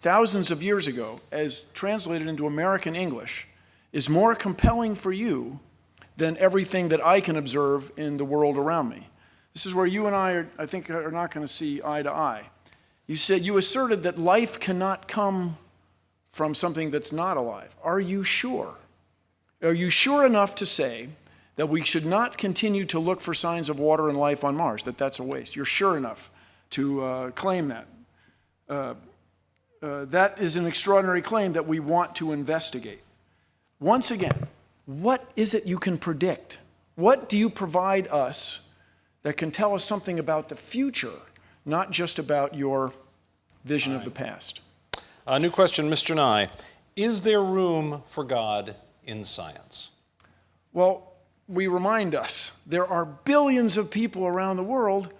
thousands of years ago, as translated into American English, is more compelling for you than everything that I can observe in the world around me. This is where you and I think, are not going to see eye to eye. You asserted that life cannot come from something that's not alive. Are you sure? Are you sure enough to say that we should not continue to look for signs of water and life on Mars, that that's a waste? You're sure enough to claim that. That is an extraordinary claim that we want to investigate. Once again, what is it you can predict? What do you provide us that can tell us something about the future, not just about your vision of the past? A new question, Mr. Nye. Is there room for God in science? Well, we remind us there are billions of people around the world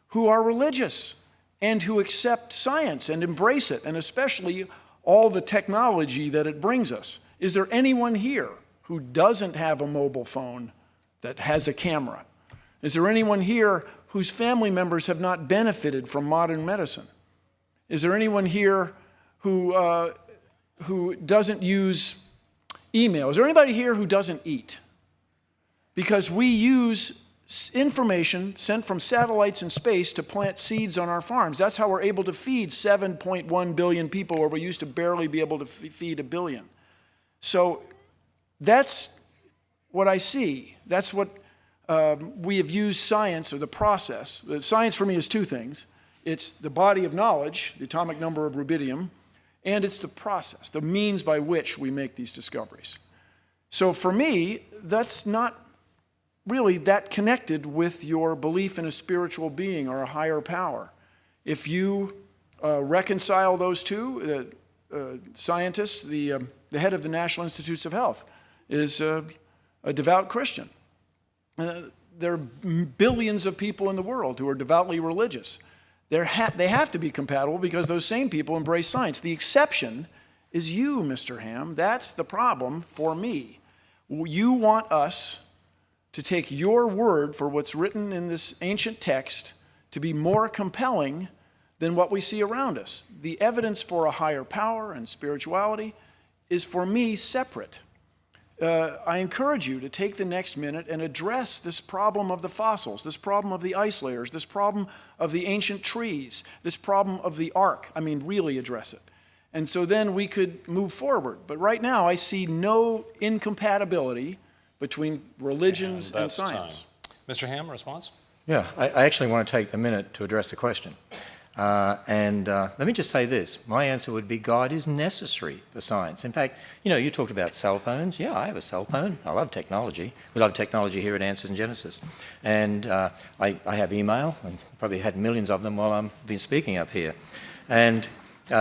who are religious and who accept science and embrace it, and especially all the technology that it brings us. Is there anyone here who doesn't have a mobile phone that has a camera? Is there anyone here whose family members have not benefited from modern medicine? Is there anyone here who doesn't use email? Is there anybody here who doesn't eat? Because we use information sent from satellites in space to plant seeds on our farms. That's how we're able to feed 7.1 billion people, where we used to barely be able to feed 1 billion. So that's what I see. That's what we have used science, or the process. Science for me is two things. It's the body of knowledge, the atomic number of rubidium, and it's the process, the means by which we make these discoveries. So for me, that's not really that connected with your belief in a spiritual being or a higher power. If you reconcile those two, scientists, the head of the National Institutes of Health is a devout Christian. There are billions of people in the world who are devoutly religious. They have to be compatible because those same people embrace science. The exception is you, Mr. Ham. That's the problem for me. You want us to take your word for what's written in this ancient text to be more compelling than what we see around us. The evidence for a higher power and spirituality is, for me, separate. I encourage you to take the next minute and address this problem of the fossils, this problem of the ice layers, this problem of the ancient trees, this problem of the ark. I mean, really address it. And so then we could move forward. But right now, I see no incompatibility between religions and science. Mr. Ham, response? Yeah, I actually want to take the minute to address the question. Let me just say this. My answer would be God is necessary for science. In fact, you talked about cell phones. Yeah, I have a cell phone. I love technology. We love technology here at Answers in Genesis. And I have email. I probably had millions of them while I've been speaking up here. And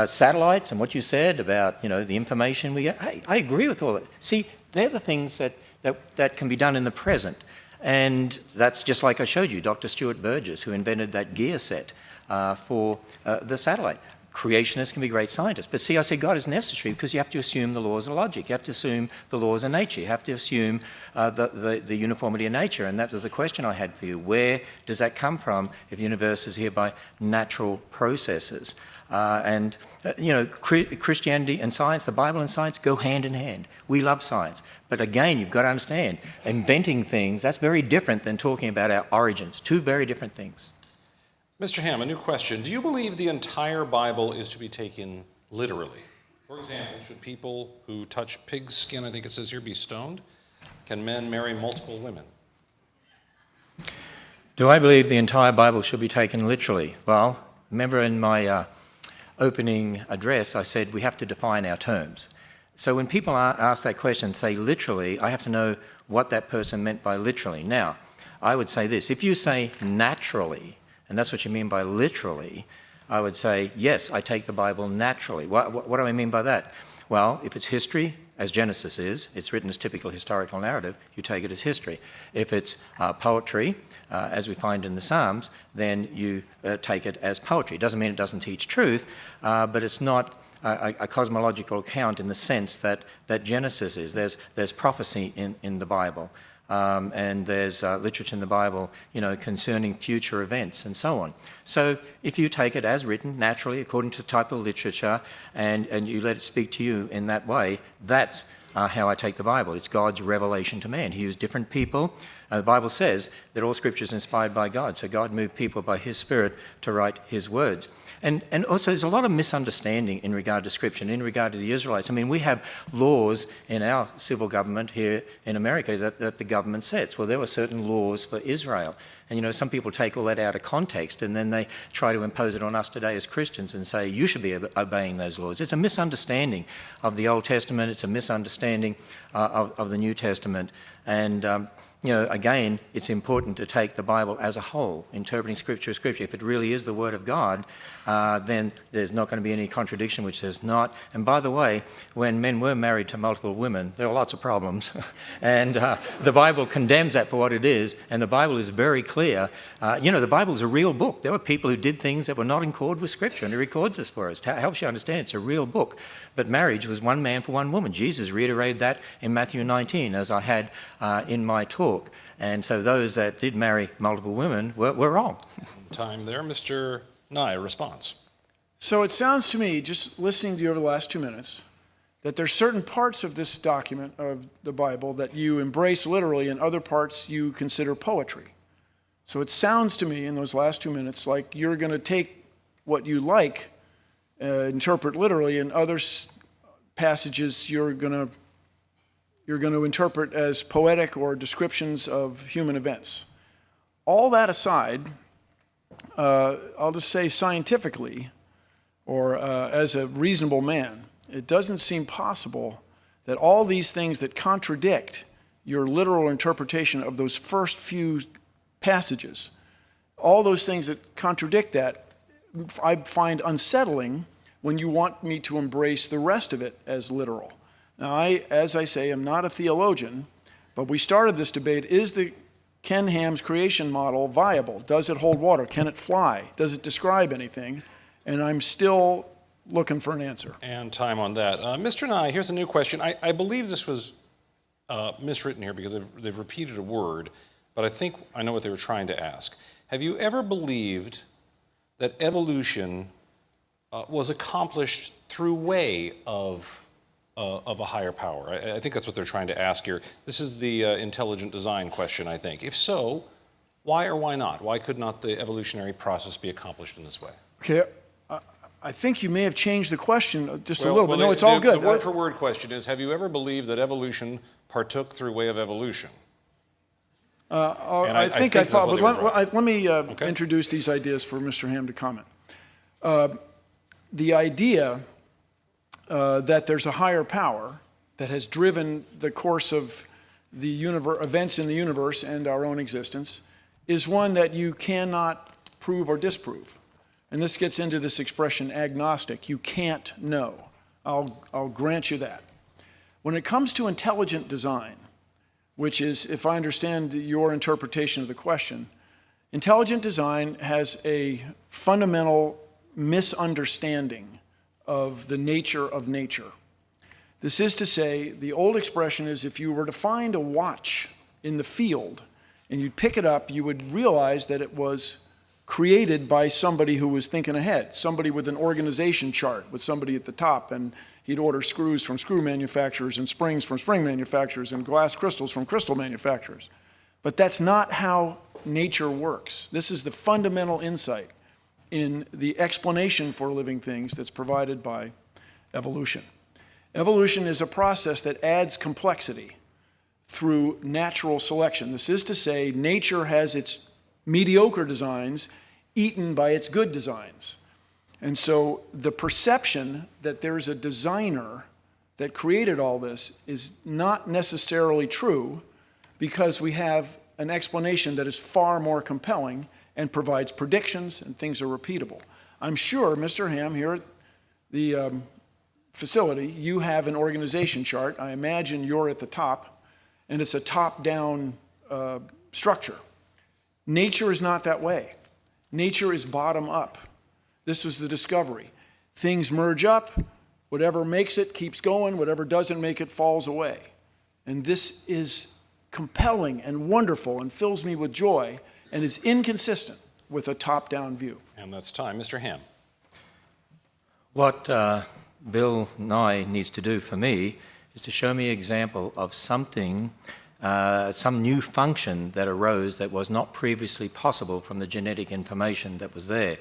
satellites and what you said about, the information we get, I agree with all that. See, they're the things that can be done in the present. And that's just like I showed you, Dr. Stuart Burgess, who invented that gear set for the satellite. Creationists can be great scientists. But see, I say God is necessary because you have to assume the laws of logic. You have to assume the laws of nature. You have to assume the uniformity of nature. And that was the question I had for you. Where does that come from if the universe is here by natural processes? Christianity and science, the Bible and science go hand in hand. We love science. But again, you've got to understand, inventing things, that's very different than talking about our origins. Two very different things. Mr. Ham, a new question. Do you believe the entire Bible is to be taken literally? For example, should people who touch pig's skin, I think it says here, be stoned? Can men marry multiple women? Do I believe the entire Bible should be taken literally? Well, remember in my opening address, I said we have to define our terms. So when people ask that question, say literally, I have to know what that person meant by literally. Now, I would say this. If you say naturally, and that's what you mean by literally, I would say, yes, I take the Bible naturally. What do I mean by that? Well, if it's history, as Genesis is, it's written as typical historical narrative, you take it as history. If it's poetry, as we find in the Psalms, then you take it as poetry. It doesn't mean it doesn't teach truth, but it's not a cosmological account in the sense that Genesis is. There's prophecy in the Bible. And there's literature in the Bible, concerning future events and so on. So if you take it as written, naturally, according to the type of literature, and you let it speak to you in that way, that's how I take the Bible. It's God's revelation to man. He used different people. The Bible says that all Scripture is inspired by God, so God moved people by His Spirit to write His words. And also there's a lot of misunderstanding in regard to Scripture and in regard to the Israelites. I mean, we have laws in our civil government here in America that the government sets. Well, there were certain laws for Israel. And, some people take all that out of context and then they try to impose it on us today as Christians and say, you should be obeying those laws. It's a misunderstanding of the Old Testament. It's a misunderstanding of the New Testament. And again, it's important to take the Bible as a whole, interpreting Scripture as Scripture. If it really is the Word of God, then there's not going to be any contradiction which says not. And by the way, when men were married to multiple women, there were lots of problems. And the Bible condemns that for what it is, and the Bible is very clear. The Bible is a real book. There were people who did things that were not in accord with Scripture, and it records this for us. It helps you understand it's a real book. But marriage was one man for one woman. Jesus reiterated that in Matthew 19, as I had in my talk. And so those that did marry multiple women were wrong. Time there. Mr. Nye, response. So it sounds to me, just listening to you over the last 2 minutes, that there's certain parts of this document of the Bible that you embrace literally and other parts you consider poetry. So it sounds to me in those last 2 minutes like you're going to take what you like, interpret literally, and other passages you're going to interpret as poetic or descriptions of human events. All that aside, I'll just say scientifically, or as a reasonable man, it doesn't seem possible that all these things that contradict your literal interpretation of those first few passages, all those things that contradict that, I find unsettling when you want me to embrace the rest of it as literal. Now, as I say, am not a theologian, but we started this debate, is the Ken Ham's creation model viable? Does it hold water? Can it fly? Does it describe anything? And I'm still looking for an answer. And time on that. Mr. Nye, here's a new question. I believe this was miswritten here because they've repeated a word, but I think I know what they were trying to ask. Have you ever believed that evolution was accomplished through way of a higher power? I think that's what they're trying to ask here. This is the intelligent design question, I think. If so, why or why not? Why could not the evolutionary process be accomplished in this way? Okay, I think you may have changed the question just a little bit. No, it's all good. The word-for-word question is, have you ever believed that evolution partook through way of evolution? I think I thought, but let me introduce these ideas for Mr. Ham to comment. The idea that there's a higher power that has driven the course of the events in the universe and our own existence is one that you cannot prove or disprove. And this gets into this expression agnostic. You can't know. I'll grant you that. When it comes to intelligent design, which is, if I understand your interpretation of the question, intelligent design has a fundamental misunderstanding of the nature of nature. This is to say, the old expression is if you were to find a watch in the field and you'd pick it up, you would realize that it was created by somebody who was thinking ahead, somebody with an organization chart with somebody at the top, and he'd order screws from screw manufacturers and springs from spring manufacturers and glass crystals from crystal manufacturers. But that's not how nature works. This is the fundamental insight in the explanation for living things that's provided by evolution. Evolution is a process that adds complexity through natural selection. This is to say, nature has its mediocre designs eaten by its good designs. And so the perception that there's a designer that created all this is not necessarily true, because we have an explanation that is far more compelling and provides predictions, and things are repeatable. I'm sure, Mr. Ham, here at the facility, you have an organization chart. I imagine you're at the top, and it's a top-down structure. Nature is not that way. Nature is bottom-up. This was the discovery. Things merge up. Whatever makes it keeps going. Whatever doesn't make it falls away. And this is compelling and wonderful and fills me with joy and is inconsistent with a top-down view. And that's time. Mr. Ham. What Bill Nye needs to do for me is to show me an example of something, some new function that arose that was not previously possible from the genetic information that was there.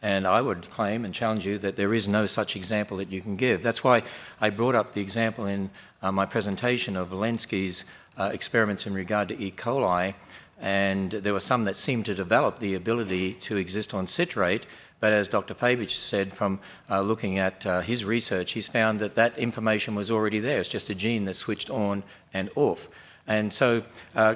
And I would claim and challenge you that there is no such example that you can give. That's why I brought up the example in my presentation of Walensky's experiments in regard to E. coli, and there were some that seemed to develop the ability to exist on citrate, but as Dr. Fabich said, from looking at his research, he's found that that information was already there. It's just a gene that switched on and off. And so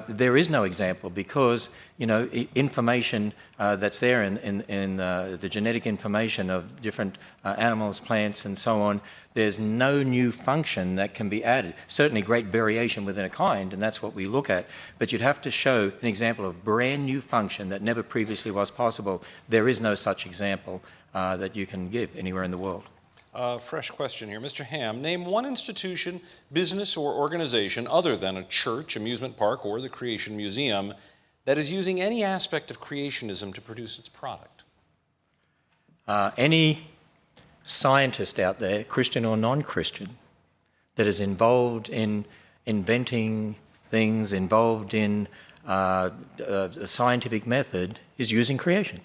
there is no example because, information that's there in the genetic information of different animals, plants, and so on, there's no new function that can be added. Certainly great variation within a kind, and that's what we look at. But you'd have to show an example of brand new function that never previously was possible. There is no such example that you can give anywhere in the world. Fresh question here. Mr. Ham, name one institution, business, or organization other than a church, amusement park, or the Creation Museum that is using any aspect of creationism to produce its product. Any scientist out there, Christian or non-Christian, that is involved in inventing things, involved in a scientific method, is using creation.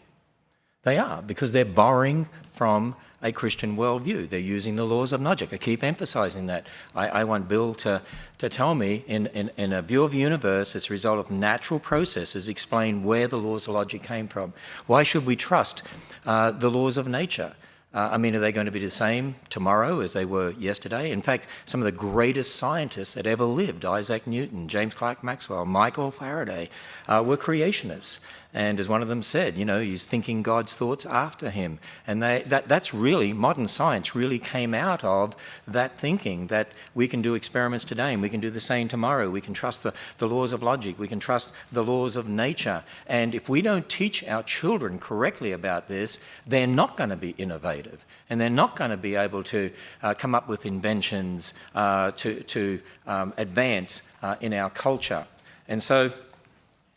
They are, because they're borrowing from a Christian worldview. They're using the laws of logic. I keep emphasizing that. I want Bill to tell me, in a view of the universe, it's a result of natural processes, explain where the laws of logic came from. Why should we trust the laws of nature? Are they going to be the same tomorrow as they were yesterday? In fact, some of the greatest scientists that ever lived, Isaac Newton, James Clerk Maxwell, Michael Faraday, were creationists. And as one of them said, he's thinking God's thoughts after him. And that's really, modern science really came out of that thinking, that we can do experiments today and we can do the same tomorrow. We can trust the laws of logic. We can trust the laws of nature. And if we don't teach our children correctly about this, they're not going to be innovative. And they're not going to be able to come up with inventions to advance in our culture. And so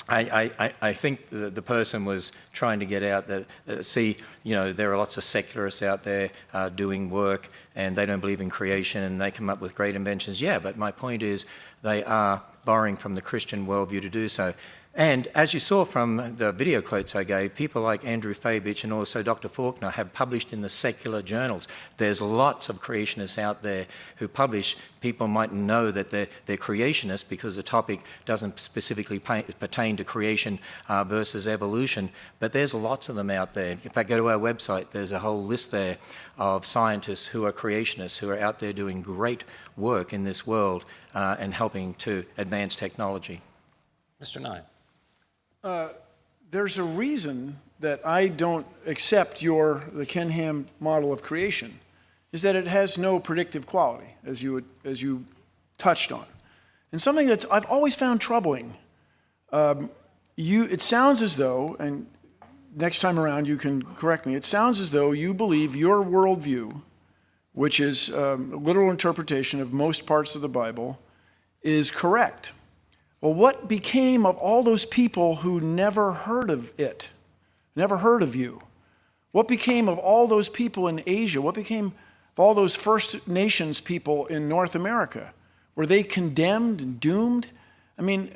I think the person was trying to get out that, there are lots of secularists out there doing work and they don't believe in creation and they come up with great inventions. Yeah, but my point is they are borrowing from the Christian worldview to do so. And as you saw from the video quotes I gave, people like Andrew Fabich and also Dr. Faulkner have published in the secular journals. There's lots of creationists out there who publish. People might know that they're creationists because the topic doesn't specifically pertain to creation versus evolution, but there's lots of them out there. In fact, go to our website, there's a whole list there of scientists who are creationists, who are out there doing great work in this world and helping to advance technology. Mr. Nye. There's a reason that I don't accept the Ken Ham model of creation, is that it has no predictive quality, as you touched on. And something that I've always found troubling. It sounds as though, and next time around you can correct me, it sounds as though you believe your worldview, which is a literal interpretation of most parts of the Bible, is correct. Well, what became of all those people who never heard of it, never heard of you? What became of all those people in Asia? What became of all those First Nations people in North America? Were they condemned and doomed? I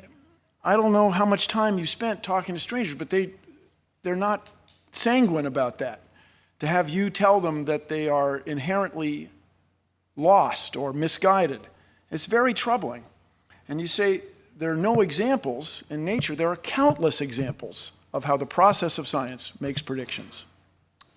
don't know how much time you spent talking to strangers, but they're not sanguine about that. To have you tell them that they are inherently lost or misguided, it's very troubling. And you say, there are no examples in nature. There are countless examples of how the process of science makes predictions.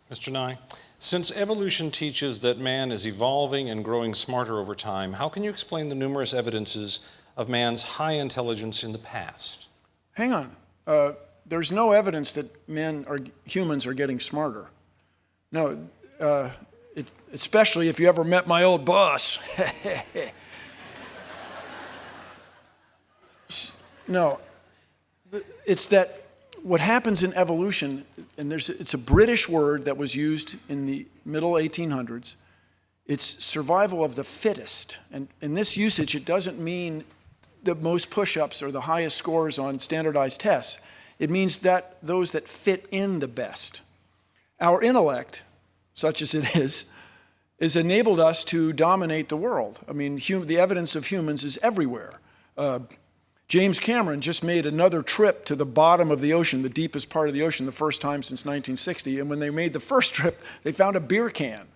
Mr. Nye, since evolution teaches that man is evolving and growing smarter over time, how can you explain the numerous evidences of man's high intelligence in the past? Hang on. There's no evidence that humans are getting smarter. No, especially if you ever met my old boss. No, it's that what happens in evolution, and it's a British word that was used in the middle 1800s, it's survival of the fittest. And in this usage, it doesn't mean the most push-ups or the highest scores on standardized tests. It means that those that fit in the best. Our intellect, such as it is enabled us to dominate the world. The evidence of humans is everywhere. James Cameron just made another trip to the bottom of the ocean, the deepest part of the ocean, the first time since 1960. And when they made the first trip, they found a beer can.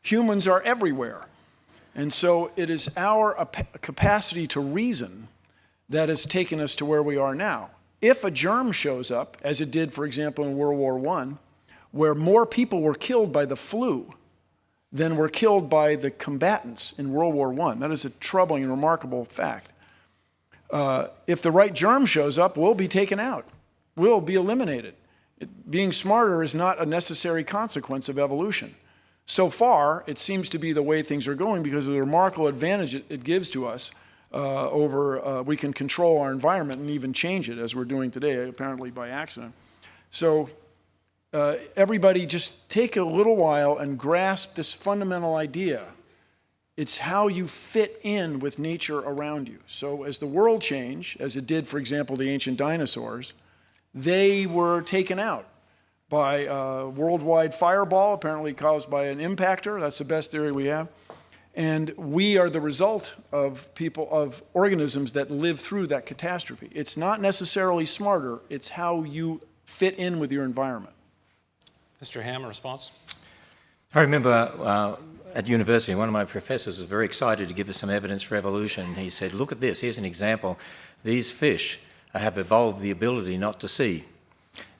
Humans are everywhere. And so it is our capacity to reason that has taken us to where we are now. If a germ shows up, as it did, for example, in World War I, where more people were killed by the flu than were killed by the combatants in World War I, that is a troubling and remarkable fact. If the right germ shows up, we'll be taken out. We'll be eliminated. Being smarter is not a necessary consequence of evolution. So far, it seems to be the way things are going because of the remarkable advantage it gives to us we can control our environment and even change it as we're doing today, apparently by accident. So everybody just take a little while and grasp this fundamental idea. It's how you fit in with nature around you. So as the world changed, as it did, for example, the ancient dinosaurs, they were taken out by a worldwide fireball, apparently caused by an impactor. That's the best theory we have. And we are the result of organisms that live through that catastrophe. It's not necessarily smarter, it's how you fit in with your environment. Mr. Ham, a response? I remember at university, one of my professors was very excited to give us some evidence for evolution. He said, look at this, here's an example. These fish have evolved the ability not to see.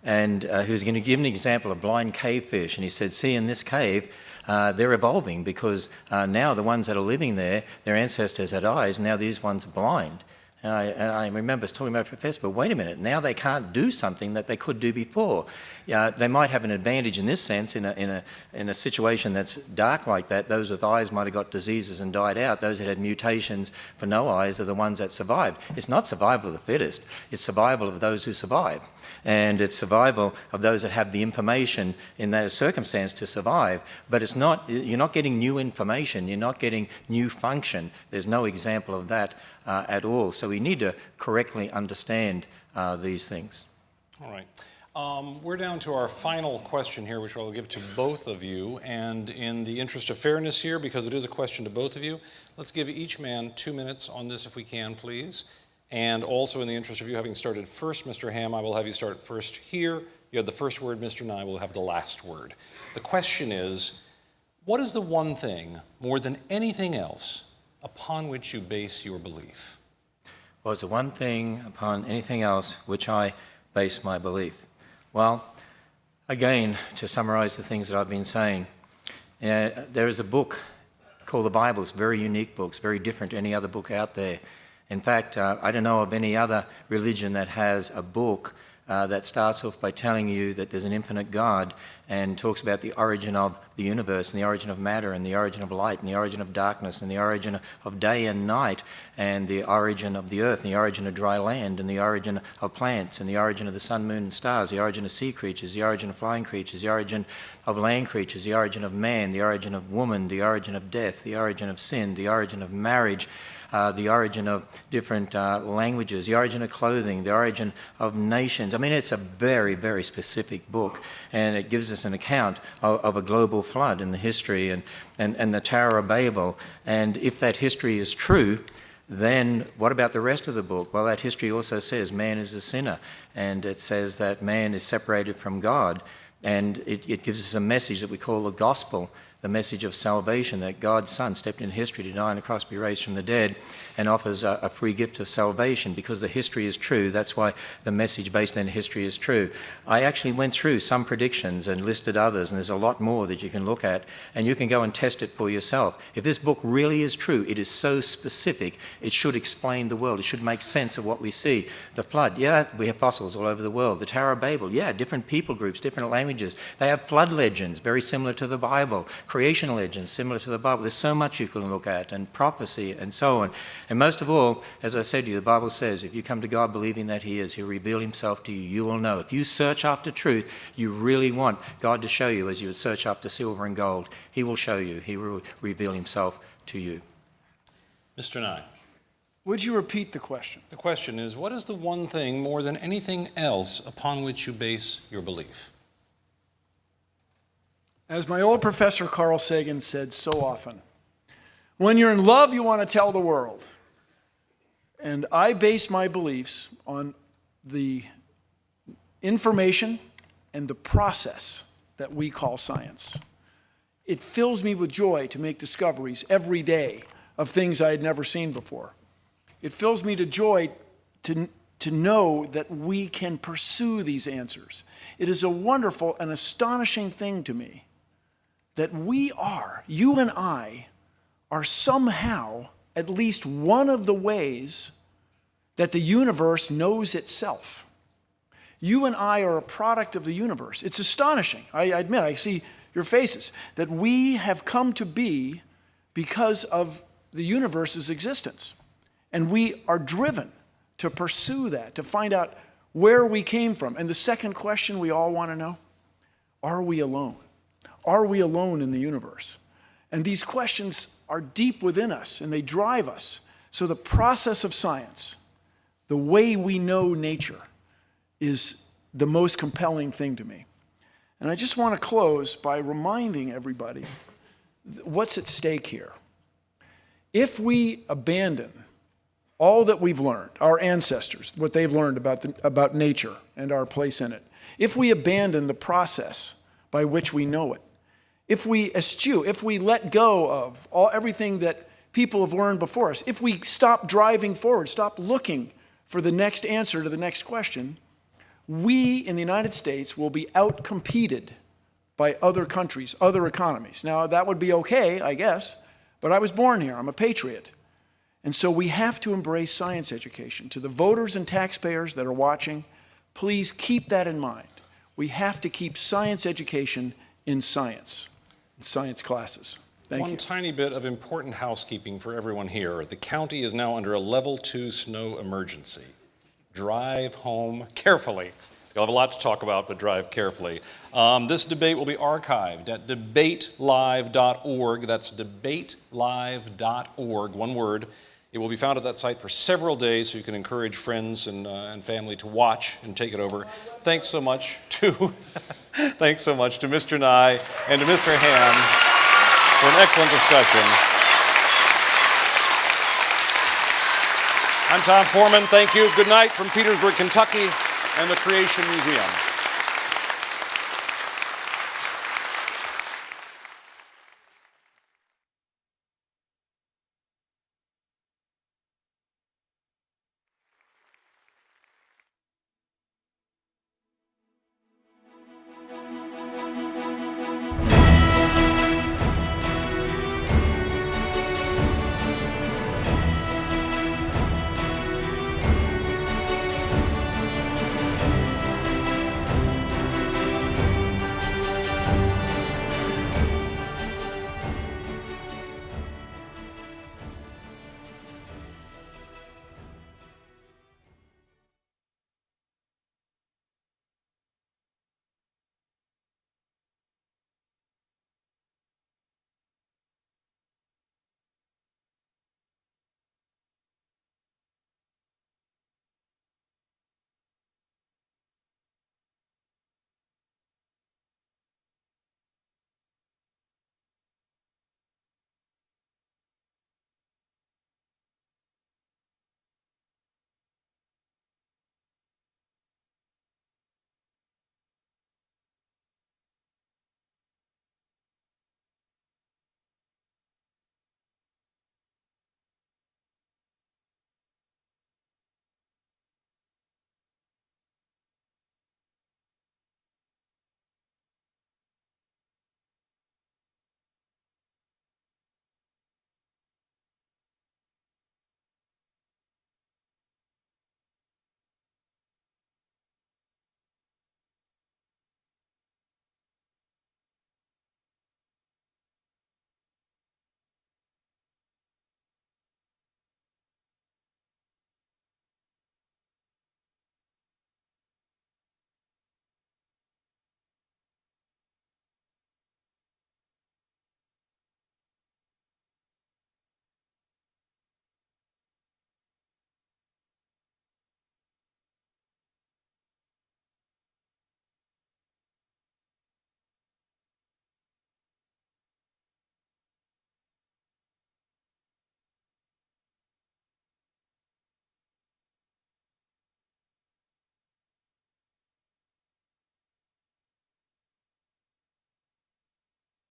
And he was going to give an example of blind cave fish. And he said, see, in this cave, they're evolving because now the ones that are living there, their ancestors had eyes, now these ones are blind. And I remember talking to my professor, but wait a minute, now they can't do something that they could do before. They might have an advantage in this sense, in a situation that's dark like that. Those with eyes might have got diseases and died out. Those that had mutations for no eyes are the ones that survived. It's not survival of the fittest, it's survival of those who survive. And it's survival of those that have the information in those circumstances to survive. But it's not, you're not getting new information, you're not getting new function. There's no example of that at all. So we need to correctly understand these things. All right. We're down to our final question here, which I'll give to both of you. And in the interest of fairness here, because it is a question to both of you, let's give each man 2 minutes on this if we can, please. And also in the interest of you having started first, Mr. Ham, I will have you start first here. You had the first word, Mr. Nye will have the last word. The question is, what is the one thing, more than anything else, upon which you base your belief? Well, it's the one thing upon anything else which I base my belief. Well, again, to summarize the things that I've been saying, there is a book called the Bible. It's a very unique book. It's very different to any other book out there. In fact, I don't know of any other religion that has a book that starts off by telling you that there's an infinite God and talks about the origin of the universe and the origin of matter and the origin of light and the origin of darkness and the origin of day and night and the origin of the earth and the origin of dry land and the origin of plants and the origin of the sun, moon and stars, the origin of sea creatures, the origin of flying creatures, the origin of land creatures, the origin of man, the origin of woman, the origin of death, the origin of sin, the origin of marriage, the origin of different languages, the origin of clothing, the origin of nations. I mean, it's a very, very specific book, and it gives us an account of a global flood in the history and the Tower of Babel. And if that history is true, then what about the rest of the book? Well, that history also says man is a sinner, and it says that man is separated from God. And it gives us a message that we call the gospel, the message of salvation, that God's Son stepped in history to die on the cross, be raised from the dead, and offers a free gift of salvation. Because the history is true, that's why the message based on history is true. I actually went through some predictions and listed others, and there's a lot more that you can look at, and you can go and test it for yourself. If this book really is true, it is so specific, it should explain the world. It should make sense of what we see. The flood, yeah, we have fossils all over the world. The Tower of Babel, yeah, different people groups, different languages. They have flood legends, very similar to the Bible. Creation legends, similar to the Bible. There's so much you can look at, and prophecy, and so on. And most of all, as I said to you, the Bible says, if you come to God believing that He is, He'll reveal Himself to you. You will know. If you search after truth, you really want God to show you as you would search after silver and gold. He will show you. He will reveal Himself to you. Mr. Nye. Would you repeat the question? The question is, what is the one thing more than anything else upon which you base your belief? As my old professor Carl Sagan said so often, when you're in love, you want to tell the world. And I base my beliefs on the information and the process that we call science. It fills me with joy to make discoveries every day of things I had never seen before. It fills me to joy to know that we can pursue these answers. It is a wonderful and astonishing thing to me that you and I are somehow at least one of the ways that the universe knows itself. You and I are a product of the universe. It's astonishing. I admit, I see your faces, that we have come to be because of the universe's existence. And we are driven to pursue that, to find out where we came from. And the second question we all want to know, are we alone? Are we alone in the universe? And these questions are deep within us, and they drive us. So the process of science, the way we know nature, is the most compelling thing to me. And I just want to close by reminding everybody what's at stake here. If we abandon all that we've learned, our ancestors, what they've learned about nature and our place in it, if we abandon the process by which we know it, if we eschew, if we let go of everything that people have learned before us, if we stop driving forward, stop looking for the next answer to the next question, we in the United States will be outcompeted by other countries, other economies. Now, that would be okay, I guess, but I was born here. I'm a patriot. And so we have to embrace science education. To the voters and taxpayers that are watching, please keep that in mind. We have to keep science education in science classes. Thank you. One tiny bit of important housekeeping for everyone here. The county is now under a level 2 snow emergency. Drive home carefully. You'll have a lot to talk about, but drive carefully. This debate will be archived at debatelive.org. That's debatelive.org, one word. It will be found at that site for several days, so you can encourage friends and family to watch and take it over. Thanks so much to Mr. Nye and to Mr. Ham for an excellent discussion. I'm Tom Foreman. Thank you. Good night from Petersburg, Kentucky and the Creation Museum.